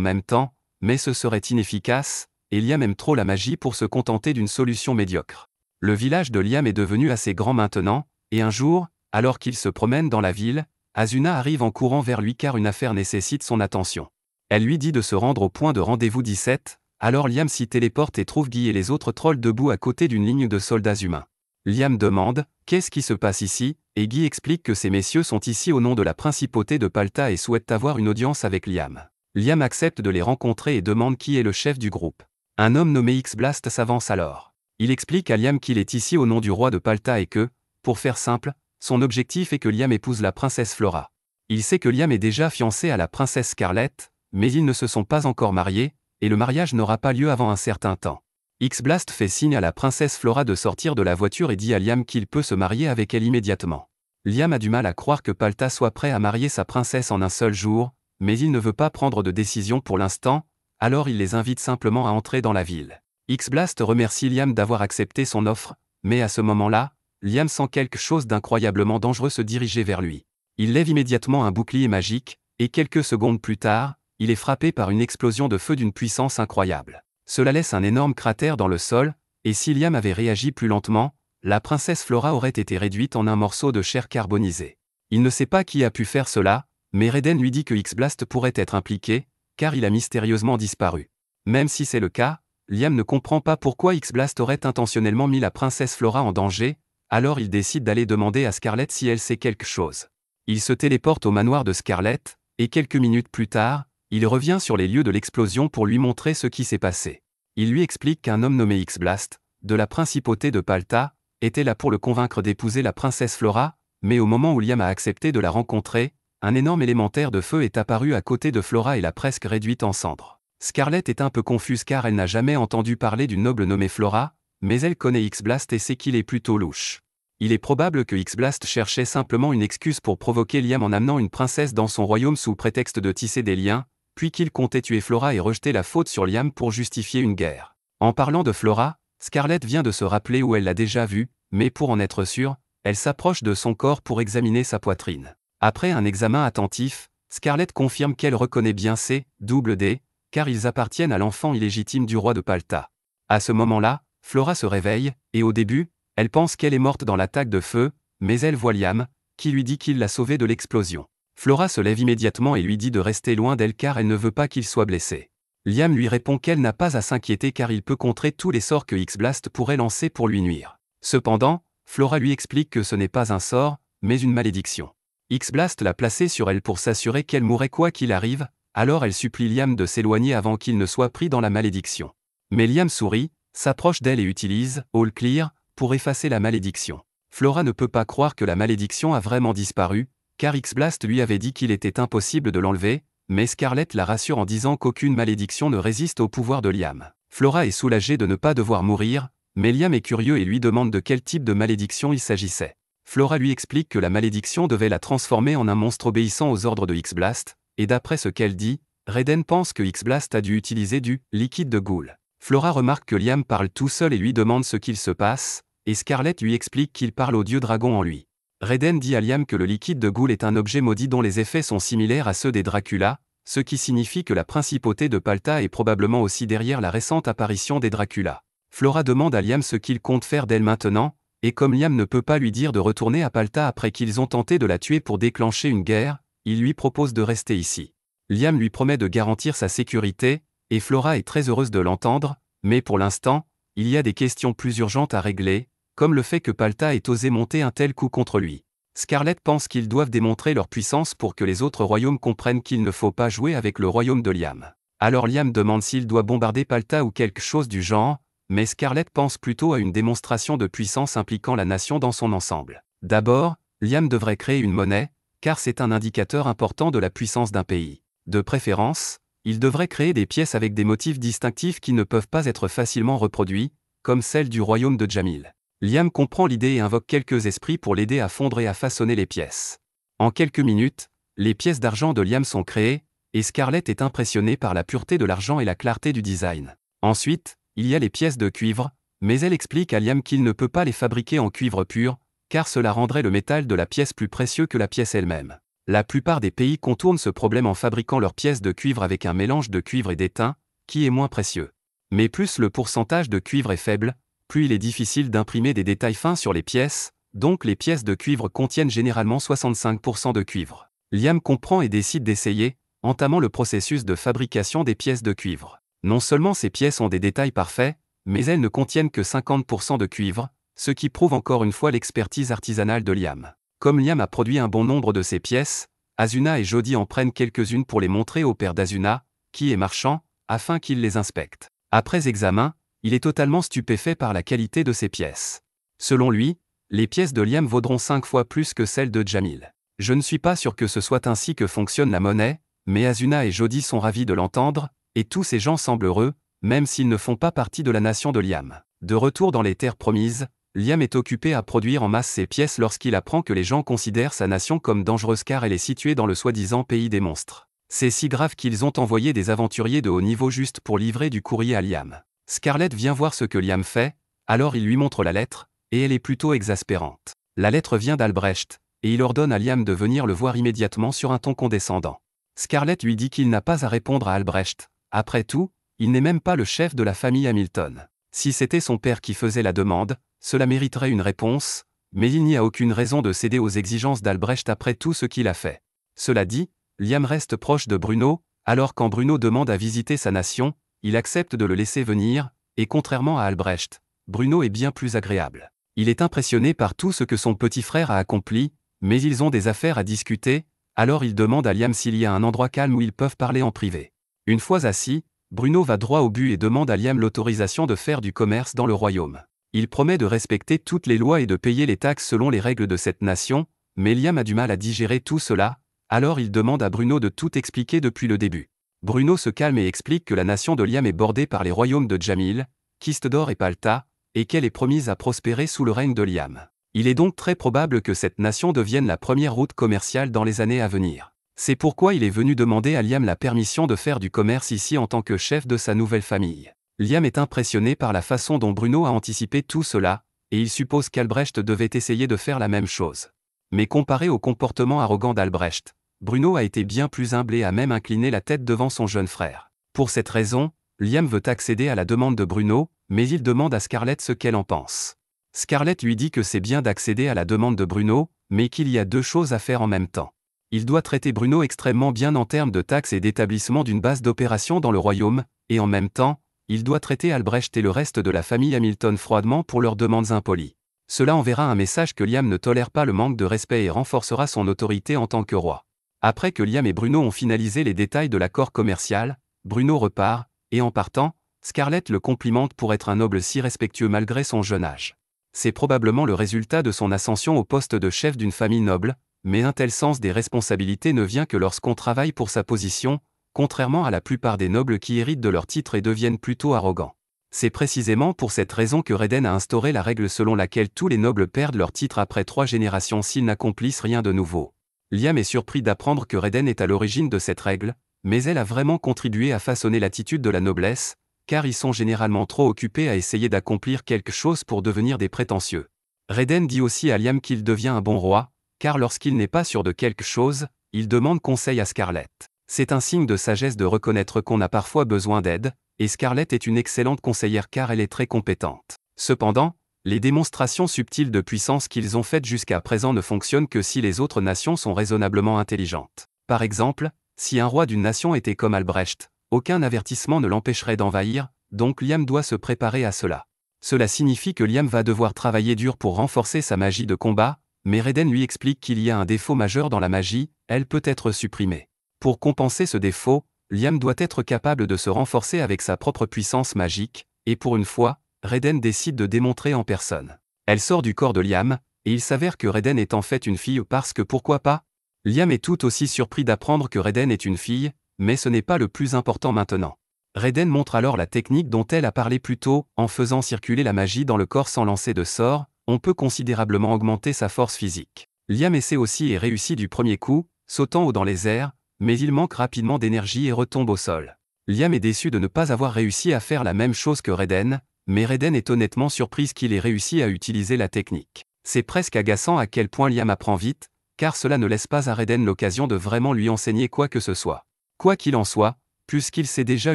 même temps, mais ce serait inefficace, et Liam aime trop la magie pour se contenter d'une solution médiocre. Le village de Liam est devenu assez grand maintenant, et un jour, alors qu'il se promène dans la ville, Asuna arrive en courant vers lui car une affaire nécessite son attention. Elle lui dit de se rendre au point de rendez-vous 17, alors Liam s'y téléporte et trouve Guy et les autres trolls debout à côté d'une ligne de soldats humains. Liam demande « Qu'est-ce qui se passe ici ?» et Guy explique que ces messieurs sont ici au nom de la principauté de Palta et souhaitent avoir une audience avec Liam. Liam accepte de les rencontrer et demande qui est le chef du groupe. Un homme nommé X-Blast s'avance alors. Il explique à Liam qu'il est ici au nom du roi de Palta et que, pour faire simple, son objectif est que Liam épouse la princesse Flora. Il sait que Liam est déjà fiancé à la princesse Scarlett, mais ils ne se sont pas encore mariés, et le mariage n'aura pas lieu avant un certain temps. X-Blast fait signe à la princesse Flora de sortir de la voiture et dit à Liam qu'il peut se marier avec elle immédiatement. Liam a du mal à croire que Palta soit prêt à marier sa princesse en un seul jour, mais il ne veut pas prendre de décision pour l'instant, alors il les invite simplement à entrer dans la ville. X-Blast remercie Liam d'avoir accepté son offre, mais à ce moment-là, Liam sent quelque chose d'incroyablement dangereux se diriger vers lui. Il lève immédiatement un bouclier magique, et quelques secondes plus tard, il est frappé par une explosion de feu d'une puissance incroyable. Cela laisse un énorme cratère dans le sol, et si Liam avait réagi plus lentement, la princesse Flora aurait été réduite en un morceau de chair carbonisée. Il ne sait pas qui a pu faire cela, mais Raiden lui dit que X-Blast pourrait être impliqué, car il a mystérieusement disparu. Même si c'est le cas, Liam ne comprend pas pourquoi X-Blast aurait intentionnellement mis la princesse Flora en danger, alors il décide d'aller demander à Scarlet si elle sait quelque chose. Il se téléporte au manoir de Scarlet, et quelques minutes plus tard, il revient sur les lieux de l'explosion pour lui montrer ce qui s'est passé. Il lui explique qu'un homme nommé X-Blast, de la principauté de Palta, était là pour le convaincre d'épouser la princesse Flora, mais au moment où Liam a accepté de la rencontrer, un énorme élémentaire de feu est apparu à côté de Flora et l'a presque réduite en cendres. Scarlet est un peu confuse car elle n'a jamais entendu parler d'une noble nommée Flora, mais elle connaît X-Blast et sait qu'il est plutôt louche. Il est probable que X-Blast cherchait simplement une excuse pour provoquer Liam en amenant une princesse dans son royaume sous prétexte de tisser des liens, puis qu'il comptait tuer Flora et rejeter la faute sur Liam pour justifier une guerre. En parlant de Flora, Scarlet vient de se rappeler où elle l'a déjà vue, mais pour en être sûre, elle s'approche de son corps pour examiner sa poitrine. Après un examen attentif, Scarlet confirme qu'elle reconnaît bien C.W.D., car ils appartiennent à l'enfant illégitime du roi de Palta. À ce moment-là, Flora se réveille, et au début, elle pense qu'elle est morte dans l'attaque de feu, mais elle voit Liam, qui lui dit qu'il l'a sauvée de l'explosion. Flora se lève immédiatement et lui dit de rester loin d'elle car elle ne veut pas qu'il soit blessé. Liam lui répond qu'elle n'a pas à s'inquiéter car il peut contrer tous les sorts que X-Blast pourrait lancer pour lui nuire. Cependant, Flora lui explique que ce n'est pas un sort, mais une malédiction. X-Blast l'a placée sur elle pour s'assurer qu'elle mourrait quoi qu'il arrive, alors elle supplie Liam de s'éloigner avant qu'il ne soit pris dans la malédiction. Mais Liam sourit, s'approche d'elle et utilise All Clear pour effacer la malédiction. Flora ne peut pas croire que la malédiction a vraiment disparu, car X-Blast lui avait dit qu'il était impossible de l'enlever, mais Scarlet la rassure en disant qu'aucune malédiction ne résiste au pouvoir de Liam. Flora est soulagée de ne pas devoir mourir, mais Liam est curieux et lui demande de quel type de malédiction il s'agissait. Flora lui explique que la malédiction devait la transformer en un monstre obéissant aux ordres de X-Blast, et d'après ce qu'elle dit, Raiden pense que X-Blast a dû utiliser du liquide de Ghoul. Flora remarque que Liam parle tout seul et lui demande ce qu'il se passe, et Scarlet lui explique qu'il parle au dieu dragon en lui. Raiden dit à Liam que le liquide de Ghoul est un objet maudit dont les effets sont similaires à ceux des Dracula, ce qui signifie que la principauté de Palta est probablement aussi derrière la récente apparition des Dracula. Flora demande à Liam ce qu'il compte faire d'elle maintenant, et comme Liam ne peut pas lui dire de retourner à Palta après qu'ils ont tenté de la tuer pour déclencher une guerre, il lui propose de rester ici. Liam lui promet de garantir sa sécurité, et Flora est très heureuse de l'entendre, mais pour l'instant, il y a des questions plus urgentes à régler, comme le fait que Palta ait osé monter un tel coup contre lui. Scarlet pense qu'ils doivent démontrer leur puissance pour que les autres royaumes comprennent qu'il ne faut pas jouer avec le royaume de Liam. Alors Liam demande s'il doit bombarder Palta ou quelque chose du genre, mais Scarlet pense plutôt à une démonstration de puissance impliquant la nation dans son ensemble. D'abord, Liam devrait créer une monnaie, car c'est un indicateur important de la puissance d'un pays. De préférence, il devrait créer des pièces avec des motifs distinctifs qui ne peuvent pas être facilement reproduits, comme celle du royaume de Jamil. Liam comprend l'idée et invoque quelques esprits pour l'aider à fondre et à façonner les pièces. En quelques minutes, les pièces d'argent de Liam sont créées, et Scarlet est impressionnée par la pureté de l'argent et la clarté du design. Ensuite, il y a les pièces de cuivre, mais elle explique à Liam qu'il ne peut pas les fabriquer en cuivre pur, car cela rendrait le métal de la pièce plus précieux que la pièce elle-même. La plupart des pays contournent ce problème en fabriquant leurs pièces de cuivre avec un mélange de cuivre et d'étain, qui est moins précieux. Mais plus le pourcentage de cuivre est faible, plus il est difficile d'imprimer des détails fins sur les pièces, donc les pièces de cuivre contiennent généralement 65% de cuivre. Liam comprend et décide d'essayer, entamant le processus de fabrication des pièces de cuivre. Non seulement ces pièces ont des détails parfaits, mais elles ne contiennent que 50% de cuivre, ce qui prouve encore une fois l'expertise artisanale de Liam. Comme Liam a produit un bon nombre de ces pièces, Asuna et Jody en prennent quelques-unes pour les montrer au père d'Asuna, qui est marchand, afin qu'il les inspecte. Après examen, il est totalement stupéfait par la qualité de ces pièces. Selon lui, les pièces de Liam vaudront 5 fois plus que celles de Jamil. Je ne suis pas sûr que ce soit ainsi que fonctionne la monnaie, mais Asuna et Jody sont ravis de l'entendre, et tous ces gens semblent heureux, même s'ils ne font pas partie de la nation de Liam. De retour dans les terres promises, Liam est occupé à produire en masse ses pièces lorsqu'il apprend que les gens considèrent sa nation comme dangereuse car elle est située dans le soi-disant pays des monstres. C'est si grave qu'ils ont envoyé des aventuriers de haut niveau juste pour livrer du courrier à Liam. Scarlett vient voir ce que Liam fait, alors il lui montre la lettre, et elle est plutôt exaspérante. La lettre vient d'Albrecht, et il ordonne à Liam de venir le voir immédiatement sur un ton condescendant. Scarlett lui dit qu'il n'a pas à répondre à Albrecht. Après tout, il n'est même pas le chef de la famille Hamilton. Si c'était son père qui faisait la demande, cela mériterait une réponse, mais il n'y a aucune raison de céder aux exigences d'Albrecht après tout ce qu'il a fait. Cela dit, Liam reste proche de Bruno, alors quand Bruno demande à visiter sa nation, il accepte de le laisser venir, et contrairement à Albrecht, Bruno est bien plus agréable. Il est impressionné par tout ce que son petit frère a accompli, mais ils ont des affaires à discuter, alors il demande à Liam s'il y a un endroit calme où ils peuvent parler en privé. Une fois assis, Bruno va droit au but et demande à Liam l'autorisation de faire du commerce dans le royaume. Il promet de respecter toutes les lois et de payer les taxes selon les règles de cette nation, mais Liam a du mal à digérer tout cela, alors il demande à Bruno de tout expliquer depuis le début. Bruno se calme et explique que la nation de Liam est bordée par les royaumes de Jamil, Kistedor et Palta, et qu'elle est promise à prospérer sous le règne de Liam. Il est donc très probable que cette nation devienne la première route commerciale dans les années à venir. C'est pourquoi il est venu demander à Liam la permission de faire du commerce ici en tant que chef de sa nouvelle famille. Liam est impressionné par la façon dont Bruno a anticipé tout cela, et il suppose qu'Albrecht devait essayer de faire la même chose. Mais comparé au comportement arrogant d'Albrecht, Bruno a été bien plus humble et a même incliné la tête devant son jeune frère. Pour cette raison, Liam veut accéder à la demande de Bruno, mais il demande à Scarlett ce qu'elle en pense. Scarlett lui dit que c'est bien d'accéder à la demande de Bruno, mais qu'il y a deux choses à faire en même temps. Il doit traiter Bruno extrêmement bien en termes de taxes et d'établissement d'une base d'opération dans le royaume, et en même temps, il doit traiter Albrecht et le reste de la famille Hamilton froidement pour leurs demandes impolies. Cela enverra un message que Liam ne tolère pas le manque de respect et renforcera son autorité en tant que roi. Après que Liam et Bruno ont finalisé les détails de l'accord commercial, Bruno repart, et en partant, Scarlett le complimente pour être un noble si respectueux malgré son jeune âge. C'est probablement le résultat de son ascension au poste de chef d'une famille noble, mais un tel sens des responsabilités ne vient que lorsqu'on travaille pour sa position, contrairement à la plupart des nobles qui héritent de leur titre et deviennent plutôt arrogants. C'est précisément pour cette raison que Reden a instauré la règle selon laquelle tous les nobles perdent leur titre après 3 générations s'ils n'accomplissent rien de nouveau. Liam est surpris d'apprendre que Reden est à l'origine de cette règle, mais elle a vraiment contribué à façonner l'attitude de la noblesse, car ils sont généralement trop occupés à essayer d'accomplir quelque chose pour devenir des prétentieux. Reden dit aussi à Liam qu'il devient un bon roi, car lorsqu'il n'est pas sûr de quelque chose, il demande conseil à Scarlett. C'est un signe de sagesse de reconnaître qu'on a parfois besoin d'aide, et Scarlett est une excellente conseillère car elle est très compétente. Cependant, les démonstrations subtiles de puissance qu'ils ont faites jusqu'à présent ne fonctionnent que si les autres nations sont raisonnablement intelligentes. Par exemple, si un roi d'une nation était comme Albrecht, aucun avertissement ne l'empêcherait d'envahir, donc Liam doit se préparer à cela. Cela signifie que Liam va devoir travailler dur pour renforcer sa magie de combat, mais Reden lui explique qu'il y a un défaut majeur dans la magie, elle peut être supprimée. Pour compenser ce défaut, Liam doit être capable de se renforcer avec sa propre puissance magique, et pour une fois, Reden décide de démontrer en personne. Elle sort du corps de Liam, et il s'avère que Reden est en fait une fille parce que pourquoi pas? Liam est tout aussi surpris d'apprendre que Reden est une fille, mais ce n'est pas le plus important maintenant. Reden montre alors la technique dont elle a parlé plus tôt, en faisant circuler la magie dans le corps sans lancer de sort, on peut considérablement augmenter sa force physique. Liam essaie aussi et réussit du premier coup, sautant haut dans les airs, mais il manque rapidement d'énergie et retombe au sol. Liam est déçu de ne pas avoir réussi à faire la même chose que Reden, mais Reden est honnêtement surprise qu'il ait réussi à utiliser la technique. C'est presque agaçant à quel point Liam apprend vite, car cela ne laisse pas à Reden l'occasion de vraiment lui enseigner quoi que ce soit. Quoi qu'il en soit, puisqu'il sait déjà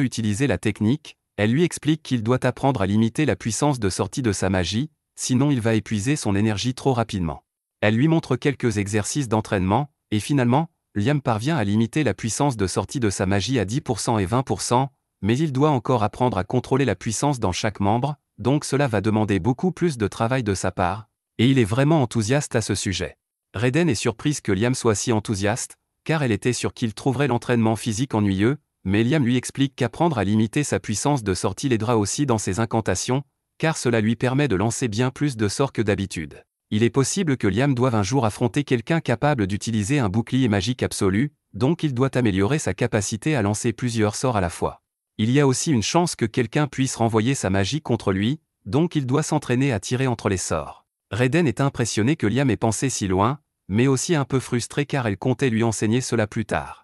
utiliser la technique, elle lui explique qu'il doit apprendre à limiter la puissance de sortie de sa magie, sinon il va épuiser son énergie trop rapidement. Elle lui montre quelques exercices d'entraînement, et finalement, Liam parvient à limiter la puissance de sortie de sa magie à 10% et 20%, mais il doit encore apprendre à contrôler la puissance dans chaque membre, donc cela va demander beaucoup plus de travail de sa part, et il est vraiment enthousiaste à ce sujet. Reden est surprise que Liam soit si enthousiaste, car elle était sûre qu'il trouverait l'entraînement physique ennuyeux, mais Liam lui explique qu'apprendre à limiter sa puissance de sortie l'aidera aussi dans ses incantations, car cela lui permet de lancer bien plus de sorts que d'habitude. Il est possible que Liam doive un jour affronter quelqu'un capable d'utiliser un bouclier magique absolu, donc il doit améliorer sa capacité à lancer plusieurs sorts à la fois. Il y a aussi une chance que quelqu'un puisse renvoyer sa magie contre lui, Donc il doit s'entraîner à tirer entre les sorts. Raiden est impressionné que Liam ait pensé si loin, mais aussi un peu frustré car elle comptait lui enseigner cela plus tard.